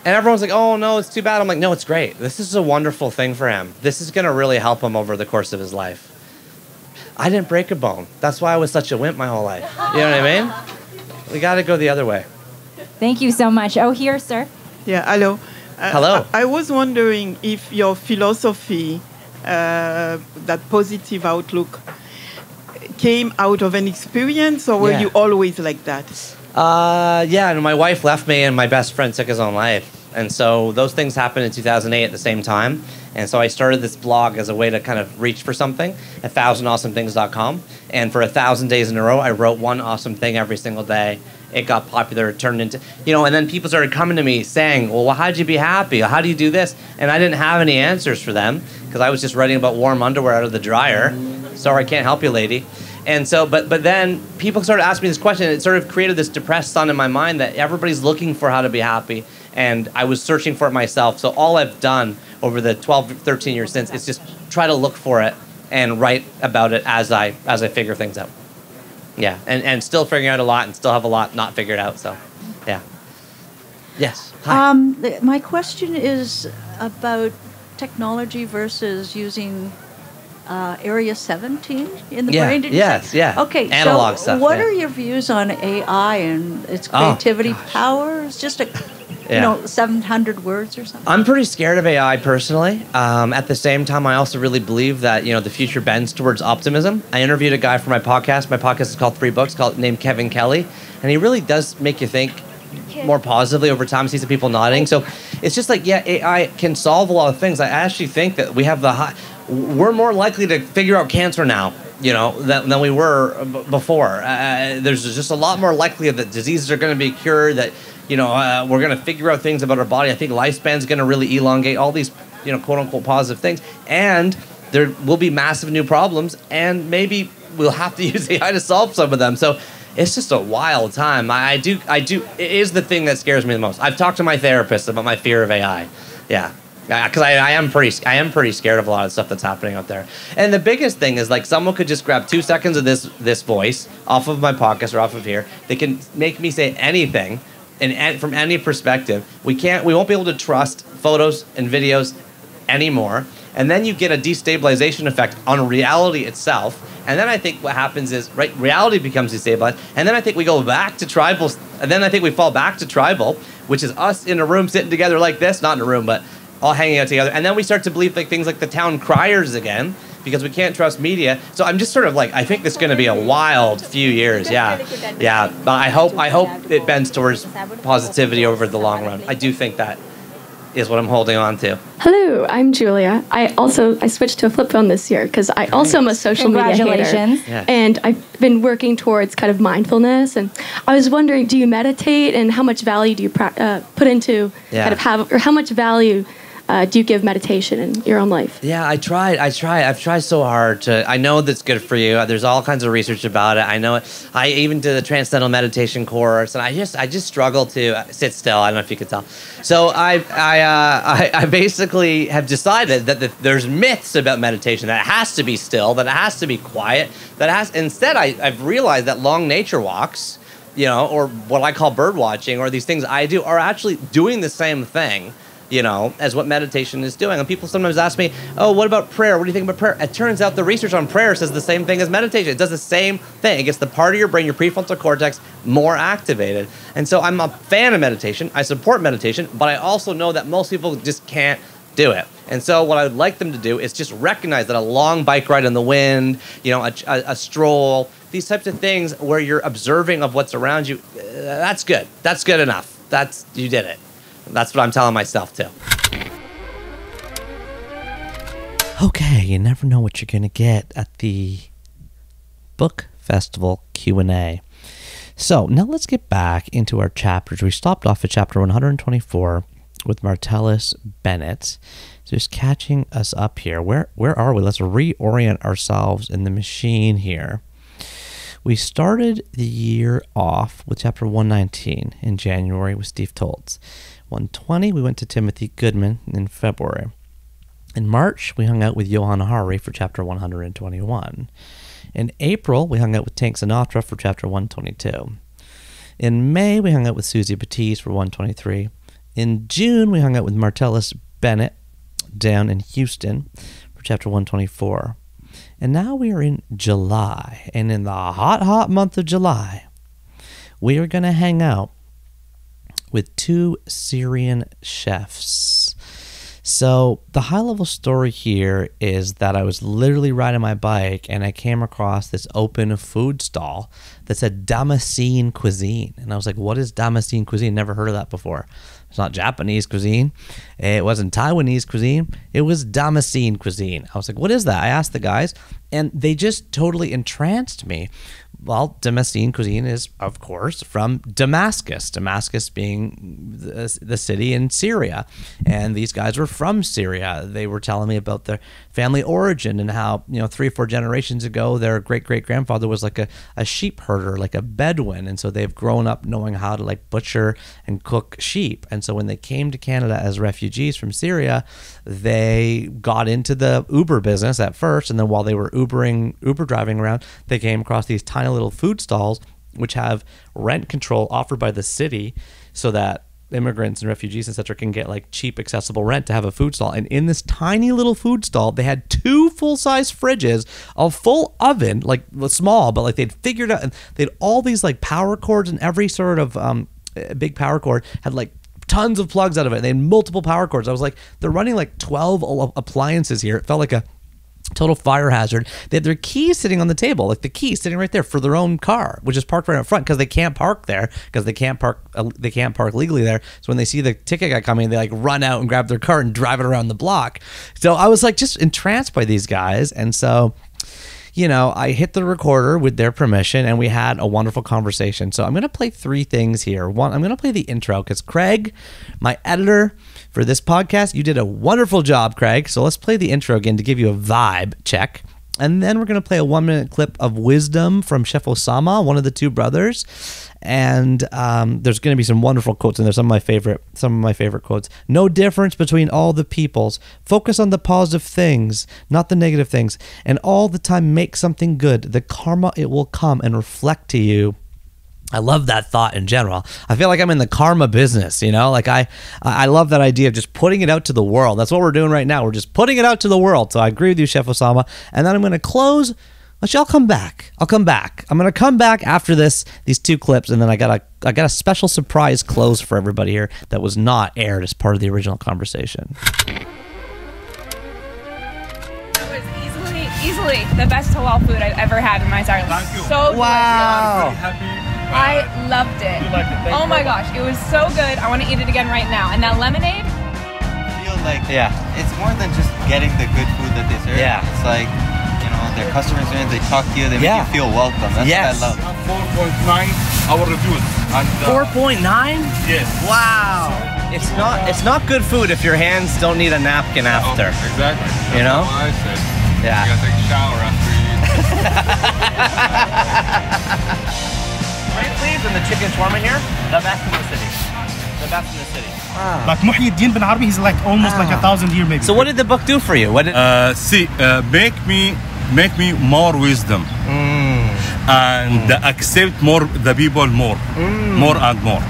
And everyone's like, oh, no, it's too bad. I'm like, no, it's great. This is a wonderful thing for him. This is going to really help him over the course of his life. I didn't break a bone. That's why I was such a wimp my whole life. You know what I mean? We got to go the other way. Thank you so much. Oh, here, sir. Yeah, hello. Hello. I was wondering if your philosophy, that positive outlook, came out of an experience, or were you always like that? Yeah, and my wife left me, and my best friend took his own life. And so those things happened in 2008 at the same time. And so I started this blog as a way to kind of reach for something at 1000awesomethings.com. And for 1,000 days in a row, I wrote one awesome thing every single day. It got popular. It turned into, you know, and then people started coming to me saying, well, how'd you be happy? How do you do this? And I didn't have any answers for them because I was just writing about warm underwear out of the dryer. Sorry, I can't help you, lady. And so, but then people started asking me this question, and it sort of created this depressed sun in my mind that everybody's looking for how to be happy. And I was searching for it myself. So all I've done over the 12, 13 years since is just try to look for it and write about it as I figure things out. Yeah, and still figuring out a lot and still have a lot not figured out, so, yeah. Yes, hi. My question is about technology versus using Area 17 in the brain. Did you say? Okay, analog so stuff. What are your views on AI and its creativity power? It's just a... You know, 700 words or something? I'm pretty scared of AI personally. At the same time, I also really believe that, you know, the future bends towards optimism. I interviewed a guy for my podcast. My podcast is called 3 Books, named Kevin Kelly. And he really does make you think more positively over time. I see some people nodding. So it's just like, yeah, AI can solve a lot of things. I actually think that we have we're more likely to figure out cancer now, you know, than we were before. There's just a lot more likelihood that diseases are going to be cured, that, you know, we're going to figure out things about our body. I think lifespan's going to really elongate, all these, you know, quote-unquote positive things. And there will be massive new problems, and maybe we'll have to use AI to solve some of them. So it's just a wild time. I do. It is the thing that scares me the most. I've talked to my therapist about my fear of AI. Yeah. Because I am pretty scared of a lot of stuff that's happening out there. And the biggest thing is, like, someone could just grab 2 seconds of this voice off of my podcast or off of here. They can make me say anything, and from any perspective. We won't be able to trust photos and videos anymore. And then you get a destabilization effect on reality itself. And then I think what happens is, right, reality becomes destabilized. And then I think we go back to tribal. And then I think we fall back to tribal, which is us in a room sitting together like this, not in a room, but all hanging out together. And then we start to believe like things like the town criers again, because we can't trust media. So I'm just sort of like, I think this is going to be a wild few years. Yeah. But I hope it bends towards positivity over the long run. I do think that is what I'm holding on to. Hello, I'm Julia. I switched to a flip phone this year because I also am a social media hater. Yeah. And I've been working towards kind of mindfulness. And I was wondering, do you meditate, and how much value do you put into kind of how much value do you give meditation in your own life? Yeah, I've tried so hard to. I know that's good for you. There's all kinds of research about it. I know it. I even did the Transcendental Meditation course, and I just struggle to sit still. I don't know if you could tell. So I basically have decided that there's myths about meditation, that it has to be still, that it has to be quiet, instead I've realized that long nature walks, you know, or what I call bird watching, or these things I do, are actually doing the same thing, you know, as what meditation is doing. And people sometimes ask me, oh, what about prayer? What do you think about prayer? It turns out the research on prayer says the same thing as meditation. It does the same thing. It gets the part of your brain, your prefrontal cortex, more activated. And so I'm a fan of meditation. I support meditation, but I also know that most people just can't do it. And so what I would like them to do is just recognize that a long bike ride in the wind, you know, a stroll, these types of things where you're observing of what's around you, that's good. That's good enough. You did it. That's what I'm telling myself too. Okay, you never know what you're going to get at the book festival Q&A. So now let's get back into our chapters. We stopped off at chapter 124 with Martellus Bennett. So just catching us up here. Where are we? Let's reorient ourselves in the machine here. We started the year off with chapter 119 in January with Steve Toltz. 120, we went to Timothy Goodman in February. In March, we hung out with Johann Hari for chapter 121. In April, we hung out with Tank Sinatra for chapter 122. In May, we hung out with Suzy Batiz for 123. In June, we hung out with Martellus Bennett down in Houston for chapter 124. And now we are in July. And in the hot month of July, we are going to hang out with 2 Syrian chefs. So the high-level story here is that I was literally riding my bike and I came across this open food stall that said Damascene cuisine. And I was like, what is Damascene cuisine? Never heard of that before. It's not Japanese cuisine. It wasn't Taiwanese cuisine. It was Damascene cuisine. I was like, what is that? I asked the guys, and they just totally entranced me. Well, Damascene cuisine is, of course, from Damascus. Damascus being the city in Syria. And these guys were from Syria. They were telling me about their family origin and how, 3 or 4 generations ago, their great-great-grandfather was like a sheep herder, like a Bedouin. And so they've grown up knowing how to like butcher and cook sheep. And so when they came to Canada as refugees from Syria, they got into the Uber business at first. And then while they were Uber driving around, they came across these tiny little food stalls which have rent control offered by the city so that immigrants and refugees, etc., can get like cheap, accessible rent to have a food stall. And in this tiny little food stall, they had 2 full-size fridges, a full oven, like small, but like they'd figured out, and they had all these like power cords, and every sort of big power cord had like tons of plugs out of it. They had multiple power cords. I was like, they're running like 12 appliances here. It felt like a total fire hazard. They had their keys sitting on the table, like the keys sitting right there for their own car, which is parked right up front because they can't park there because they can't park legally there. So when they see the ticket guy coming, they like run out and grab their car and drive it around the block. So I was like just entranced by these guys, and so I hit the recorder with their permission, and we had a wonderful conversation. So I'm going to play 3 things here. One, I'm going to play the intro because Craig, my editor for this podcast, you did a wonderful job, Craig. So let's play the intro again to give you a vibe check. And then we're going to play a 1-minute clip of wisdom from Chef Osama, one of the 2 brothers. And there's going to be some wonderful quotes in there. Some of my favorite quotes. No difference between all the peoples. Focus on the positive things, not the negative things. And all the time make something good. The karma, it will come and reflect to you. I love that thought in general. I feel like I'm in the karma business, like I love that idea of just putting it out to the world. That's what we're doing right now. We're just putting it out to the world. So I agree with you, Chef Osama. And then I'm going to close. Actually, I'll come back. I'm going to come back after these 2 clips, and then I got a special surprise close for everybody here that was not aired as part of the original conversation. It was easily the best halal food I've ever had in my entire life. Thank you. So wow. Delicious. I loved it. You liked it? Oh my gosh, it was so good. I want to eat it again right now. And that lemonade? I feel like it's more than just getting the good food that they serve. Yeah. It's like, their customers, they talk to you, they make you feel welcome. That's what I love. 4.9 our reviews. 4.9? Yes. Wow. It's not good food if your hands don't need a napkin after. Exactly. That's what I said. Yeah. You gotta take a shower after you eat. Please, and the chicken shawarma here, the best in the city. The best in the city. Wow. Like Muhyiddin bin Arabi, he's like almost like 1,000 years maybe. So what did the book do for you? What did make me more wisdom and accept more the people more and more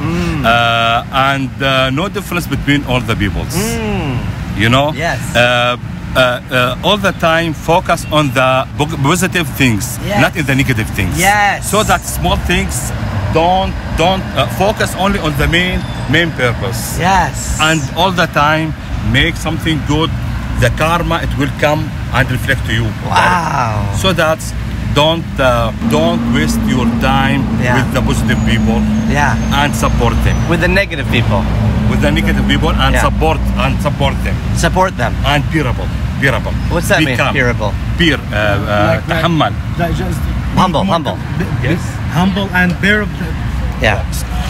and no difference between all the peoples. Yes. All the time focus on the positive things, not in the negative things. Yes. So that small things don't focus only on the main purpose. Yes. And all the time make something good. The karma, it will come and reflect to you. Wow. So that's don't waste your time with the positive people. And support them. With the negative people. And support them. Support them. And bearable. What's that mean? Bearable. تحمل. humble. Yes. Humble and bear.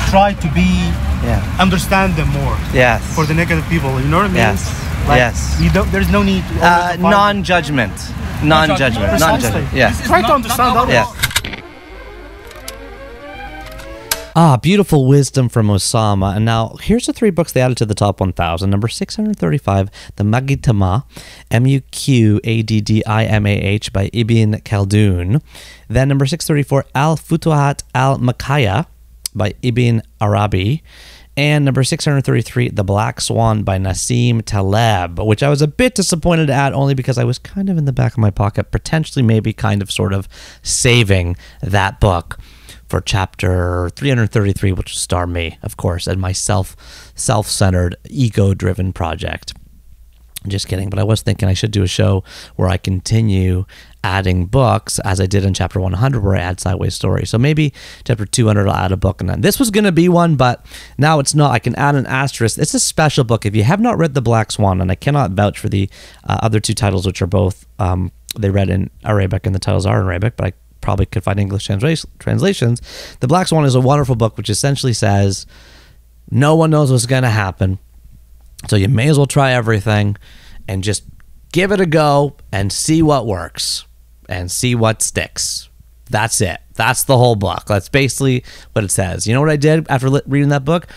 Try to be. Understand them more. Yes. For the negative people, you know what I mean? Yes. Like, yes. You don't. There's no need. Non-judgment. Non-judgment. Yes. Try to understand others. Yes. Beautiful wisdom from Osama. And now here's the 3 books they added to the top 1,000. Number 635, The Muqaddimah, Muqaddimah by Ibn Khaldun. Then number 634, Al-Futuhat al-Makkiyah by Ibn Arabi. And number 633, The Black Swan by Nassim Taleb, which I was a bit disappointed at only because I was kind of in the back of my pocket, potentially maybe kind of sort of saving that book for chapter 333, which will star me, of course, and my self-centered, ego-driven project. Just kidding, but I was thinking I should do a show where I continue adding books, as I did in chapter 100, where I add sideways stories. So maybe chapter 200 I'll add a book, and then this was going to be one, but now it's not. I can add an asterisk. It's a special book. If you have not read The Black Swan, and I cannot vouch for the other 2 titles, which are both they read in Arabic, and the titles are in Arabic, but I probably could find English translations. The Black Swan is a wonderful book which essentially says no one knows what's going to happen, so you may as well try everything and just give it a go and see what works and see what sticks. That's it. That's the whole book. That's basically what it says. You know what I did after reading that book?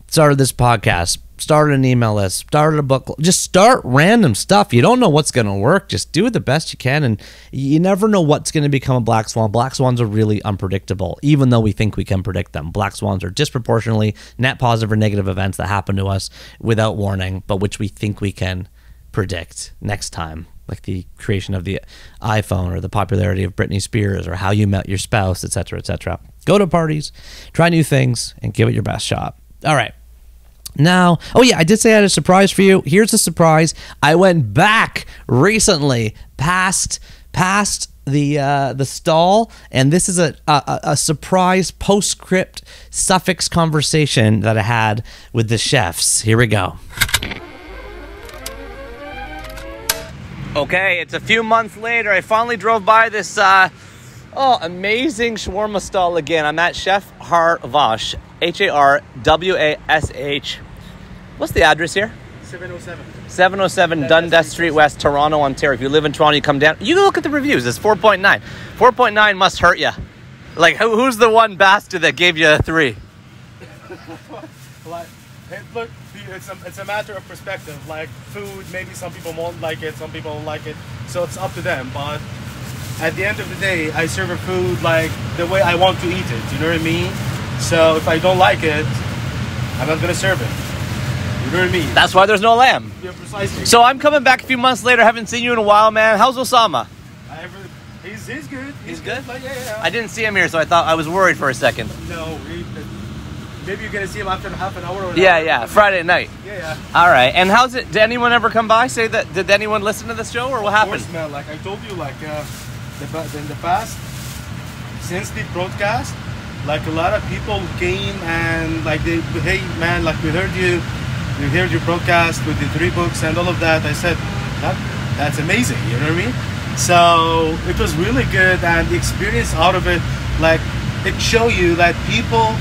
Started this podcast, started an email list, started a book. Just start random stuff. You don't know what's going to work. Just do it the best you can, and you never know what's going to become a black swan. Black swans are really unpredictable, even though we think we can predict them. Black swans are disproportionately net positive or negative events that happen to us without warning, but which we think we can predict next time, like the creation of the iPhone or the popularity of Britney Spears or how you met your spouse, etc., etc. Go to parties, try new things, and give it your best shot. All right. Now, oh yeah, I did say I had a surprise for you. Here's a surprise. I went back recently past the stall, and this is a surprise postscript suffix conversation that I had with the chefs. Here we go. Okay, it's a few months later. I finally drove by this amazing shawarma stall again. I'm at Chef Harwash, Harwash. What's the address here? 707. 707 Dundas Street West, Toronto, Ontario. If you live in Toronto, you come down. You can look at the reviews. It's 4.9. 4.9 must hurt you. Like, who's the one bastard that gave you a 3? Like, look, it's a matter of perspective. Like, food, maybe some people won't like it, some people don't like it. So it's up to them. But at the end of the day, I serve a food like the way I want to eat it. You know what I mean? So if I don't like it, I'm not going to serve it. You know what I mean? That's why there's no lamb. Yeah, precisely. So I'm coming back a few months later. Haven't seen you in a while, man. How's Osama? He's good. He's good? Like, yeah. I didn't see him here, so I thought I was worried for a second. No, maybe you're going to see him after half an hour or Yeah, Friday night. Yeah. All right. And how's it? Did anyone ever come by? Say that? Did anyone listen to the show, or what happened? Of course, man. Like I told you, like in the past, since the broadcast, like a lot of people came and like hey man, like we heard your broadcast with the 3 books and all of that. I said that's amazing. You know what I mean? So it was really good, and the experience out of it, like it showed you that people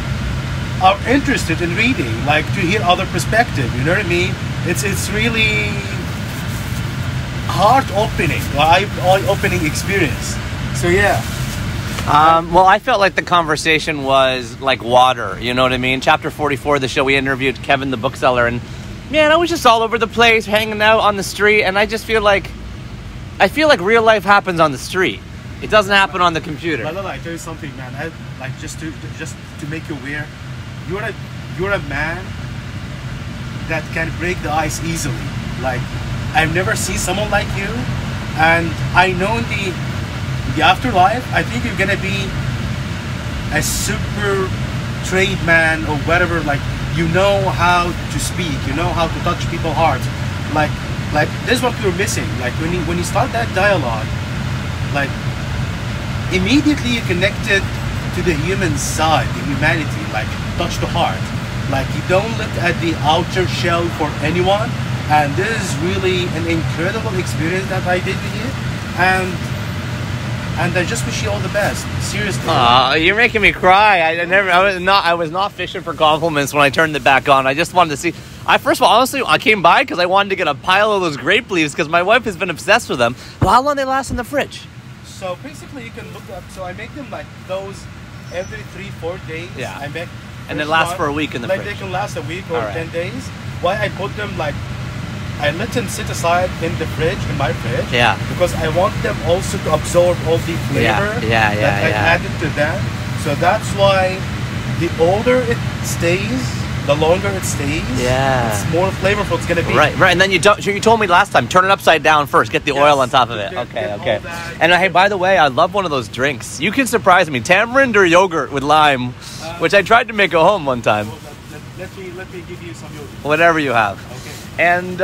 are interested in reading, like to hear other perspective. You know what I mean? It's really heart-opening, eye-opening experience. So yeah. Well, I felt like the conversation was like water. You know what I mean? Chapter 44 of the show, we interviewed Kevin, the bookseller, and man, I was just all over the place, hanging out on the street, and I feel like real life happens on the street. It doesn't happen on the computer. But I tell you something, man. Just to make you aware, you're a man that can break the ice easily. Like I've never seen someone like you, and I know in the afterlife, I think you're gonna be a super trade man or whatever. Like you know how to speak, you know how to touch people's hearts. Like this is what you're missing. Like when you start that dialogue, like immediately you connected to the human side, the humanity, like touch the heart. Like you don't look at the outer shell for anyone, and this is really an incredible experience that I did with you. And And I just wish you all the best. Seriously. You're making me cry. I was not fishing for compliments when I turned it back on. I just wanted to see. First of all, honestly, I came by because I wanted to get a pile of those grape leaves because my wife has been obsessed with them. Well, how long they last in the fridge? So basically, you can look up. So I make them like those every 3-4 days. Yeah. I make. And they last for a week in the fridge. Like they can last a week or 10 days. Why I put them like. I let them sit aside in the fridge, in my fridge. Yeah. Because I want them also to absorb all the flavor that I added to them. So that's why the older it stays, the longer it stays. Yeah. It's more flavorful it's gonna be. Right. And then you told me last time, turn it upside down first, get the oil on top of it. Okay. And hey, by the way, I love one of those drinks. You can surprise me, tamarind or yogurt with lime, which I tried to make at home one time. Let me give you some yogurt. Whatever you have. And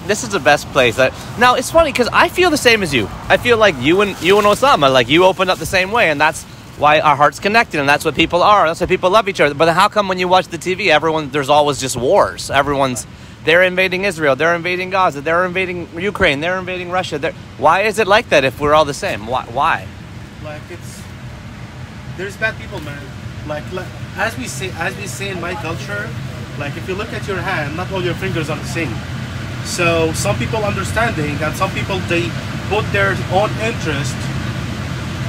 this is the best place. Now it's funny because I feel the same as you. I feel like you and Osama, like you opened up the same way, and that's why our hearts connected, and that's what people are. That's why people love each other. But how come when you watch the TV, there's always just wars? They're invading Israel, they're invading Gaza, they're invading Ukraine, they're invading Russia. Why is it like that if we're all the same? Why? Like there's bad people, man. Like as we say in my culture. Like if you look at your hand, not all your fingers are the same. So some people understanding and some people they put their own interest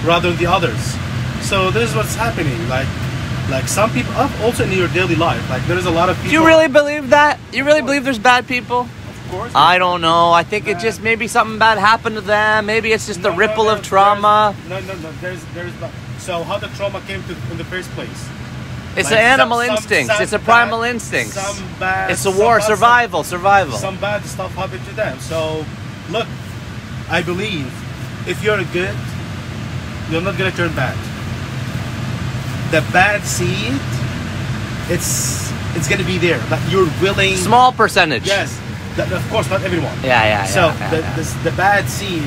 rather than the others. So this is what's happening. Like some people also in your daily life. Like there's a lot of people. Do you really believe that? You really believe there's bad people? Of course. I don't know. I think it just maybe something bad happened to them. Maybe it's just the ripple of trauma. No. There's so how the trauma came in the first place. It's an animal instinct. It's a primal instinct. It's a war, survival. Some bad stuff happened to them. So, look, I believe if you're good, you're not gonna turn bad. The bad seed, it's gonna be there. But you're willing. Small percentage. Yes, of course, not everyone. Yeah. So the bad seed,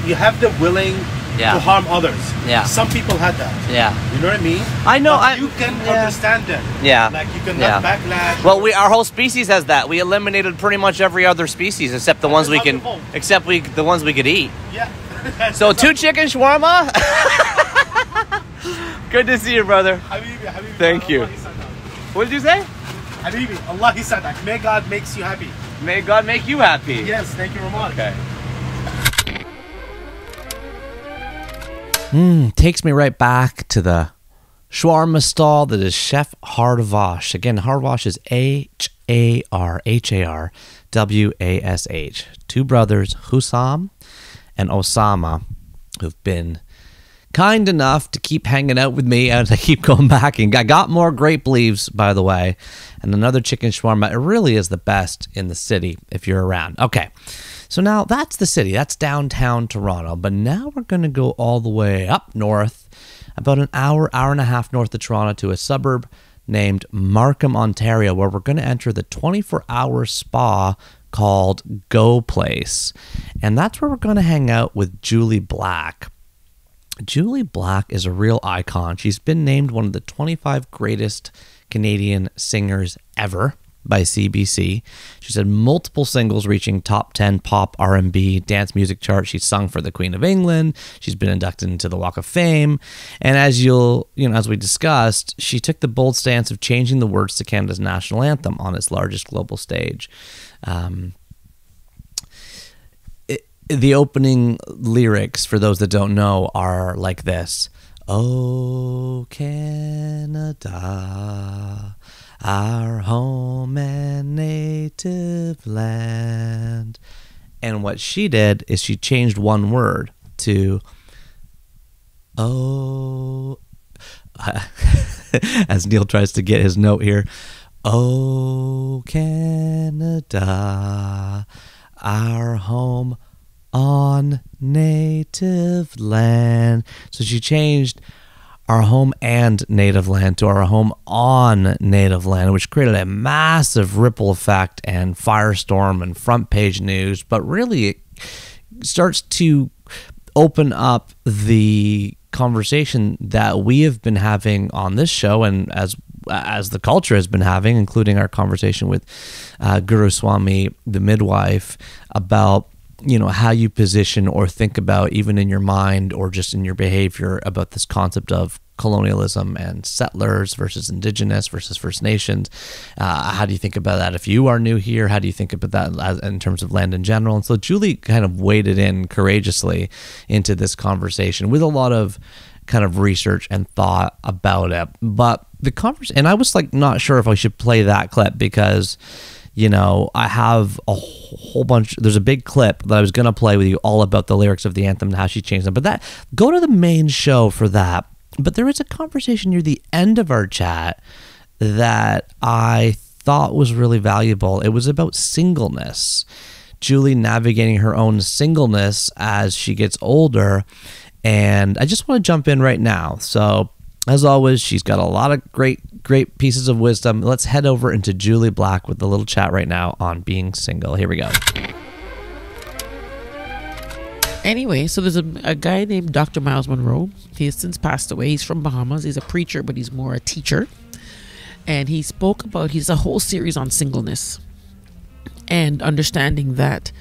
you have the willing. To harm others. Yeah. Some people had that. Yeah. You know what I mean? I know. You can understand that. Yeah. Like you can not backlash. Well, our whole species has that. We eliminated pretty much every other species except the ones we can, the ones we could eat. Yeah. So 2 chicken shawarma. Good to see you, brother. Habibi, Thank you. What did you say? Habibi, Allah Sadak. May God makes you happy. May God make you happy. Yes, thank you very much. Okay. Takes me right back to the shawarma stall that is Chef Harwash. Again, Harwash is Harwash. 2 brothers, Houssam and Osama, who've been kind enough to keep hanging out with me as I keep going back. And I got more grape leaves, by the way, and another chicken shawarma. It really is the best in the city if you're around. Okay. So now that's the city. That's downtown Toronto. But now we're going to go all the way up north, about an hour and a half north of Toronto, to a suburb named Markham, Ontario, where we're going to enter the 24-hour spa called Go Place. And that's where we're going to hang out with Jully Black. Jully Black is a real icon. She's been named one of the 25 greatest Canadian singers ever by CBC. She's had multiple singles reaching top 10 pop, R&B, dance music charts. She's sung for the Queen of England. She's been inducted into the Walk of Fame. And as as we discussed, she took the bold stance of changing the words to Canada's national anthem on its largest global stage. The opening lyrics, for those that don't know, are like this. Oh, Canada, our home and native land. And what she did is she changed one word to as Neil tries to get his note here. Oh, Canada, our home on native land. So she changed our home and native land to our home on native land, which created a massive ripple effect and firestorm and front page news. But really, it starts to open up the conversation that we have been having on this show, and as the culture has been having, including our conversation with Guru Swami, the midwife, about how you position or think about, even in your mind or just in your behavior, about this concept of colonialism and settlers versus indigenous versus First Nations. How do you think about that if you are new here? How do you think about that in terms of land in general? And so Jully kind of waded in courageously into this conversation with a lot of kind of research and thought about it. But the conversation, and I was like not sure if I should play that clip because I have a whole bunch. There's a big clip that I was going to play with you all about the lyrics of the anthem and how she changed them. But go to the main show for that. But there was a conversation near the end of our chat that I thought was really valuable. It was about singleness. Jully navigating her own singleness as she gets older. And I just want to jump in right now. So, as always, she's got a lot of great pieces of wisdom. Let's head over into Jully Black with a little chat right now on being single. Here we go. Anyway, so there's a guy named Dr. Miles Monroe. He has since passed away. He's from Bahamas. He's a preacher, but he's more a teacher. And he spoke about, he's a whole series on singleness and understanding that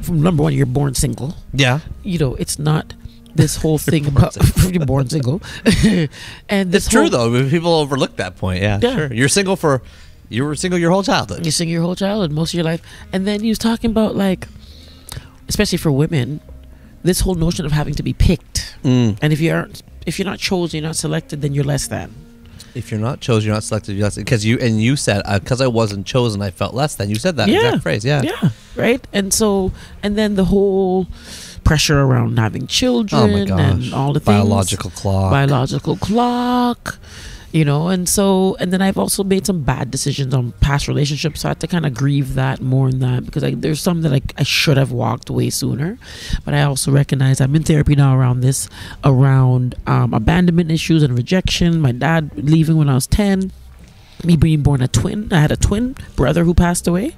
from number one, you're born single. Yeah. It's not this whole thing about you're born single. And it's true though. People overlook that point. Yeah, sure. You were single your whole childhood. You're single your whole childhood, most of your life. And then he was talking about, like, especially for women, this whole notion of having to be picked. And if you're not chosen, you're not selected, then you're less than. If you're not chosen, you're not selected. You're less than. You said because I wasn't chosen, I felt less than. You said that exact phrase. Yeah. Right. And then the whole pressure around having children. Oh my gosh. And all the things. Biological clock. And then I've also made some bad decisions on past relationships, so I had to kind of grieve that more than that, because there's some that I should have walked away sooner. But I also recognize I'm in therapy now around abandonment issues and rejection, my dad leaving when I was 10, me being born a twin. I had a twin brother who passed away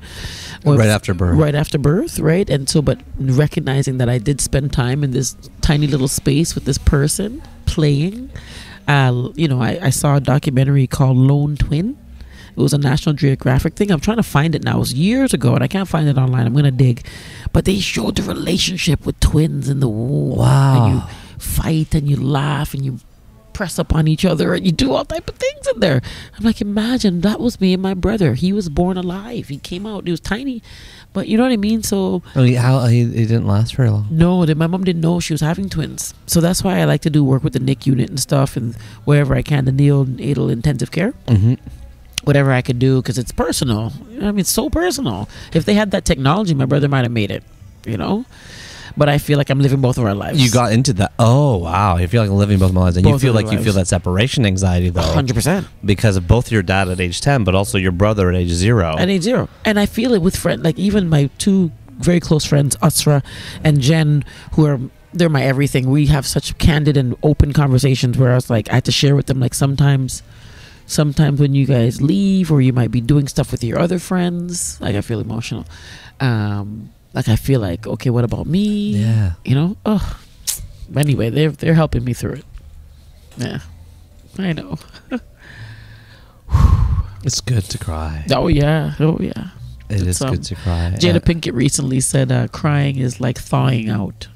right after birth, right? And so, but recognizing that I did spend time in this tiny little space with this person playing. I saw a documentary called Lone Twin. It was a National Geographic thing. I'm trying to find it now. It was years ago, and I can't find it online. I'm going to dig. But they showed the relationship with twins in the womb. Wow. And you fight, and you laugh, and you press up on each other, and you do all type of things in there. I'm like, imagine that was me and my brother. He was born alive. He came out. He was tiny. But you know what I mean? So he didn't last very long. No, my mom didn't know she was having twins. So that's why I like to do work with the NIC unit and stuff, and wherever I can, the neonatal intensive care. Whatever I could do, because it's personal. I mean, it's so personal. If they had that technology, my brother might have made it, But I feel like I'm living both of our lives. You got into that. Oh, wow. You feel like I'm living both of my lives. And you feel like you feel that separation anxiety, though. 100%. Because of both your dad at age 10, but also your brother at age 0. At age 0. And I feel it with friends, like even my two very close friends, Asra and Jen, they're my everything. We have such candid and open conversations where I was like, I had to share with them, like, sometimes when you guys leave, or you might be doing stuff with your other friends, like, I feel emotional. Like, I feel like, okay, what about me? Yeah. Oh. Anyway, they're helping me through it. Yeah. I know. It's good to cry. Oh, yeah. It is good to cry. Jada Pinkett recently said crying is like thawing out.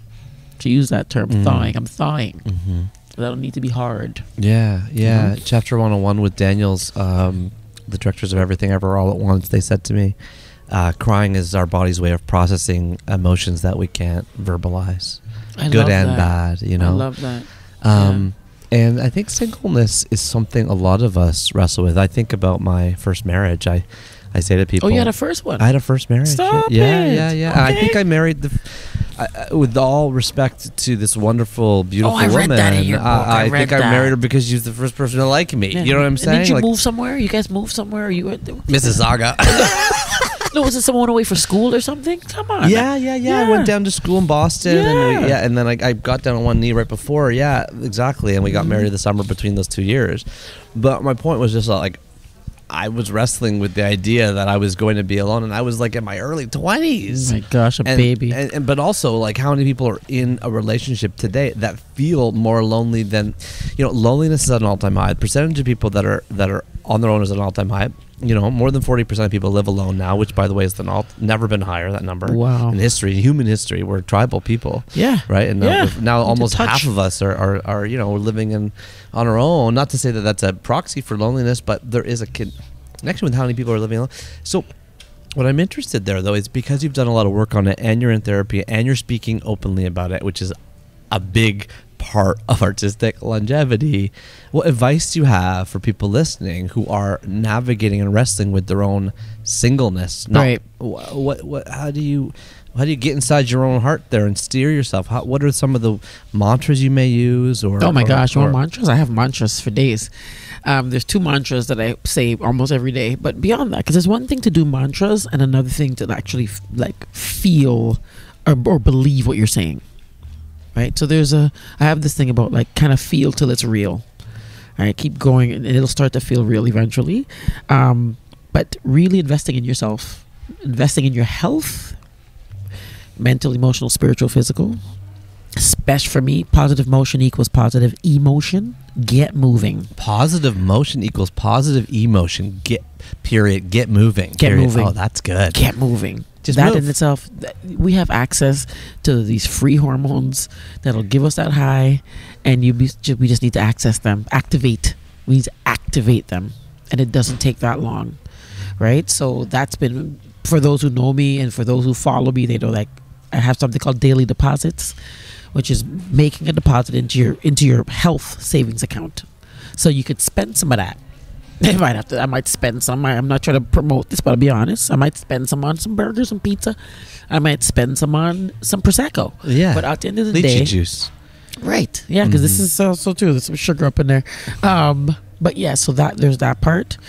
She used that term, thawing. I'm thawing. That'll need to be hard. Yeah. Chapter 101 with Daniels, the directors of Everything Ever All at Once, they said to me, crying is our body's way of processing emotions that we can't verbalize, good and bad. I love that. And I think singleness is something a lot of us wrestle with. I think about my first marriage. I say to people, "Oh, you had a first one." I had a first marriage. Stop yeah. Okay. I think I married with all respect to this wonderful, beautiful woman. Read that in your book. I think I married her because she was the first person to like me. Yeah. You know what I'm saying? Did you move somewhere? You guys moved somewhere? You went Mississauga. No, was it someone away for school or something? Come on. Yeah. I went down to school in Boston, and then I got down on one knee right before. Yeah, exactly. And we got married the summer between those 2 years. But my point was just like, I was wrestling with the idea that I was going to be alone, and I was like in my early 20s. Oh my gosh, baby. But also, like, how many people are in a relationship today that feel more lonely than, loneliness is at an all-time high. The percentage of people that are on their own is at an all-time high. more than 40% of people live alone now, which, by the way, is never been higher, that number. Wow. In human history, we're tribal people. Yeah. Right? And now almost half of us are living on our own. Not to say that that's a proxy for loneliness, but there is a connection with how many people are living alone. So what I'm interested there, though, is because you've done a lot of work on it, and you're in therapy, and you're speaking openly about it, which is a big part of artistic longevity. What advice do you have for people listening who are navigating and wrestling with their own singleness? Right. How do you get inside your own heart there and steer yourself? What are some of the mantras you may use? Oh my gosh, mantras? I have mantras for days. There's 2 mantras that I say almost every day, but beyond that, because there's one thing to do mantras and another thing to actually feel or believe what you're saying. Right, so I have this thing about kind of feel till it's real. All right, keep going, and it'll start to feel real eventually. But really investing in yourself, investing in your health, mental, emotional, spiritual, physical. Especially for me, positive motion equals positive emotion. Get moving. Positive motion equals positive emotion. Get moving. Get moving. Oh, that's good. Get moving. Just that move. in itself, we have access to these free hormones that'll give us that high, and we just need to access them. We need to activate them, and it doesn't take that long, right? So that's been, for those who know me and for those who follow me, they know I have something called daily deposits, which is making a deposit into your health savings account, so you could spend some of that. I might spend some. I'm not trying to promote this, but I'll be honest. I might spend some on some burgers, some pizza. I might spend some on some Prosecco. Yeah. But at the end of the lychee day, juice. Right. Yeah, because this is so true. There's some sugar up in there. But yeah, so there's that part.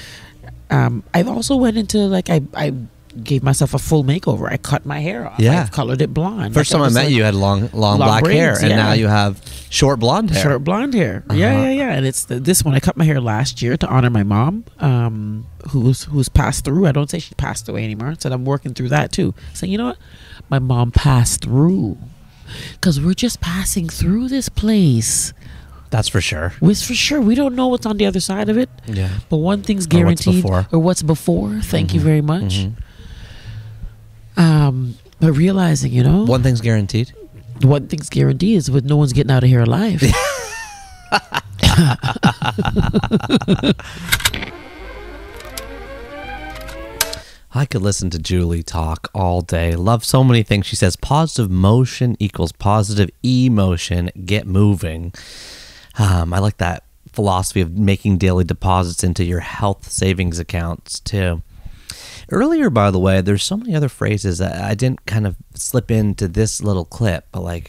I've also went into I gave myself a full makeover. I cut my hair off. Yeah. I've colored it blonde. First time I met you had long black braids, hair, and now you have short blonde hair. Short blonde hair. Yeah. And it's this one. I cut my hair last year to honor my mom, who's passed through. I don't say she passed away anymore. I said I'm working through that too. So you know what? My mom passed through, because we're just passing through this place. That's for sure. It's for sure. We don't know what's on the other side of it. Yeah. But one thing's guaranteed. Or what's before. Thank you very much. But realizing, one thing's guaranteed. One thing's guaranteed is that no one's getting out of here alive. I could listen to Jully talk all day. Love so many things. She says positive motion equals positive emotion. Get moving. I like that philosophy of making daily deposits into your health savings accounts too. Earlier, by the way, there's so many other phrases that I didn't kind of slip into this little clip, but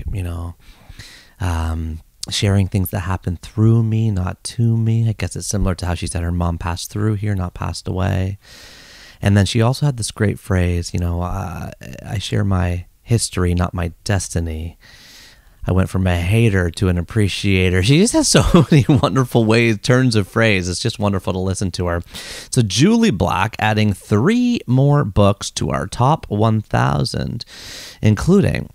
sharing things that happen through me, not to me. I guess it's similar to how she said her mom passed through here, not passed away. And then she also had this great phrase, I share my history, not my destiny. I went from a hater to an appreciator. She just has so many wonderful turns of phrase. It's just wonderful to listen to her. So Jully Black adding 3 more books to our top 1,000, including,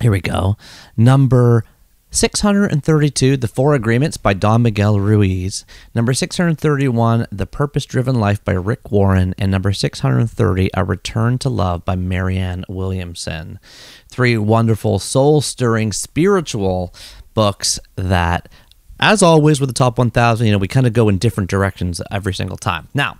here we go, number 632, The 4 Agreements by Don Miguel Ruiz. Number 631, The Purpose-Driven Life by Rick Warren. And number 630, A Return to Love by Marianne Williamson. 3 wonderful, soul-stirring, spiritual books that, as always with the top 1,000, we kind of go in different directions every single time. Now,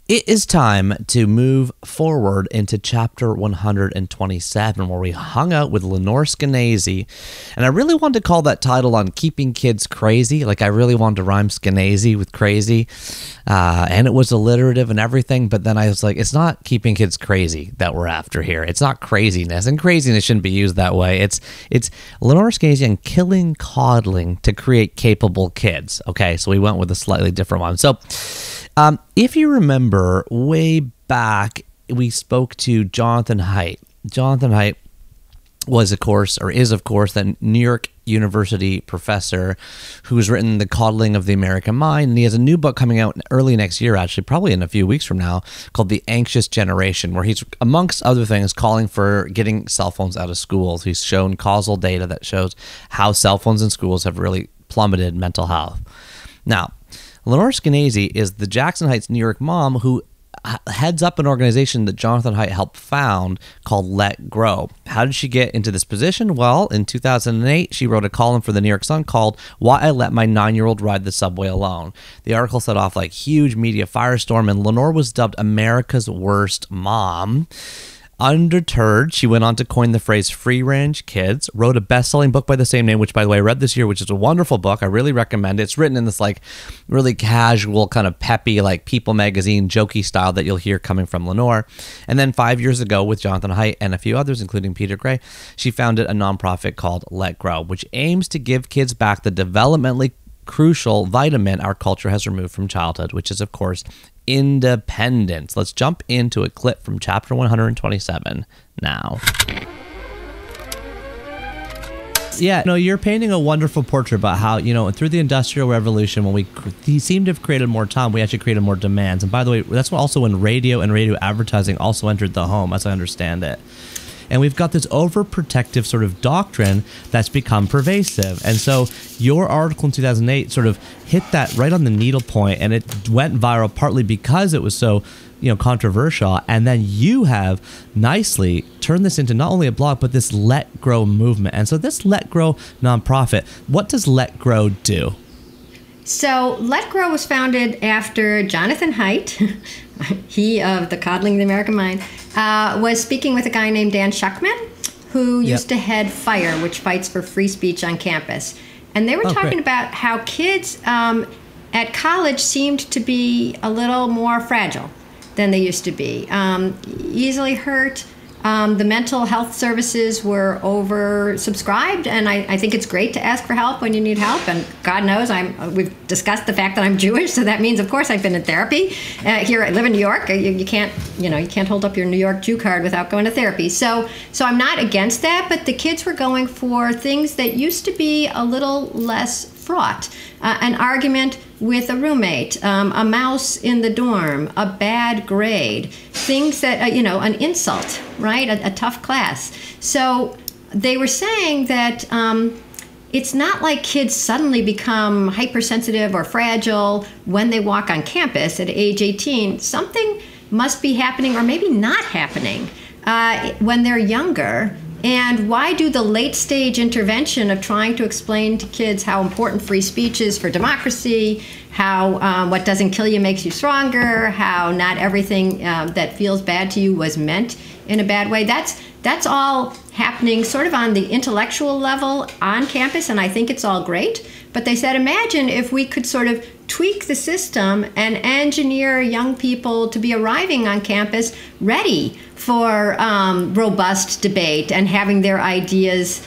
it is time to move forward into chapter 127, where we hung out with Lenore Skenazy. And I really wanted to call that title on Keeping Kids Crazy. I really wanted to rhyme Skenazy with crazy. And it was alliterative and everything. But then I was like, it's not keeping kids crazy that we're after here. It's not craziness. And craziness shouldn't be used that way. It's Lenore Skenazy and killing coddling to create capable kids. Okay, so we went with a slightly different one. So if you remember way back, we spoke to Johann Hari. Johann Hari is of course that New York University professor who's written The Coddling of the American Mind. And he has a new book coming out early next year, actually, probably in a few weeks from now, called The Anxious Generation, where he's, amongst other things, calling for getting cell phones out of schools. He's shown causal data that shows how cell phones in schools have really plummeted mental health. Now, Lenore Skenazy is the Jackson Heights, New York mom who heads up an organization that Jonathan Haidt helped found called Let Grow. How did she get into this position? Well, in 2008, she wrote a column for the New York Sun called Why I Let My 9-Year-Old Ride the Subway Alone. The article set off like huge media firestorm, and Lenore was dubbed America's worst mom. Undeterred, she went on to coin the phrase free-range kids, wrote a best-selling book by the same name, which, by the way, I read this year, which is a wonderful book. I really recommend it. It's written in this, like, really casual, kind of peppy, like, People magazine, jokey style that you'll hear coming from Lenore. And then 5 years ago, with Jonathan Haidt and a few others, including Peter Gray, she founded a nonprofit called Let Grow, which aims to give kids back the developmentally crucial vitamin our culture has removed from childhood, which is, of course, independence. Let's jump into a clip from chapter 127 now. Yeah, no, you're painting a wonderful portrait about how, you know, through the Industrial Revolution, when we seem to have created more time, we actually created more demands. And by the way, that's also when radio and radio advertising also entered the home, as I understand it. And we've got this overprotective sort of doctrine that's become pervasive. And so your article in 2008 sort of hit that right on the needle point, and it went viral partly because it was so, you know, controversial. And then you have nicely turned this into not only a blog, but this Let Grow movement. And so this Let Grow nonprofit, what does Let Grow do? So Let Grow was founded after Jonathan Haidt, he of the Coddling the American Mind, was speaking with a guy named Dan Schuckman, who used to head FIRE, which fights for free speech on campus. And they were talking about how kids at college seemed to be a little more fragile than they used to be, easily hurt. The mental health services were oversubscribed, and I think it's great to ask for help when you need help. And God knows, we've discussed the fact that I'm Jewish, so that means, of course, I've been in therapy. Here, I live in New York. You can't hold up your New York Jew card without going to therapy. So I'm not against that, but the kids were going for things that used to be a little less fraught. An argument with a roommate, a mouse in the dorm, a bad grade, things that, an insult, right? A tough class. So they were saying that it's not like kids suddenly become hypersensitive or fragile when they walk on campus at age 18. Something must be happening, or maybe not happening, when they're younger. And why do the late stage intervention of trying to explain to kids how important free speech is for democracy, how what doesn't kill you makes you stronger, how not everything that feels bad to you was meant in a bad way? That's all happening sort of on the intellectual level on campus, and I think it's all great. But they said, imagine if we could sort of tweak the system and engineer young people to be arriving on campus ready for robust debate and having their ideas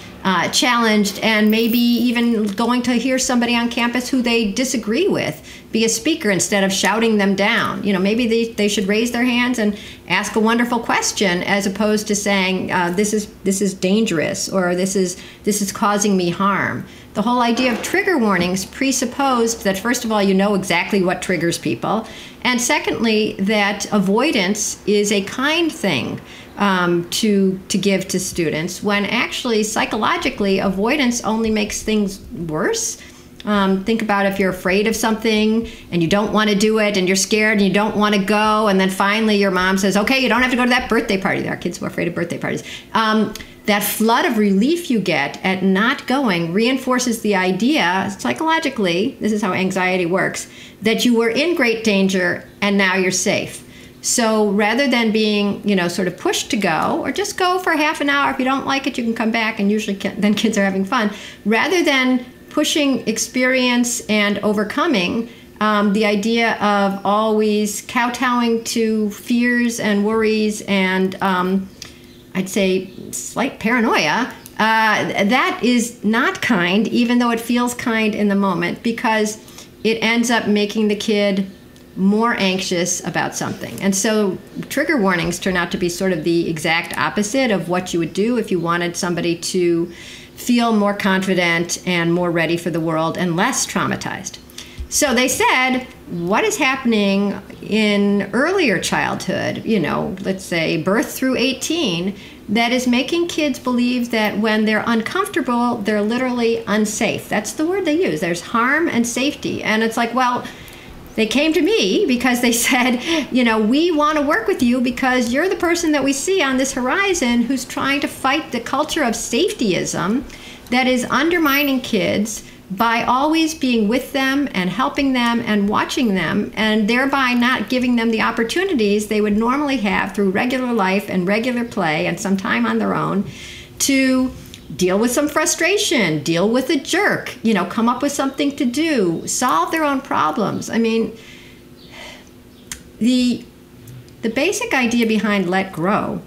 challenged, and maybe even going to hear somebody on campus who they disagree with be a speaker instead of shouting them down. Maybe they should raise their hands and ask a wonderful question, as opposed to saying this is dangerous, or this is causing me harm. The whole idea of trigger warnings presupposed that, first of all, you know exactly what triggers people, and secondly, that avoidance is a kind thing to give to students, when actually psychologically avoidance only makes things worse. Think about if you're afraid of something and you don't want to do it, and you're scared and you don't want to go, and then finally your mom says, okay, you don't have to go to that birthday party. There are kids who are afraid of birthday parties. That flood of relief you get at not going reinforces the idea, psychologically, this is how anxiety works, that you were in great danger and now you're safe. So rather than being, sort of pushed to go, or just go for half an hour, if you don't like it, you can come back, and usually then kids are having fun, rather than pushing experience and overcoming, the idea of always kowtowing to fears and worries and I'd say slight paranoia, that is not kind, even though it feels kind in the moment, because it ends up making the kid more anxious about something. And so trigger warnings turn out to be sort of the exact opposite of what you would do if you wanted somebody to feel more confident and more ready for the world and less traumatized. So they said, what is happening in earlier childhood, let's say birth through 18, that is making kids believe that when they're uncomfortable, they're literally unsafe. That's the word they use. There's harm and safety. And it's like, well, they came to me because they said, you know, we want to work with you because you're the person that we see on this horizon who's trying to fight the culture of safetyism that is undermining kids by always being with them and helping them and watching them, and thereby not giving them the opportunities they would normally have through regular life and regular play and some time on their own to deal with some frustration, deal with a jerk, you know, come up with something to do, solve their own problems. I mean, the basic idea behind Let Grow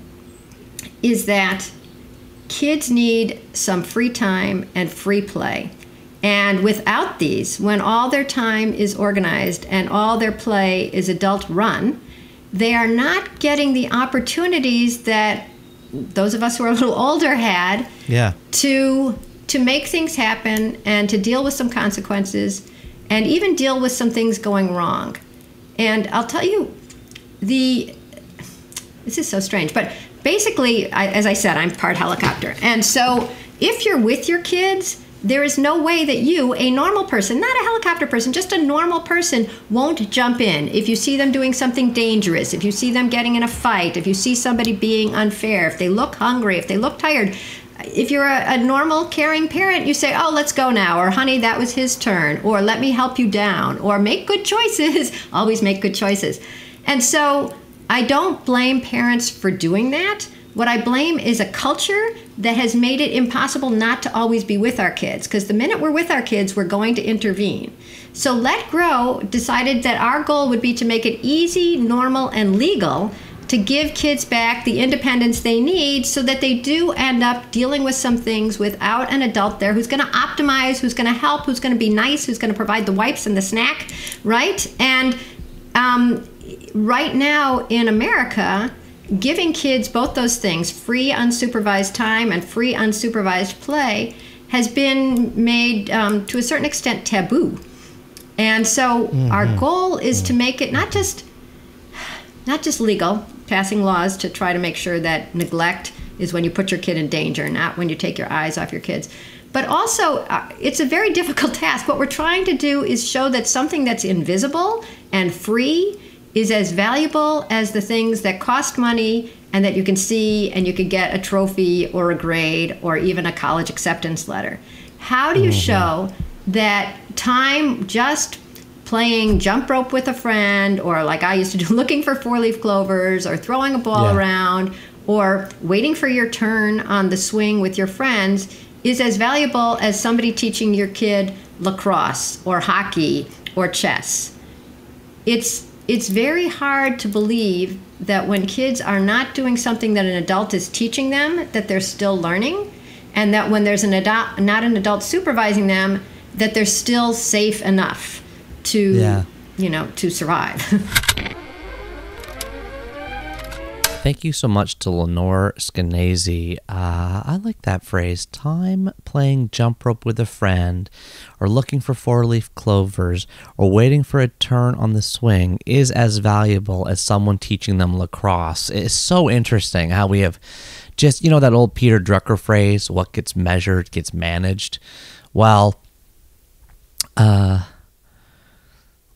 is that kids need some free time and free play. And without these, when all their time is organized and all their play is adult run, they are not getting the opportunities that those of us who are a little older had to make things happen and to deal with some consequences and even deal with some things going wrong. And I'll tell you, this is so strange, but basically, as I said, I'm part helicopter. And so if you're with your kids, there is no way that you, a normal person, not a helicopter person, just a normal person, won't jump in. If you see them doing something dangerous, if you see them getting in a fight, if you see somebody being unfair, if they look hungry, if they look tired, if you're a normal, caring parent, you say, oh, let's go now, or honey, that was his turn, or let me help you down, or make good choices. Always make good choices. And so I don't blame parents for doing that. What I blame is a culture that has made it impossible not to always be with our kids, because the minute we're with our kids, we're going to intervene. So Let Grow decided that our goal would be to make it easy, normal, and legal to give kids back the independence they need so that they do end up dealing with some things without an adult there who's going to optimize, who's going to help, who's going to be nice, who's going to provide the wipes and the snack, right? And right now in America, giving kids both those things, free unsupervised time and free unsupervised play, has been made to a certain extent taboo. And so our goal is to make it not just legal, passing laws to try to make sure that neglect is when you put your kid in danger, not when you take your eyes off your kids. But also, it's a very difficult task. What we're trying to do is show that something that's invisible and free is as valuable as the things that cost money and that you can see and you could get a trophy or a grade or even a college acceptance letter. How do you show that time just playing jump rope with a friend, or like I used to do, looking for four-leaf clovers, or throwing a ball around, or waiting for your turn on the swing with your friends is as valuable as somebody teaching your kid lacrosse or hockey or chess? It's very hard to believe that when kids are not doing something that an adult is teaching them, that they're still learning, and that when there's not an adult supervising them, that they're still safe enough to, to survive. Thank you so much to Lenore Skenazy. I like that phrase. Time playing jump rope with a friend, or looking for four-leaf clovers, or waiting for a turn on the swing is as valuable as someone teaching them lacrosse. It's so interesting how we have just, that old Peter Drucker phrase, what gets measured gets managed. Well,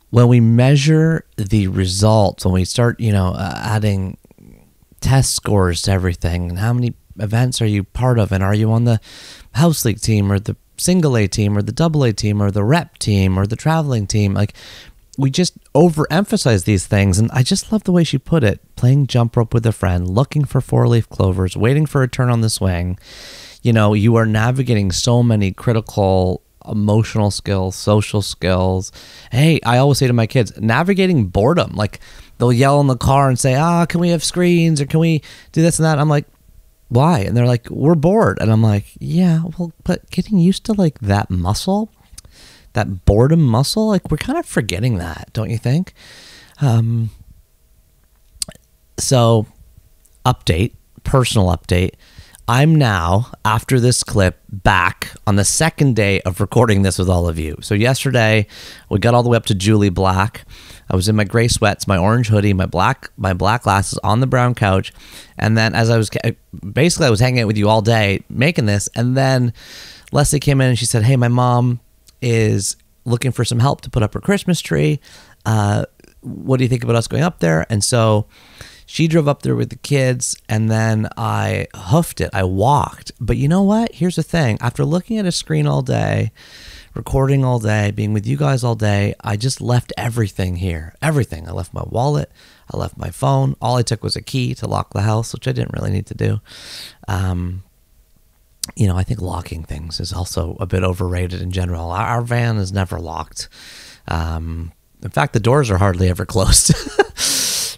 when we measure the results, when we start, adding test scores to everything, and how many events are you part of, and are you on the house league team or the single A team or the double A team or the rep team or the traveling team, like we just overemphasize these things. And I just love the way she put it, playing jump rope with a friend, looking for four-leaf clovers, waiting for a turn on the swing. You are navigating so many critical emotional skills, social skills. Hey, I always say to my kids, navigating boredom, like they'll yell in the car and say, can we have screens, or can we do this and that? I'm like, why? And they're like, we're bored. And I'm like, yeah, well, but getting used to like that muscle, that boredom muscle, like we're kind of forgetting that, don't you think? So personal update. I'm now, after this clip, back on the second day of recording this with all of you. So yesterday, we got all the way up to Jully Black. I was in my gray sweats, my orange hoodie, my black glasses on the brown couch. And then I was hanging out with you all day making this. And then Leslie came in and she said, hey, my mom is looking for some help to put up her Christmas tree. what do you think about us going up there? And so she drove up there with the kids, and then I hoofed it. I walked. But you know what? Here's the thing. After looking at a screen all day, recording all day, being with you guys all day, I just left everything here. Everything. I left my wallet. I left my phone. All I took was a key to lock the house, which I didn't really need to do. You know, I think locking things is also a bit overrated in general. Our van is never locked. In fact, the doors are hardly ever closed.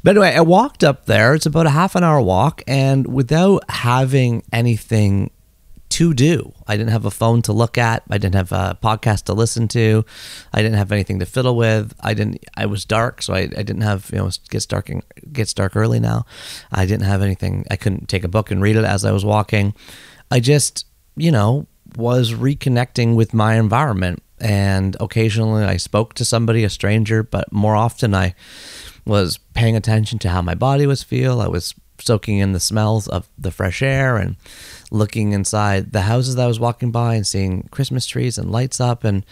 But anyway, I walked up there. It's about a half an hour walk, and without having anything to do, I didn't have a phone to look at. I didn't have a podcast to listen to. I didn't have anything to fiddle with. I was dark, so I didn't have, you know, it gets dark early now. I didn't have anything. I couldn't take a book and read it as I was walking. I just, you know, was reconnecting with my environment. And occasionally I spoke to somebody, a stranger, but more often I was paying attention to how my body was feel. I was soaking in the smells of the fresh air and looking inside the houses that I was walking by and seeing Christmas trees and lights up. And,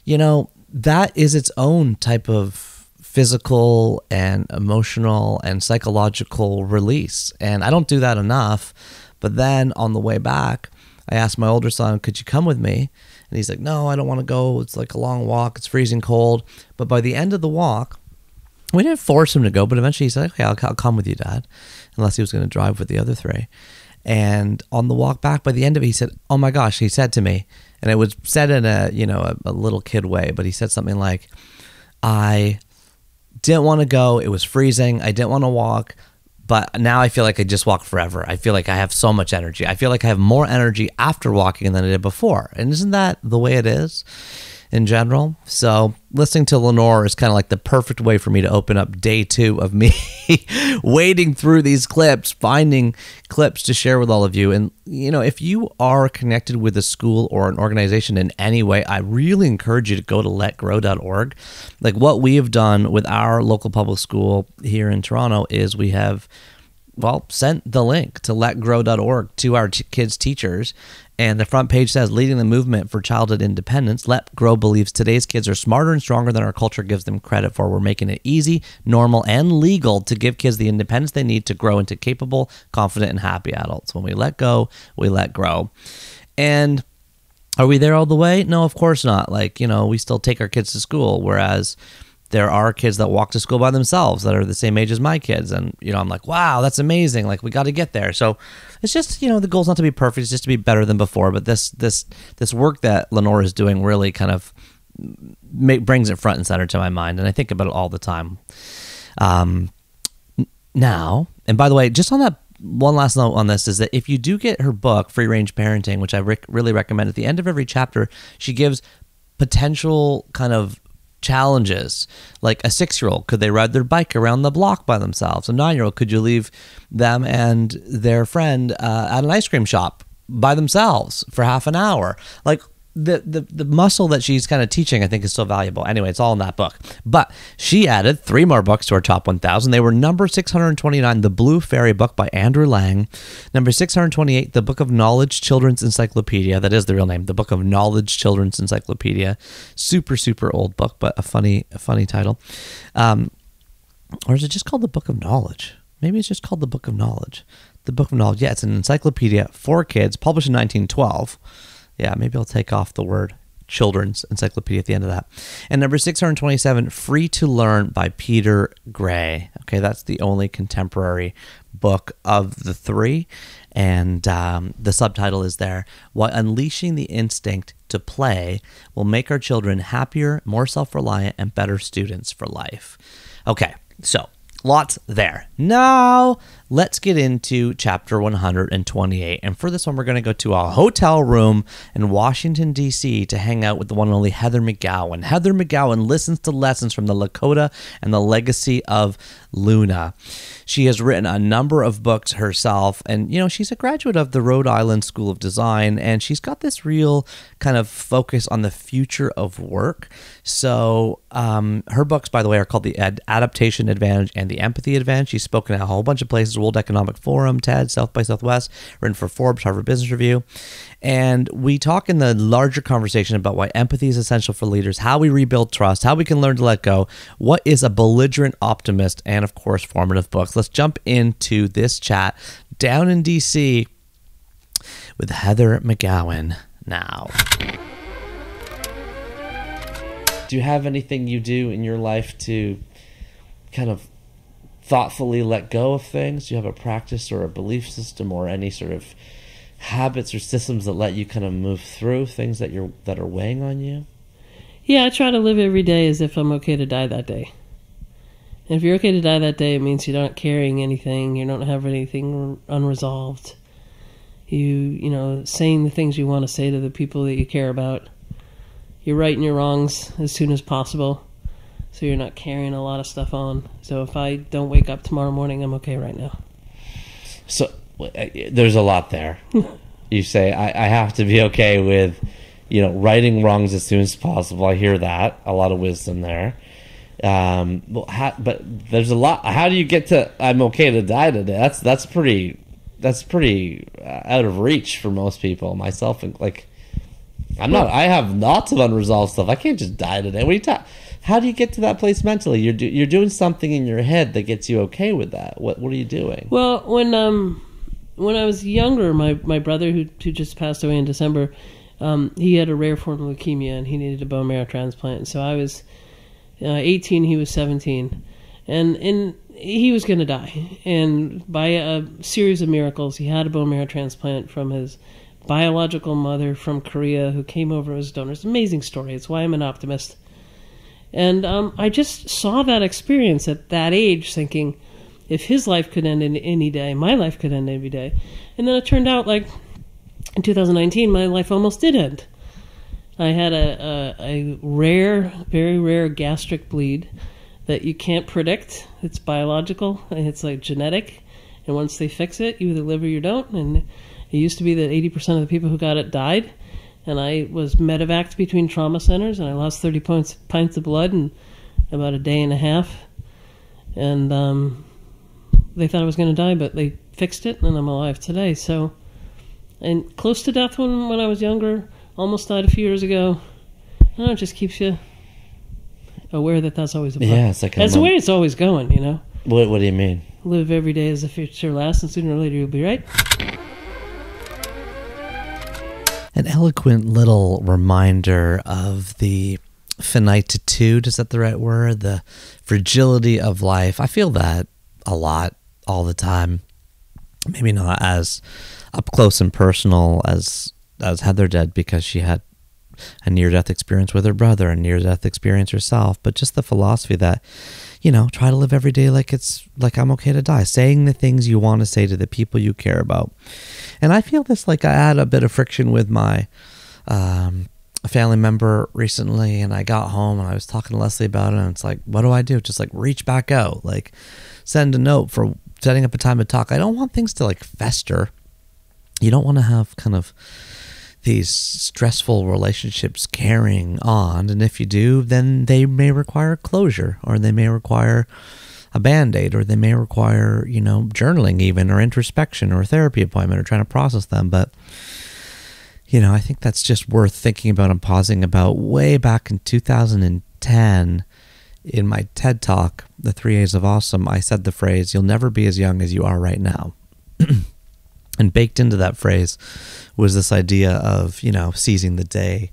you know, that is its own type of physical and emotional and psychological release. And I don't do that enough. But then on the way back, I asked my older son, could you come with me? And he's like, no, I don't want to go. It's like a long walk. It's freezing cold. But by the end of the walk, we didn't force him to go, but eventually he said, okay, I'll come with you, Dad, unless he was going to drive with the other three. And on the walk back, by the end of it, he said, oh my gosh, he said to me, and it was said in a little kid way, but he said something like, I didn't want to go. It was freezing. I didn't want to walk. But now I feel like I just walk forever. I feel like I have so much energy. I feel like I have more energy after walking than I did before. And isn't that the way it is in general? So listening to Lenore is kind of like the perfect way for me to open up day 2 of me wading through these clips, finding clips to share with all of you. And, you know, if you are connected with a school or an organization in any way, I really encourage you to go to letgrow.org. Like what we have done with our local public school here in Toronto is we have, well, sent the link to letgrow.org to our kids' teachers. And the front page says, leading the movement for childhood independence, Let Grow believes today's kids are smarter and stronger than our culture gives them credit for. We're making it easy, normal, and legal to give kids the independence they need to grow into capable, confident, and happy adults. When we let go, we let grow. And are we there all the way? No, of course not. Like, you know, we still take our kids to school, whereas there are kids that walk to school by themselves that are the same age as my kids. And, you know, I'm like, wow, that's amazing. Like, we got to get there. So it's just, you know, the goal's not to be perfect. It's just to be better than before. But this work that Lenore is doing really kind of brings it front and center to my mind. And I think about it all the time. Now, and by the way, just on that, one last note on this is that if you do get her book, Free Range Parenting, which I really recommend, at the end of every chapter, she gives potential kind of challenges. Like a 6-year-old, could they ride their bike around the block by themselves? A 9-year-old, could you leave them and their friend at an ice cream shop by themselves for half an hour? Like the muscle that she's kind of teaching, I think, is so valuable. Anyway, it's all in that book. But she added 3 more books to our top 1,000. They were number 629, The Blue Fairy book by Andrew Lang. Number 628, The Book of Knowledge Children's Encyclopedia. That is the real name, The Book of Knowledge Children's Encyclopedia. Super, super old book, but a funny title. Or is it just called The Book of Knowledge? Maybe it's just called The Book of Knowledge. The Book of Knowledge. Yeah, it's an encyclopedia for kids, published in 1912. Yeah, maybe I'll take off the word children's encyclopedia at the end of that. And number 627, Free to Learn by Peter Gray. Okay, that's the only contemporary book of the 3. And the subtitle is there, Why Unleashing the Instinct to Play Will Make Our Children Happier, More Self-Reliant, and Better Students for Life. Okay, so lots there. Now, let's get into chapter 128. And for this one, we're going to go to a hotel room in Washington, D.C. to hang out with the one and only Heather McGowan. Heather McGowan listens to lessons from the Lakota and the legacy of Luna. She has written a number of books herself. And, you know, she's a graduate of the Rhode Island School of Design. And she's got this real kind of focus on the future of work. So her books, by the way, are called The Adaptation Advantage and The Empathy Advantage. She's spoken at a whole bunch of places World Economic Forum, TED, South by Southwest, written for Forbes, Harvard Business Review. And we talk in the larger conversation about why empathy is essential for leaders, how we rebuild trust, how we can learn to let go, what is a belligerent optimist, and of course, formative books. Let's jump into this chat down in DC with Heather McGowan now. Do you have anything you do in your life to kind of thoughtfully let go of things? Do you have a practice or a belief system or any sort of habits or systems that let you kind of move through things that are weighing on you? Yeah, I try to live every day as if I'm okay to die that day. And if you're okay to die that day, it means you're not carrying anything, you don't have anything unresolved. You know, saying the things you want to say to the people that you care about. You're righting your wrongs as soon as possible, so you're not carrying a lot of stuff on. So if I don't wake up tomorrow morning, I'm okay right now. So there's a lot there. You say, I have to be okay with, righting wrongs as soon as possible. I hear that. A lot of wisdom there. But there's a lot. How do you get to, I'm okay to die today? That's pretty out of reach for most people, myself, like, I have lots of unresolved stuff. I can't just die today. What are you talking? How do you get to that place mentally? You're doing something in your head that gets you okay with that. What are you doing? Well, when I was younger, my brother who just passed away in December, he had a rare form of leukemia and he needed a bone marrow transplant. So I was 18, he was 17, and he was going to die. And by a series of miracles, he had a bone marrow transplant from his biological mother from Korea who came over as donors. Amazing story. It's why I'm an optimist. And I just saw that experience at that age thinking, if his life could end in any day, my life could end every day. And then it turned out, like, in 2019, my life almost did end. I had a rare, very rare gastric bleed that you can't predict. It's biological, and it's like genetic. And once they fix it, you either live or you don't. And it used to be that 80% of the people who got it died, and I was medevaced between trauma centers, and I lost 30 pints of blood in about a day and a half. And they thought I was going to die, but they fixed it, and I'm alive today. So, and close to death when I was younger, almost died a few years ago. I don't know, it just keeps you aware that that's always a problem. Yeah, it's like that's the way it's always going, What do you mean? Live every day as if it's your last, and sooner or later you'll be right. An eloquent little reminder of the finitude, is that the right word? The fragility of life. I feel that a lot, all the time. Maybe not as up close and personal as Heather did, because she had a near-death experience with her brother, a near-death experience herself, but just the philosophy that, try to live every day like I'm okay to die, saying the things you want to say to the people you care about. And I feel this, like, I had a bit of friction with my family member recently, and I got home and I was talking to Leslie about it, and it's like, what do I do? Just, like, reach back out, like, send a note for setting up a time to talk. I don't want things to, like, fester. You don't want to have kind of these stressful relationships carrying on, and if you do, then they may require closure, or they may require a Band-Aid, or they may require, journaling even, or introspection, or a therapy appointment, or trying to process them. But, I think that's just worth thinking about and pausing about. Way back in 2010, in my TED Talk, The 3 A's of Awesome, I said the phrase, "You'll never be as young as you are right now." And baked into that phrase was this idea of, seizing the day,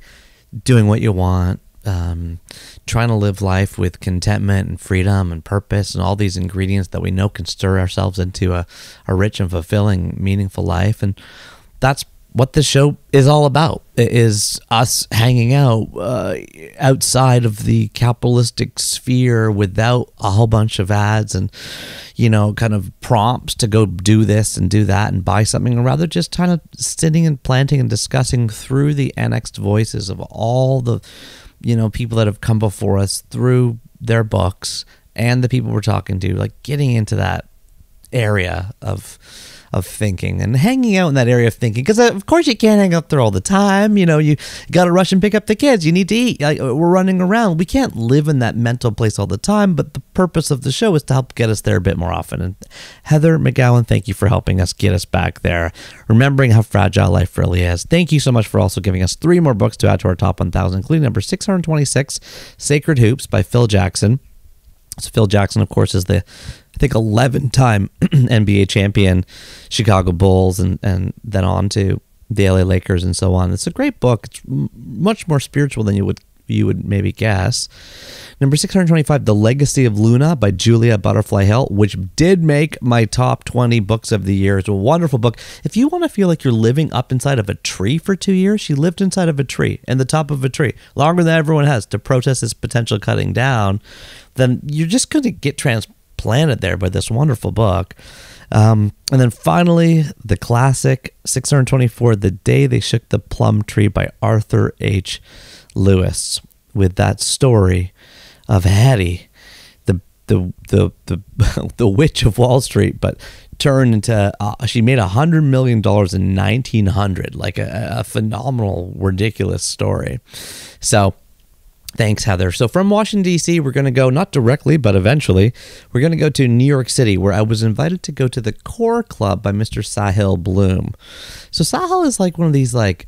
doing what you want, trying to live life with contentment and freedom and purpose and all these ingredients that we know can stir ourselves into a rich and fulfilling, meaningful life. And that's what this show is all about. It is us hanging out outside of the capitalistic sphere without a whole bunch of ads and, kind of prompts to go do this and do that and buy something, or rather just kind of sitting and planting and discussing through the annexed voices of all the, people that have come before us through their books and the people we're talking to, like getting into that area of thinking and hanging out in that area of thinking, because of course you can't hang out there all the time. You know, you got to rush and pick up the kids. You need to eat. We're running around. We can't live in that mental place all the time, but the purpose of the show is to help get us there a bit more often. And Heather McGowan, thank you for helping us get us back there, remembering how fragile life really is. Thank you so much for also giving us 3 more books to add to our top 1,000, including number 626, Sacred Hoops by Phil Jackson. So Phil Jackson, of course, is the, I think, 11-time NBA champion, Chicago Bulls, and then on to the LA Lakers and so on. It's a great book. It's much more spiritual than you would maybe guess. Number 625, The Legacy of Luna by Julia Butterfly Hill, which did make my top 20 books of the year. It's a wonderful book. If you want to feel like you're living up inside of a tree for 2 years, she lived inside of a tree, in the top of a tree, longer than everyone has, to protest this potential cutting down, then you're just going to get transplanted there by this wonderful book. And then finally, the classic 624, The Day They Shook the Plum Tree by Arthur H. Lewis, with that story of Hattie, the witch of Wall Street, but turned into she made $100 million in 1900, like a phenomenal, ridiculous story. So thanks, Heather. So from Washington, D.C., we're going to go, not directly, but eventually, we're going to go to New York City, where I was invited to go to the Core Club by Mr. Sahil Bloom. So Sahil is like one of these, like,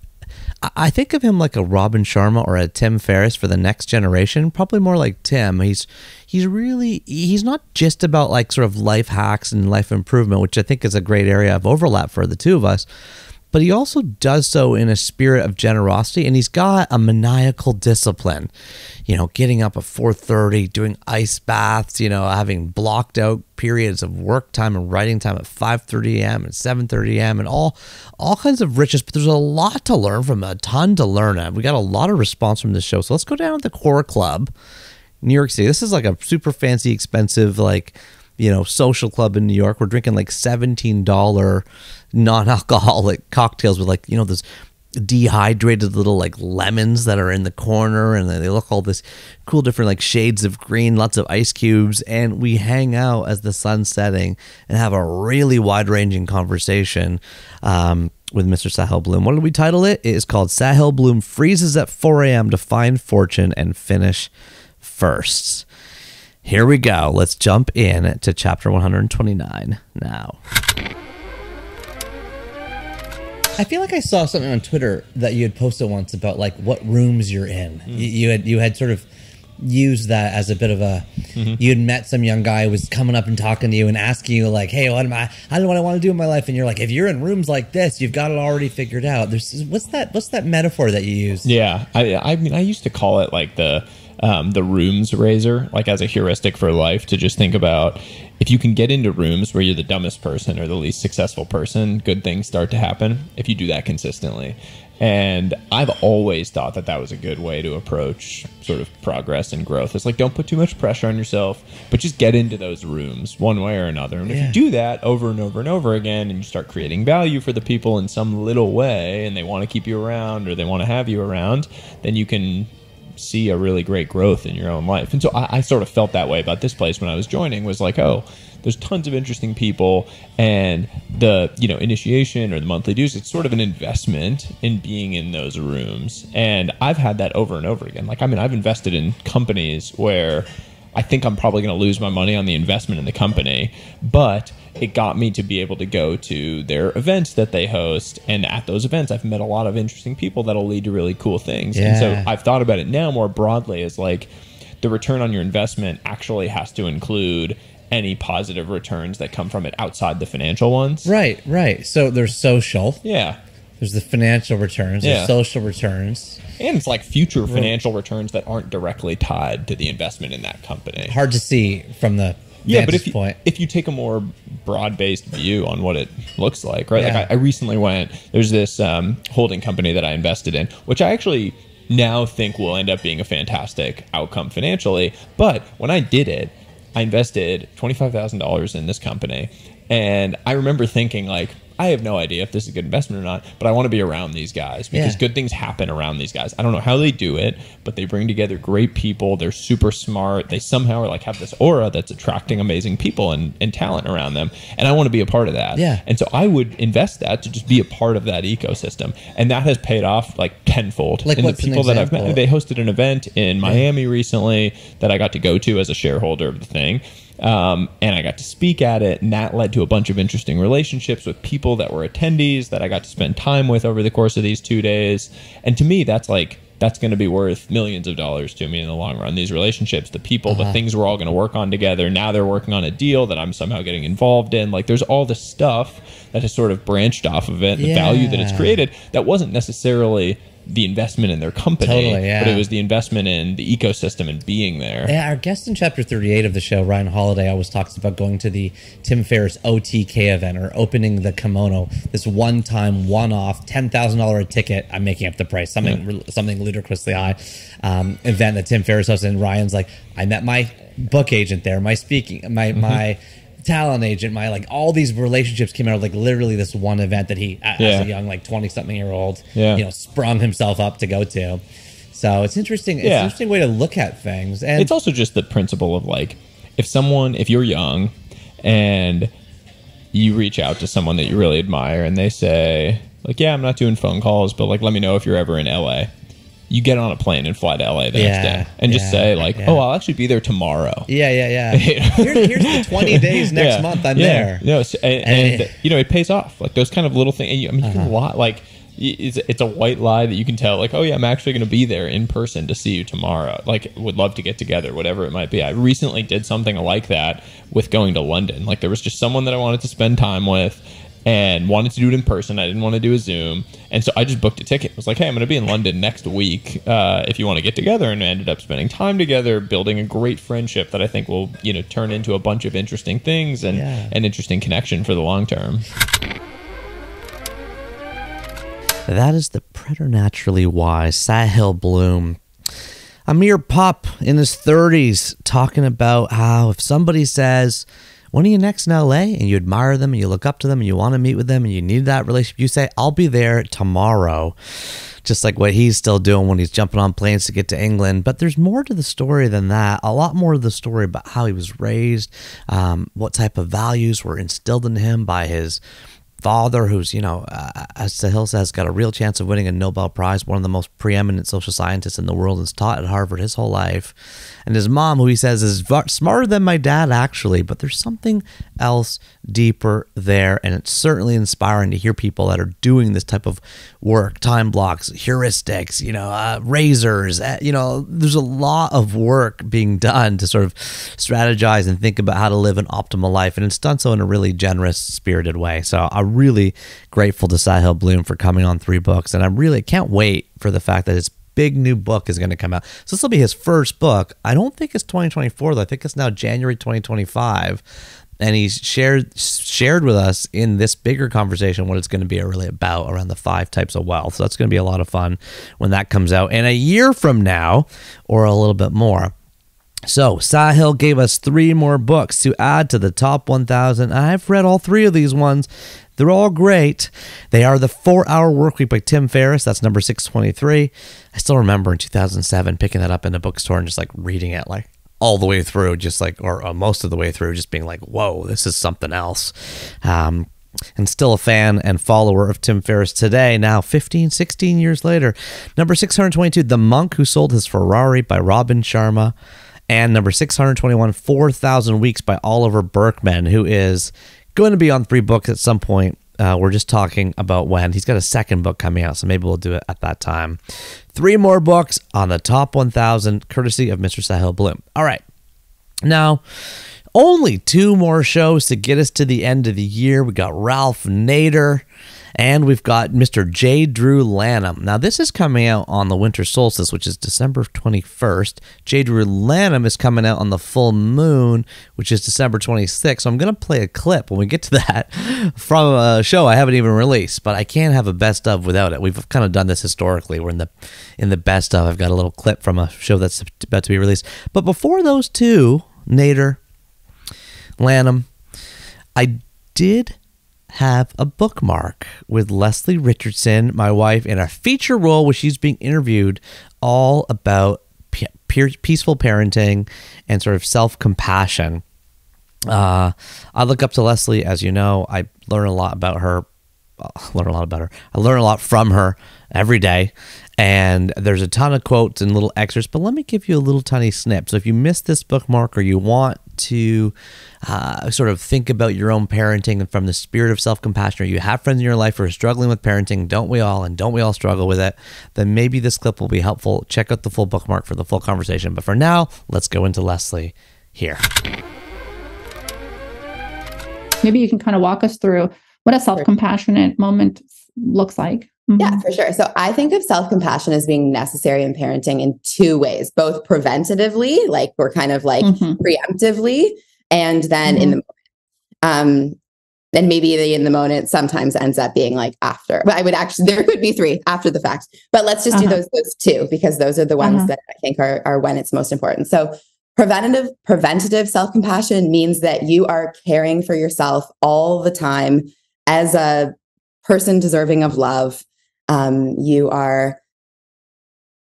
I think of him like a Robin Sharma or a Tim Ferriss for the next generation, probably more like Tim. He's not just about like sort of life hacks and life improvement, which I think is a great area of overlap for the two of us, but he also does so in a spirit of generosity, and he's got a maniacal discipline, you know, getting up at 4:30, doing ice baths, you know, having blocked out periods of work time and writing time at 5:30 a.m. and 7:30 a.m. and all kinds of riches. But there's a lot to learn from, a ton to learn at. We got a lot of response from this show. So let's go down to the Core Club, New York City. This is like a super fancy, expensive, like, you know, social club in New York. We're drinking like $17 non-alcoholic cocktails with, like, you know, those dehydrated little like lemons that are in the corner, and they look all this cool different like shades of green, lots of ice cubes, and we hang out as the sun's setting and have a really wide-ranging conversation with Mr. Sahil Bloom. What did we title it? It is called Sahil Bloom Freezes at 4 a.m. to Find Fortune and Finish Firsts. Here we go. Let's jump in to chapter 129 now. I feel like I saw something on Twitter that you had posted once about like what rooms you're in. You had sort of used that as a bit of a. You had met some young guy who was coming up and talking to you and asking you like, "Hey, what do I want to do in my life?" And you're like, "If you're in rooms like this, you've got it already figured out." What's that metaphor that you use? Yeah, I mean, I used to call it like the rooms razor, like as a heuristic for life, to just think about if you can get into rooms where you're the dumbest person or the least successful person, good things start to happen if you do that consistently. And I've always thought that was a good way to approach sort of progress and growth. It's like, don't put too much pressure on yourself, but just get into those rooms one way or another. And if you do that over and over and over again, and you start creating value for the people in some little way, and they want to keep you around or they want to have you around, then you can see a really great growth in your own life. And so I sort of felt that way about this place when I was joining, was like, oh, there's tons of interesting people, and the, you know, initiation or the monthly dues, it's sort of an investment in being in those rooms. And I've had that over and over again. Like, I mean, I've invested in companies where I think I'm probably going to lose my money on the investment in the company, but it got me to be able to go to their events that they host. And at those events, I've met a lot of interesting people that'll lead to really cool things. Yeah. And so I've thought about it now more broadly as like the return on your investment actually has to include any positive returns that come from it outside the financial ones. Right. So there's social. Yeah. There's the financial returns. There's social returns. And it's like future financial returns that aren't directly tied to the investment in that company. Hard to see from the vantage point. If you take a more broad-based view on what it looks like, right? Yeah. Like I recently there's this holding company that I invested in, which I actually now think will end up being a fantastic outcome financially. But when I did it, I invested $25,000 in this company. And I remember thinking like, I have no idea if this is a good investment or not, but I want to be around these guys because good things happen around these guys. I don't know how they do it, but they bring together great people. They're super smart. They somehow are like have this aura that's attracting amazing people and talent around them. And I want to be a part of that. Yeah. And so I would invest that to just be a part of that ecosystem. And that has paid off like tenfold. Like and what's the people an that I've met, example? they hosted an event in Miami recently that I got to go to as a shareholder of the thing. And I got to speak at it, and that led to a bunch of interesting relationships with people that were attendees that I got to spend time with over the course of these 2 days. And to me, that's going to be worth millions of dollars to me in the long run. These relationships, the people, the things we're all going to work on together. Now they're working on a deal that I'm somehow getting involved in. Like there's all this stuff that has sort of branched off of it, the value that it's created that wasn't necessarily the investment in their company, but it was the investment in the ecosystem and being there. Yeah, our guest in chapter 38 of the show, Ryan Holiday, always talks about going to the Tim Ferriss OTK event, or opening the kimono, this one-time, one-off, $10,000 a ticket. I'm making up the price, something ludicrously high event that Tim Ferriss hosted. And Ryan's like, I met my book agent there, my talent agent, all these relationships came out of literally this one event that he, as a young 20-something-year-old, sprung himself up to go to. So it's interesting. It's an interesting way to look at things, and it's also just the principle of if you're young and you reach out to someone that you really admire and they say I'm not doing phone calls, but let me know if you're ever in LA. You get on a plane and fly to LA the next day and just say oh, I'll actually be there tomorrow. Here's the 20 days next month I'm there. And it pays off. Those kind of little things. I mean, you can lie. It's a white lie that you can tell. Oh yeah, I'm actually going to be there in person to see you tomorrow. Would love to get together, whatever it might be. I recently did something like that with going to London. There was just someone that I wanted to spend time with and wanted to do it in person. I didn't want to do a Zoom. And so I just booked a ticket. I was like, hey, I'm going to be in London next week if you want to get together. And I ended up spending time together, building a great friendship that I think will turn into a bunch of interesting things and an interesting connection for the long term. That is the preternaturally wise Sahil Bloom, a mere pup in his 30s, talking about how if somebody says, when are you next in LA? And you admire them and you look up to them and you want to meet with them and you need that relationship, you say, I'll be there tomorrow. Just like what he's still doing when he's jumping on planes to get to England. But there's more to the story than that. A lot more to the story about how he was raised, what type of values were instilled in him by his father, who's, as Sahil says, got a real chance of winning a Nobel Prize, one of the most preeminent social scientists in the world, and has taught at Harvard his whole life. And his mom, who he says is smarter than my dad, actually, but there's something else deeper there. And it's certainly inspiring to hear people that are doing this type of work, time blocks, heuristics, razors, there's a lot of work being done to sort of strategize and think about how to live an optimal life. And it's done so in a really generous, spirited way. So I'm really grateful to Sahil Bloom for coming on 3 books. And I really can't wait for the fact that his big new book is going to come out. So this will be his first book. I don't think it's 2024, though. I think it's now January 2025. And he's shared with us in this bigger conversation what it's going to be really about around the 5 types of wealth. So that's going to be a lot of fun when that comes out in a year from now or a little bit more. So Sahil gave us 3 more books to add to the top 1,000. I've read all 3 of these ones. They're all great. They are The 4-Hour Workweek by Tim Ferriss. That's number 623. I still remember in 2007 picking that up in a bookstore and just reading it all the way through, or most of the way through, just being whoa, this is something else. And still a fan and follower of Tim Ferriss today, now 16 years later. Number 622, The Monk Who Sold His Ferrari by Robin Sharma. And number 621, 4,000 Weeks by Oliver Burkeman, who is going to be on 3 books at some point. We're just talking about when. He's got a second book coming out, so maybe we'll do it at that time. 3 more books on the top 1,000, courtesy of Mr. Sahil Bloom. All right. Now, only 2 more shows to get us to the end of the year. We got Ralph Nader, and we've got Mr. J. Drew Lanham. Now, this is coming out on the Winter Solstice, which is December 21st. J. Drew Lanham is coming out on the full moon, which is December 26th. So I'm going to play a clip when we get to that from a show I haven't even released, but I can't have a best of without it. We've kind of done this historically. We're in the best of. I've got a little clip from a show that's about to be released. But before those 2, Nader, Lanham, I did have a bookmark with Leslie Richardson, my wife, in a feature role where she's being interviewed all about peaceful parenting and sort of self-compassion. I look up to Leslie, as you know. I learn a lot about her. I learn a lot from her every day. And there's a ton of quotes and little excerpts, but let me give you a little tiny snip. So if you missed this bookmark or you want to sort of think about your own parenting and from the spirit of self-compassion, or you have friends in your life who are struggling with parenting, don't we all struggle with it, then maybe this clip will be helpful. Check out the full bookmark for the full conversation. But for now, let's go into Leslie here. Maybe you can kind of walk us through what a self-compassionate moment looks like. Yeah, for sure. So I think of self-compassion as being necessary in parenting in two ways, both preventatively, like we're kind of like preemptively, and then in the moment. And maybe in the moment sometimes ends up being like after. But I would actually, there could be three after the fact. But let's just do those two, because those are the ones that I think are when it's most important. So preventative self-compassion means that you are caring for yourself all the time as a person deserving of love. You are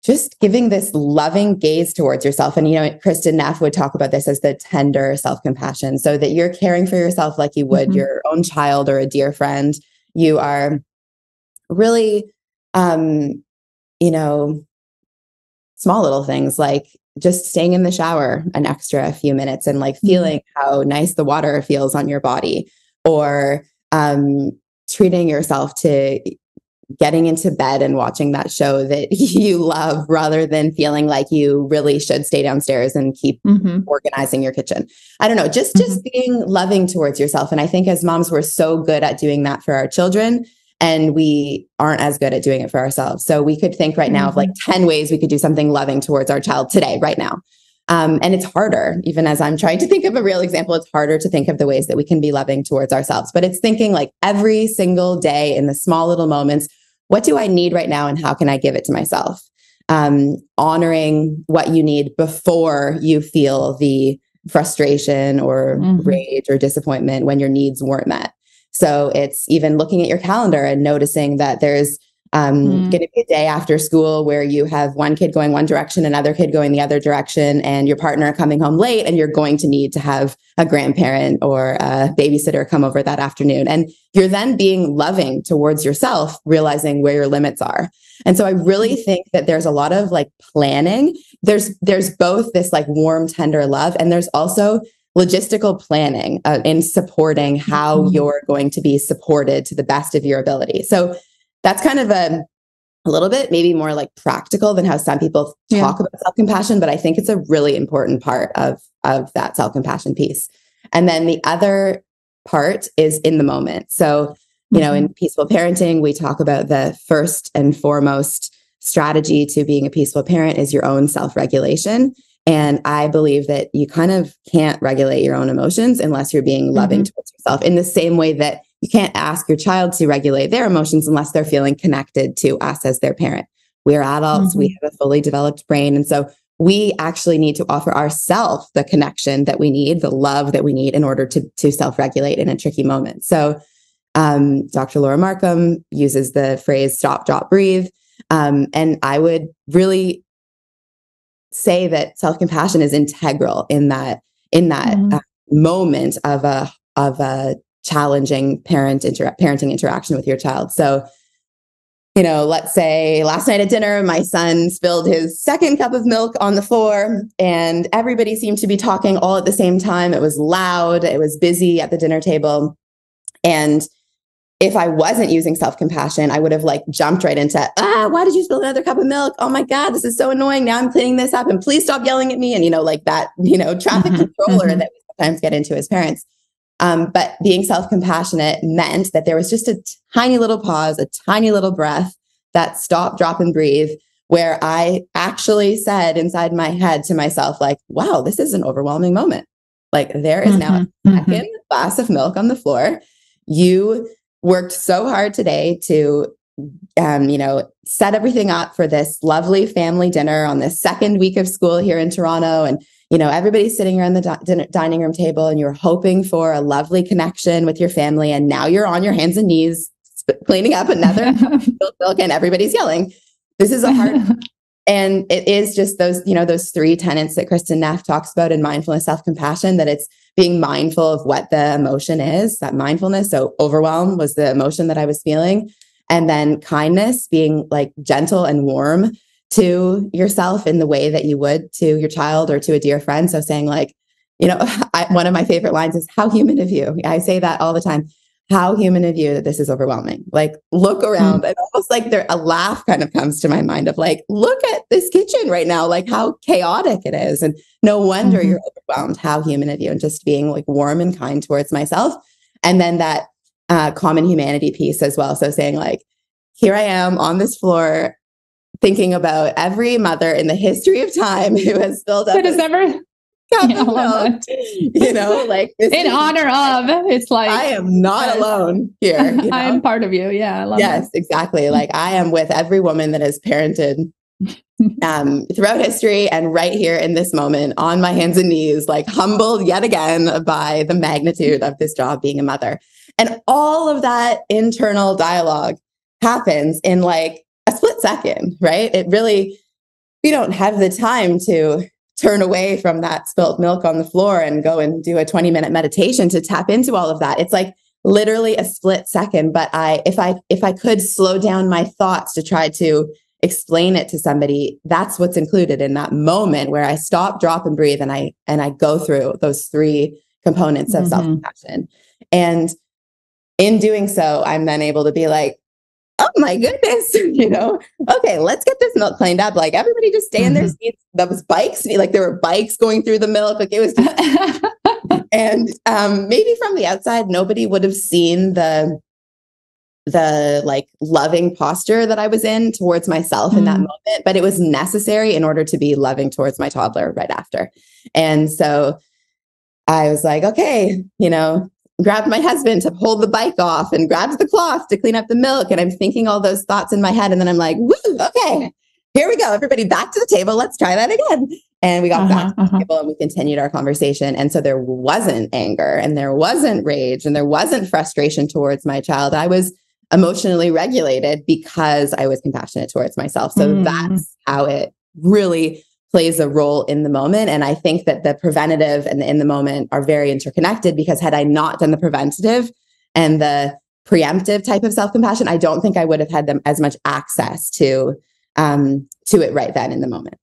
just giving this loving gaze towards yourself. And, you know, Kristen Neff would talk about this as the tender self-compassion, so that you're caring for yourself like you would your own child or a dear friend. You are really, you know, small little things like just staying in the shower an extra few minutes and like feeling how nice the water feels on your body, or treating yourself to getting into bed and watching that show that you love, rather than feeling like you really should stay downstairs and keep organizing your kitchen. I don't know, just being loving towards yourself. And I think as moms, we're so good at doing that for our children, and we aren't as good at doing it for ourselves. So we could think right now of like 10 ways we could do something loving towards our child today, right now. And it's harder, even as I'm trying to think of a real example, it's harder to think of the ways that we can be loving towards ourselves. But it's thinking like every single day in the small little moments, what do I need right now and how can I give it to myself? Honoring what you need before you feel the frustration or rage or disappointment when your needs weren't met. So it's even looking at your calendar and noticing that there's going to be a day after school where you have one kid going one direction, another kid going the other direction, and your partner coming home late, and you're going to need to have a grandparent or a babysitter come over that afternoon. And you're then being loving towards yourself, realizing where your limits are. And so I really think that there's a lot of like planning. There's both this like warm, tender love, and there's also logistical planning in supporting how you're going to be supported to the best of your ability. So that's kind of a little bit maybe more like practical than how some people talk about self-compassion, but I think it's a really important part of that self-compassion piece. And then the other part is in the moment. So, you know, in peaceful parenting, we talk about the first and foremost strategy to being a peaceful parent is your own self-regulation. And I believe that you kind of can't regulate your own emotions unless you're being loving towards yourself, in the same way that you can't ask your child to regulate their emotions unless they're feeling connected to us as their parent. We're adults, we have a fully developed brain. And so we actually need to offer ourselves the connection that we need, the love that we need in order to self-regulate in a tricky moment. So Dr. Laura Markham uses the phrase stop, drop, breathe. And I would really say that self-compassion is integral in that moment of a challenging parenting interaction with your child. So, you know, let's say last night at dinner, my son spilled his second cup of milk on the floor, and everybody seemed to be talking all at the same time. It was loud, it was busy at the dinner table. And if I wasn't using self-compassion, I would have like jumped right into, why did you spill another cup of milk? Oh my God, this is so annoying. Now I'm cleaning this up and please stop yelling at me. And, you know, like that, you know, traffic controller that we sometimes get into as parents. But being self-compassionate meant that there was just a tiny little pause, a tiny little breath, that stop, drop, and breathe, where I actually said inside my head to myself, like, wow, this is an overwhelming moment. Like there is now a second glass of milk on the floor. You worked so hard today to, you know, set everything up for this lovely family dinner on the second week of school here in Toronto. And you know, everybody's sitting around the dining room table and you're hoping for a lovely connection with your family. And now you're on your hands and knees cleaning up another milk and everybody's yelling. This is a hard, and it is just those, you know, those 3 tenets that Kristen Neff talks about in mindfulness, self-compassion, that it's being mindful of what the emotion is, that mindfulness. So overwhelm was the emotion that I was feeling. And then kindness, being like gentle and warm to yourself in the way that you would to your child or to a dear friend. So saying like, you know, one of my favorite lines is, how human of you. I say that all the time. How human of you that this is overwhelming. Like, look around and almost like a laugh kind of comes to my mind of like, look at this kitchen right now, like how chaotic it is. And no wonder you're overwhelmed. How human of you. And just being like warm and kind towards myself. And then that common humanity piece as well. So saying like, here I am on this floor thinking about every mother in the history of time who has filled up. You know, like in honor of, it's like, I am not alone here. You know? I am part of you. Yeah. I love yes, that. Exactly. Like I am with every woman that has parented throughout history and right here in this moment on my hands and knees, like humbled yet again by the magnitude of this job being a mother. And all of that internal dialogue happens in like a split second, right? It really, we don't have the time to turn away from that spilt milk on the floor and go and do a 20-minute meditation to tap into all of that. It's like literally a split second. But if I could slow down my thoughts to try to explain it to somebody, that's what's included in that moment where I stop, drop, and breathe, and I go through those 3 components of self-compassion. And in doing so, I'm then able to be like, oh my goodness, you know, okay, let's get this milk cleaned up. Like everybody just stay in their seats. Those bikes, like there were bikes going through the milk. Like it was just, and maybe from the outside, nobody would have seen the like loving posture that I was in towards myself in that moment, but it was necessary in order to be loving towards my toddler right after. And so I was like, okay, you know, grabbed my husband to hold the bike off and grabbed the cloth to clean up the milk. And I'm thinking all those thoughts in my head. And then I'm like, woo, okay, here we go. Everybody back to the table. Let's try that again. And we got back to the table and we continued our conversation. And so there wasn't anger and there wasn't rage and there wasn't frustration towards my child. I was emotionally regulated because I was compassionate towards myself. So that's how it really plays a role in the moment. And I think that the preventative and the in the moment are very interconnected, because had I not done the preventative and the preemptive type of self-compassion, I don't think I would have had them as much access to it right then in the moment.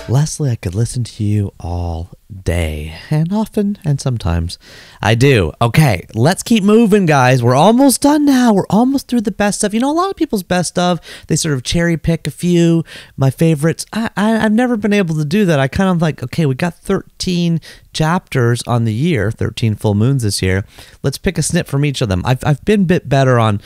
Leslie, I could listen to you all day, and often, and sometimes I do. Okay, let's keep moving, guys. We're almost done now. We're almost through the best stuff. You know, a lot of people's best of, they sort of cherry pick a few, my favorites. I've never been able to do that. I kind of like, okay, we got 13 chapters on the year, 13 full moons this year. Let's pick a snip from each of them. I've been a bit better on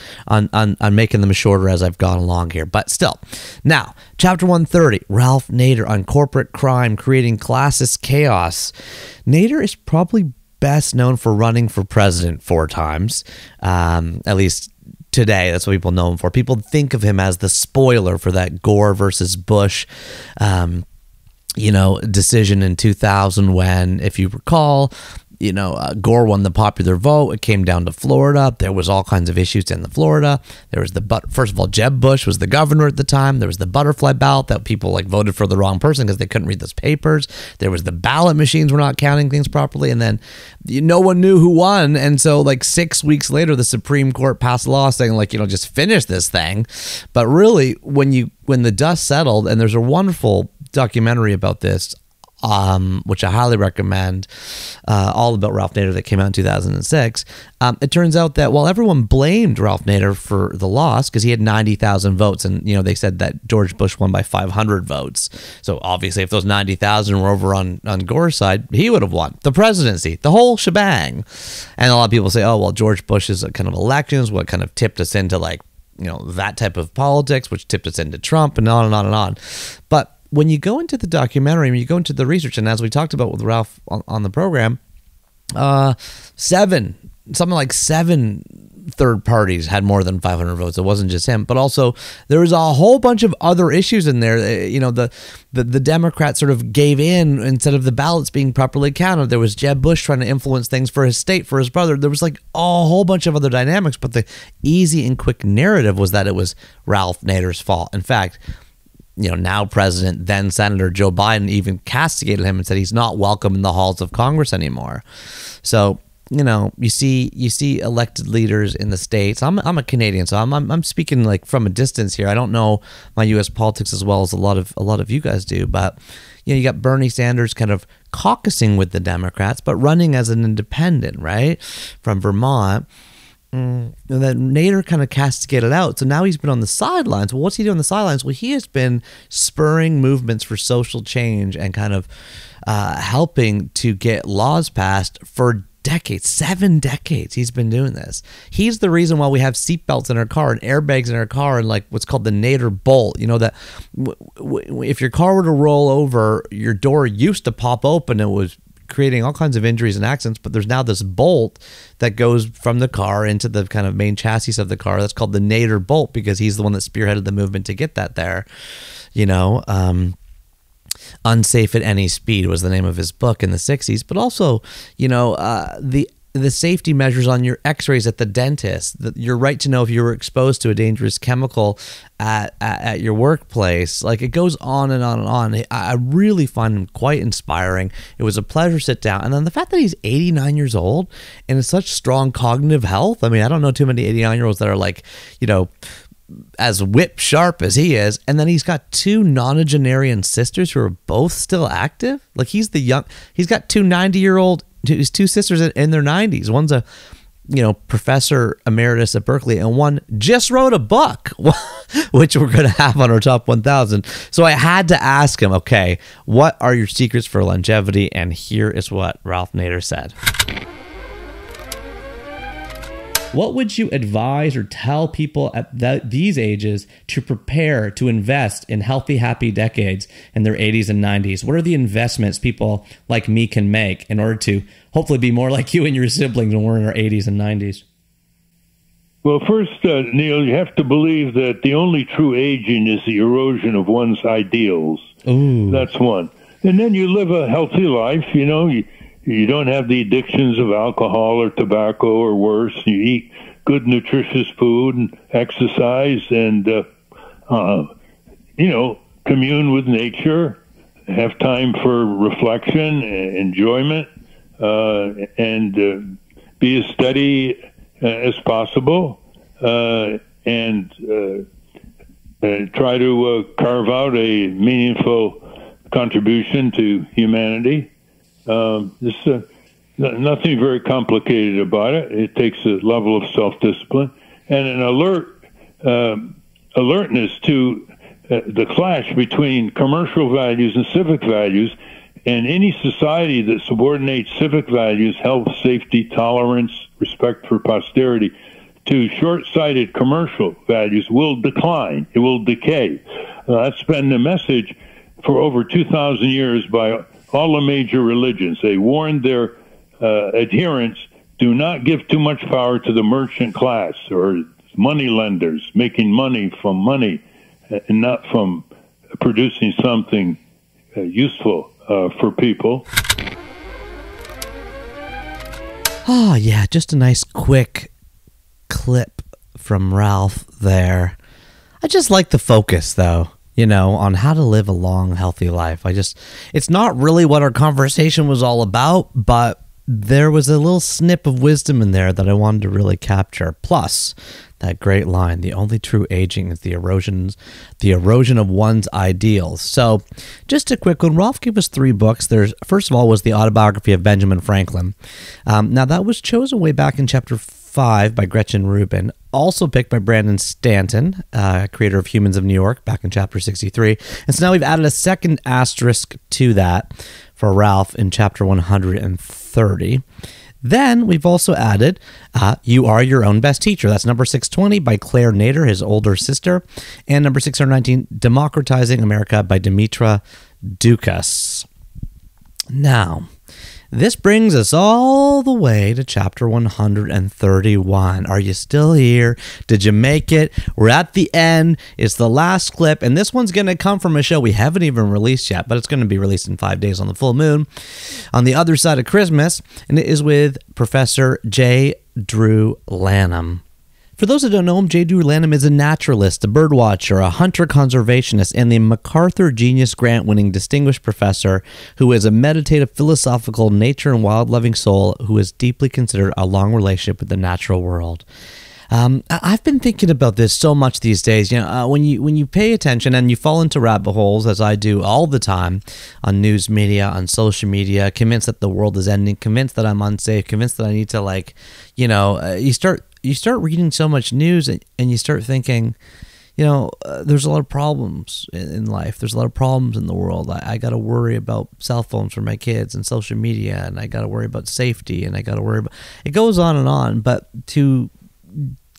making them shorter as I've gone along here, but still. Now, chapter 130, Ralph Nader on corporate crime, creating classist chaos. Nader is probably best known for running for president 4 times, at least today. That's what people know him for. People think of him as the spoiler for that Gore versus Bush decision in 2000 when, if you recall, Gore won the popular vote. It came down to Florida. There was all kinds of issues in the Florida. There was first of all, Jeb Bush was the governor at the time. There was the butterfly ballot that people voted for the wrong person because they couldn't read those papers. There was the ballot machines were not counting things properly. And then no one knew who won. And so 6 weeks later, the Supreme Court passed a law saying just finish this thing. But really, when the dust settled, and there's a wonderful documentary about this, which I highly recommend, all about Ralph Nader, that came out in 2006. It turns out that while everyone blamed Ralph Nader for the loss because he had 90,000 votes, and they said that George Bush won by 500 votes. So obviously, if those 90,000 were over on Gore's side, he would have won the presidency, the whole shebang. And a lot of people say, oh well, George Bush's kind of elections, what kind of tipped us into that type of politics, which tipped us into Trump, and on and on and on. But when you go into the documentary, when you go into the research, and as we talked about with Ralph on the program, 7 third parties had more than 500 votes. It wasn't just him, but also there was a whole bunch of other issues in there. You know, the Democrats sort of gave in instead of the ballots being properly counted. There was Jeb Bush trying to influence things for his state, for his brother. There was like a whole bunch of other dynamics, but the easy and quick narrative was that it was Ralph Nader's fault. In fact, you know, now President, then Senator Joe Biden even castigated him and said he's not welcome in the halls of Congress anymore. So, you know, you see elected leaders in the states. I'm a Canadian, so I'm speaking like from a distance here. I don't know my U.S. politics as well as a lot of you guys do, but you know, you got Bernie Sanders kind of caucusing with the Democrats, but running as an independent, right, from Vermont. And then Nader kind of castigated out. So now he's been on the sidelines. Well, what's he doing on the sidelines? Well, he has been spurring movements for social change and kind of helping to get laws passed for decades, 7 decades. He's been doing this. He's the reason why we have seatbelts in our car and airbags in our car and like what's called the Nader bolt. You know, that if your car were to roll over, your door used to pop open. It was creating all kinds of injuries and accidents, but there's now this bolt that goes from the car into the kind of main chassis of the car. That's called the Nader bolt because he's the one that spearheaded the movement to get that there. You know, Unsafe at Any Speed was the name of his book in the 60s, but also, you know, the safety measures on your x-rays at the dentist, your right to know if you were exposed to a dangerous chemical at your workplace. Like, it goes on and on and on. I really find him quite inspiring. It was a pleasure to sit down. And then the fact that he's 89 years old and in such strong cognitive health. I mean, I don't know too many 89-year-olds that are like, you know, as whip sharp as he is. And then he's got 2 nonagenarian sisters who are both still active. Like, he's got 2 90-year-old, his 2 sisters in their 90s. One's a, you know, professor emeritus at Berkeley, and one just wrote a book, which we're going to have on our top 1,000. So I had to ask him, okay, what are your secrets for longevity? And here is what Ralph Nader said. What would you advise or tell people at these ages to prepare to invest in healthy, happy decades in their 80s and 90s? What are the investments people like me can make in order to hopefully be more like you and your siblings when we're in our 80s and 90s? Well, first, Neil, you have to believe that the only true aging is the erosion of one's ideals. Ooh. That's one. And then you live a healthy life, you know. You don't have the addictions of alcohol or tobacco or worse. You eat good, nutritious food and exercise and, you know, commune with nature, have time for reflection, enjoyment, and be as steady as possible, and try to carve out a meaningful contribution to humanity. There's nothing very complicated about it. It takes a level of self-discipline and an alertness to the clash between commercial values and civic values. And any society that subordinates civic values, health, safety, tolerance, respect for posterity, to short-sighted commercial values will decline. It will decay. That's been the message for over 2,000 years by all the major religions. They warned their adherents, do not give too much power to the merchant class or money lenders making money from money and not from producing something useful for people. Oh, yeah, just a nice quick clip from Ralph there. I just like the focus, though, you know, on how to live a long, healthy life. It's not really what our conversation was all about, but there was a little snip of wisdom in there that I wanted to really capture. Plus, that great line, the only true aging is the erosion of one's ideals. So, just a quick one. Ralph gave us 3 books. First of all, was the autobiography of Benjamin Franklin. Now, that was chosen way back in chapter 5 by Gretchen Rubin. Also picked by Brandon Stanton, creator of Humans of New York, back in chapter 63. And so now we've added a second asterisk to that for Ralph in chapter 130. Then we've also added You Are Your Own Best Teacher. That's number 620 by Claire Nader, his older sister. And number 619, Democratizing America by Demetra Dukas. Now, This brings us all the way to chapter 131. Are you still here? Did you make it? We're at the end. It's the last clip, and this one's going to come from a show we haven't even released yet, but it's going to be released in 5 days on the full moon on the other side of Christmas, and it is with Professor J. Drew Lanham. For those that don't know him, J. Drew Lanham is a naturalist, a birdwatcher, a hunter conservationist, and the MacArthur Genius Grant-winning distinguished professor who is a meditative, philosophical, nature and wild-loving soul who is deeply considered a long relationship with the natural world. I've been thinking about this so much these days. You know, when you pay attention and you fall into rabbit holes, as I do all the time, on news media, on social media, convinced that the world is ending, convinced that I'm unsafe, convinced that I need to, you start reading so much news and you start thinking, there's a lot of problems in life. There's a lot of problems in the world. I got to worry about cell phones for my kids and social media, and I got to worry about safety, and I got to worry about... It goes on, but to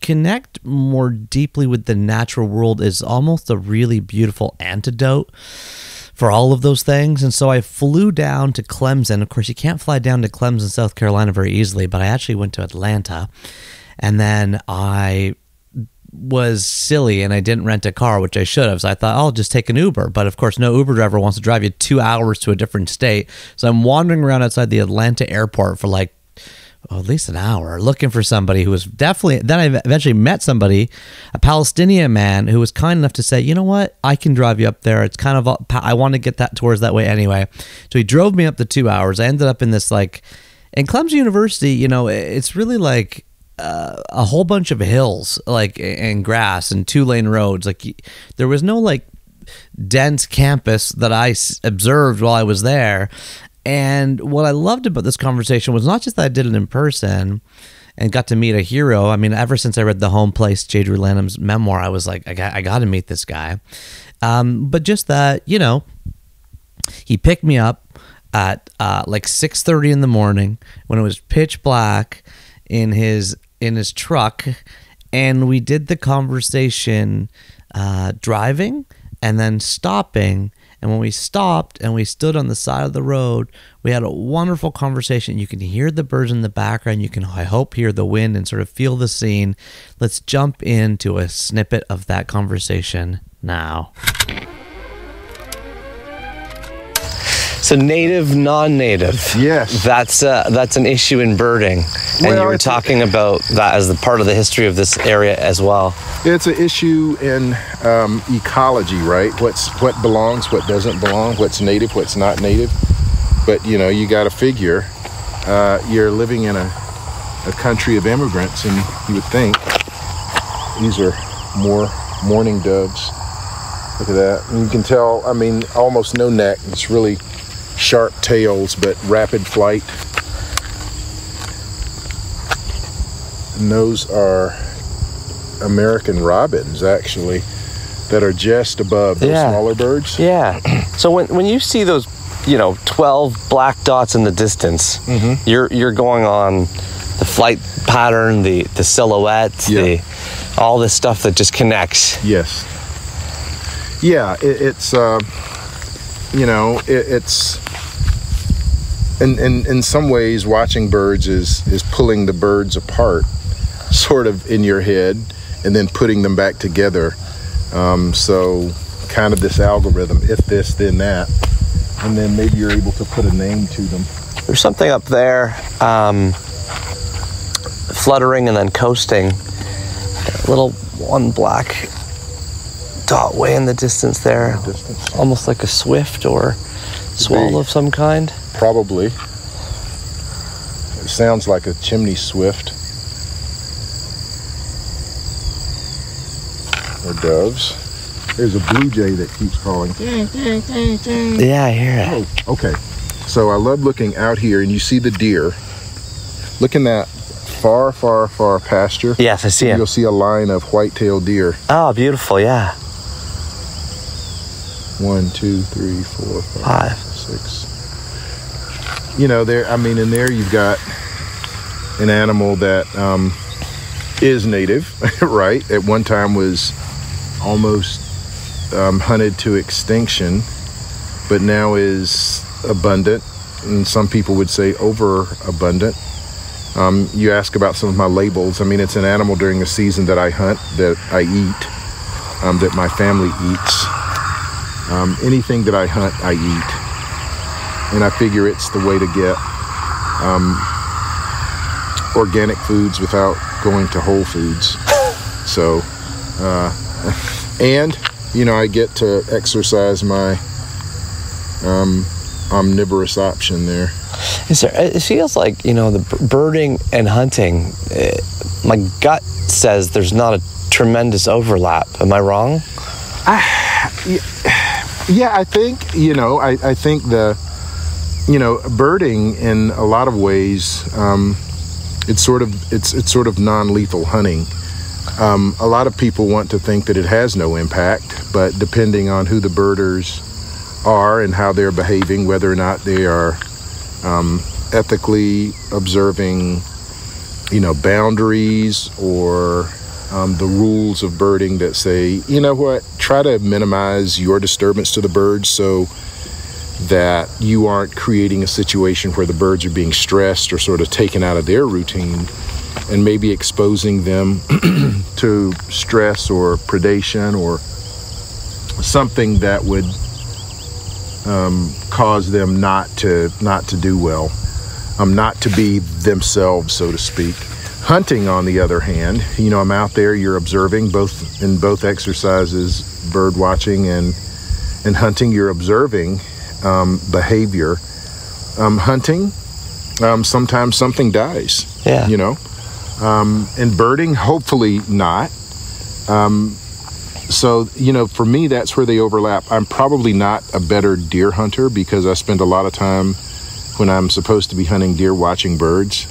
connect more deeply with the natural world is almost a really beautiful antidote for all of those things. And so I flew down to Clemson. Of course, you can't fly down to Clemson, South Carolina very easily, but I actually went to Atlanta. And then I was silly and I didn't rent a car, which I should have. So I thought, I'll just take an Uber. But of course, no Uber driver wants to drive you 2 hours to a different state. So I'm wandering around outside the Atlanta airport for at least an hour, looking for somebody who was definitely... Then I eventually met somebody, a Palestinian man, who was kind enough to say, you know what, I can drive you up there. It's kind of... I want to get that towards that way anyway. So he drove me up the 2 hours. I ended up in this, in Clemson University, it's really a whole bunch of hills, and grass and 2-lane roads. There was no dense campus that I observed while I was there. And what I loved about this conversation was not just that I did it in person and got to meet a hero. I mean, ever since I read The Home Place, J. Drew Lanham's memoir, I was like, I got to meet this guy. But just that, he picked me up at 6:30 in the morning when it was pitch black in his truck, and we did the conversation driving and then stopping. And when we stopped and we stood on the side of the road, we had a wonderful conversation. You can hear the birds in the background. You can, I hope, hear the wind and sort of feel the scene. Let's jump into a snippet of that conversation now. So native, non-native. Yes. That's an issue in birding. And you were talking about that as the part of the history of this area as well. It's an issue in ecology, right? What belongs, what doesn't belong, what's native, what's not native. But, you got to figure you're living in a country of immigrants, and you would think these are more mourning doves. Look at that. And you can tell, almost no neck. It's really sharp tails, but rapid flight. And those are American robins, actually, that are just above those smaller birds. Yeah. So when you see those, 12 black dots in the distance, you're going on the flight pattern, the silhouette, all this stuff that just connects. Yes. Yeah, it's in some ways watching birds is pulling the birds apart, sort of in your head, and then putting them back together. So kind of this algorithm, if this, then that, and then maybe you're able to put a name to them. There's something up there, fluttering and then coasting. A little one black dot way in the distance there, almost like a swift or swallow of some kind. Probably. It sounds like a chimney swift. Or doves. There's a blue jay that keeps calling. Yeah, I hear it. Oh, okay. So I love looking out here, and you see the deer. Look in that far, far, far pasture. Yes, I see it. You'll see a line of white-tailed deer. Oh, beautiful, yeah. 1, 2, 3, 4, 5, 6. There. In there you've got an animal that is native, right? At one time was almost hunted to extinction, but now is abundant and some people would say overabundant. You ask about some of my labels. I mean, it's an animal during the season that I hunt, that I eat, that my family eats. Anything that I hunt, I eat. And I figure it's the way to get organic foods without going to Whole Foods. So, and, I get to exercise my omnivorous option there. It feels like, the birding and hunting, my gut says there's not a tremendous overlap. Am I wrong? Yeah, I think, I think birding in a lot of ways, it's sort of non-lethal hunting. A lot of people want to think that it has no impact, but depending on who the birders are and how they're behaving, whether or not they are ethically observing, boundaries or the rules of birding that say, try to minimize your disturbance to the birds so that you aren't creating a situation where the birds are being stressed or sort of taken out of their routine, and maybe exposing them to stress or predation or something that would cause them not to do well, not to be themselves, so to speak. Hunting, on the other hand, I'm out there, you're observing in both exercises, bird watching and hunting, you're observing behavior. Hunting, sometimes something dies. Yeah. And birding, hopefully not. So, for me, that's where they overlap. I'm probably not a better deer hunter because I spend a lot of time when I'm supposed to be hunting deer watching birds.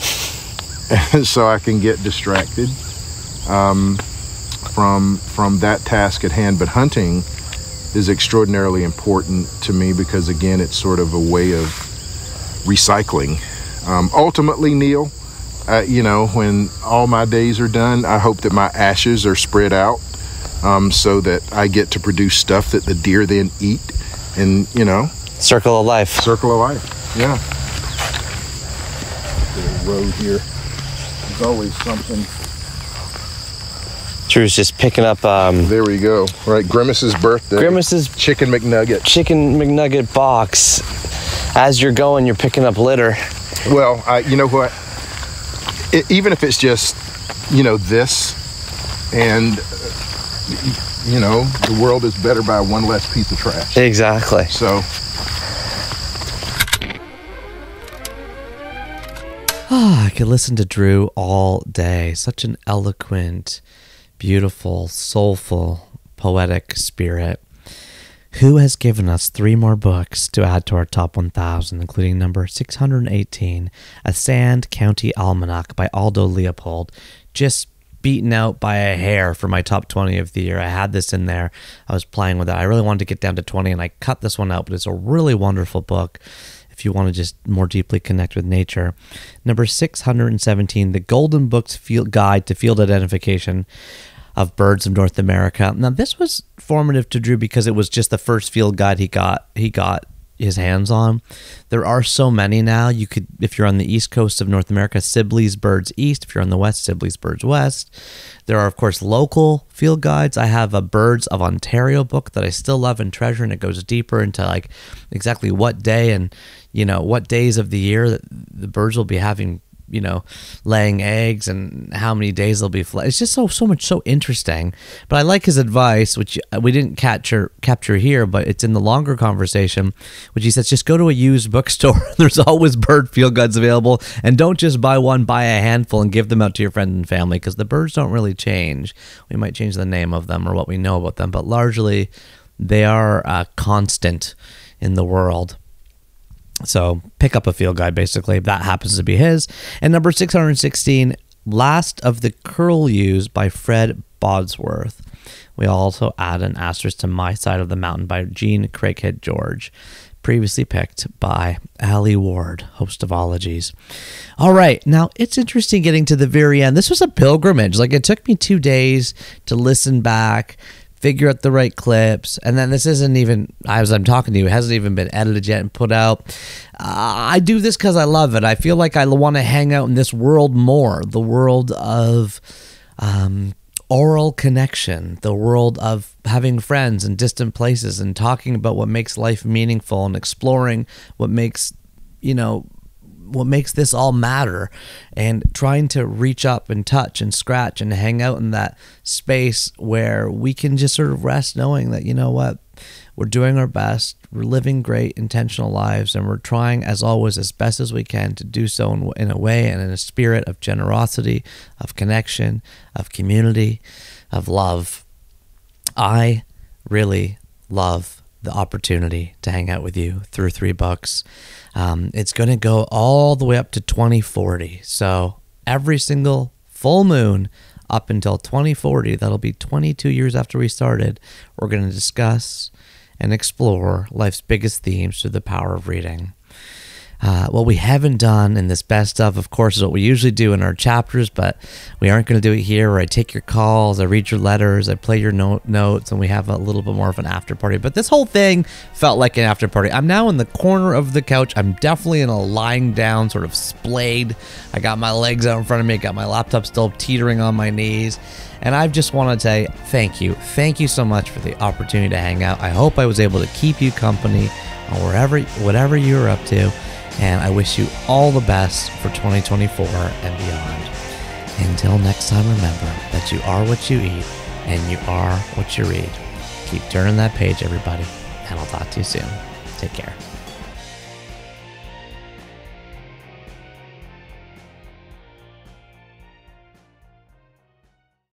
And so I can get distracted from that task at hand. But hunting is extraordinarily important to me because, again, it's sort of a way of recycling. Ultimately, Neil, when all my days are done, I hope that my ashes are spread out so that I get to produce stuff that the deer then eat. And, Circle of life. Circle of life, yeah. The road here. There's always something. Drew's just picking up... there we go. Right, Grimace's birthday. Grimace's Chicken McNugget. Chicken McNugget box. As you're going, you're picking up litter. Well, you know what? Even if it's just, this, and, the world is better by one less piece of trash. Exactly. So... I could listen to Drew all day. Such an eloquent, beautiful, soulful, poetic spirit, who has given us 3 more books to add to our top 1,000, including number 618, A Sand County Almanac by Aldo Leopold, just beaten out by a hair for my top 20 of the year. I had this in there. I was playing with it. I really wanted to get down to 20, and I cut this one out, but it's a really wonderful book if you want to just more deeply connect with nature. Number 617, The Golden Book's Guide to Field Identification of Birds of North America. Now, this was formative to Drew because it was just the first field guide he got his hands on. There are so many now. You could, if you're on the east coast of North America, Sibley's Birds East. If you're on the west, Sibley's Birds West. There are, of course, local field guides. I have a Birds of Ontario book that I still love and treasure, and it goes deeper into like exactly what day and what days of the year that the birds will be having, laying eggs and how many days they'll be flying. It's just so interesting. But I like his advice, which we didn't capture here, but it's in the longer conversation, which he says, just go to a used bookstore. There's always bird field guides available, and don't just buy one, buy a handful and give them out to your friends and family, because the birds don't really change. We might change the name of them or what we know about them, but largely they are constant in the world. So pick up a field guide, basically. That happens to be his. And number 616, Last of the Curlews by Fred Bodsworth. We also add an asterisk to My Side of the Mountain by Jean Craighead George, previously picked by Allie Ward, host of Ologies. All right, now it's interesting getting to the very end. This was a pilgrimage. Like, it took me 2 days to listen back, figure out the right clips. And then this isn't even, as I'm talking to you, it hasn't even been edited yet and put out. I do this because I love it. I feel like I want to hang out in this world more, the world of oral connection, the world of having friends in distant places and talking about what makes life meaningful and exploring what makes, what makes this all matter, and trying to reach up and touch and scratch and hang out in that space where we can just sort of rest knowing that, we're doing our best, we're living great intentional lives, and we're trying, as always, as best as we can to do so in a way and in a spirit of generosity, of connection, of community, of love. I really love the opportunity to hang out with you through 3 books. It's going to go all the way up to 2040. So every single full moon up until 2040, that'll be 22 years after we started, we're going to discuss and explore life's biggest themes through the power of reading. What we haven't done in this best of course, is what we usually do in our chapters, but we aren't going to do it here, where I take your calls, I read your letters, I play your notes, and we have a little bit more of an after party. But this whole thing felt like an after party. I'm now in the corner of the couch. I'm definitely in a lying down sort of splayed. I got my legs out in front of me, got my laptop still teetering on my knees. And I just want to say thank you. Thank you so much for the opportunity to hang out. I hope I was able to keep you company on whatever you're up to. And I wish you all the best for 2024 and beyond. Until next time, remember that you are what you eat and you are what you read. Keep turning that page, everybody. And I'll talk to you soon. Take care.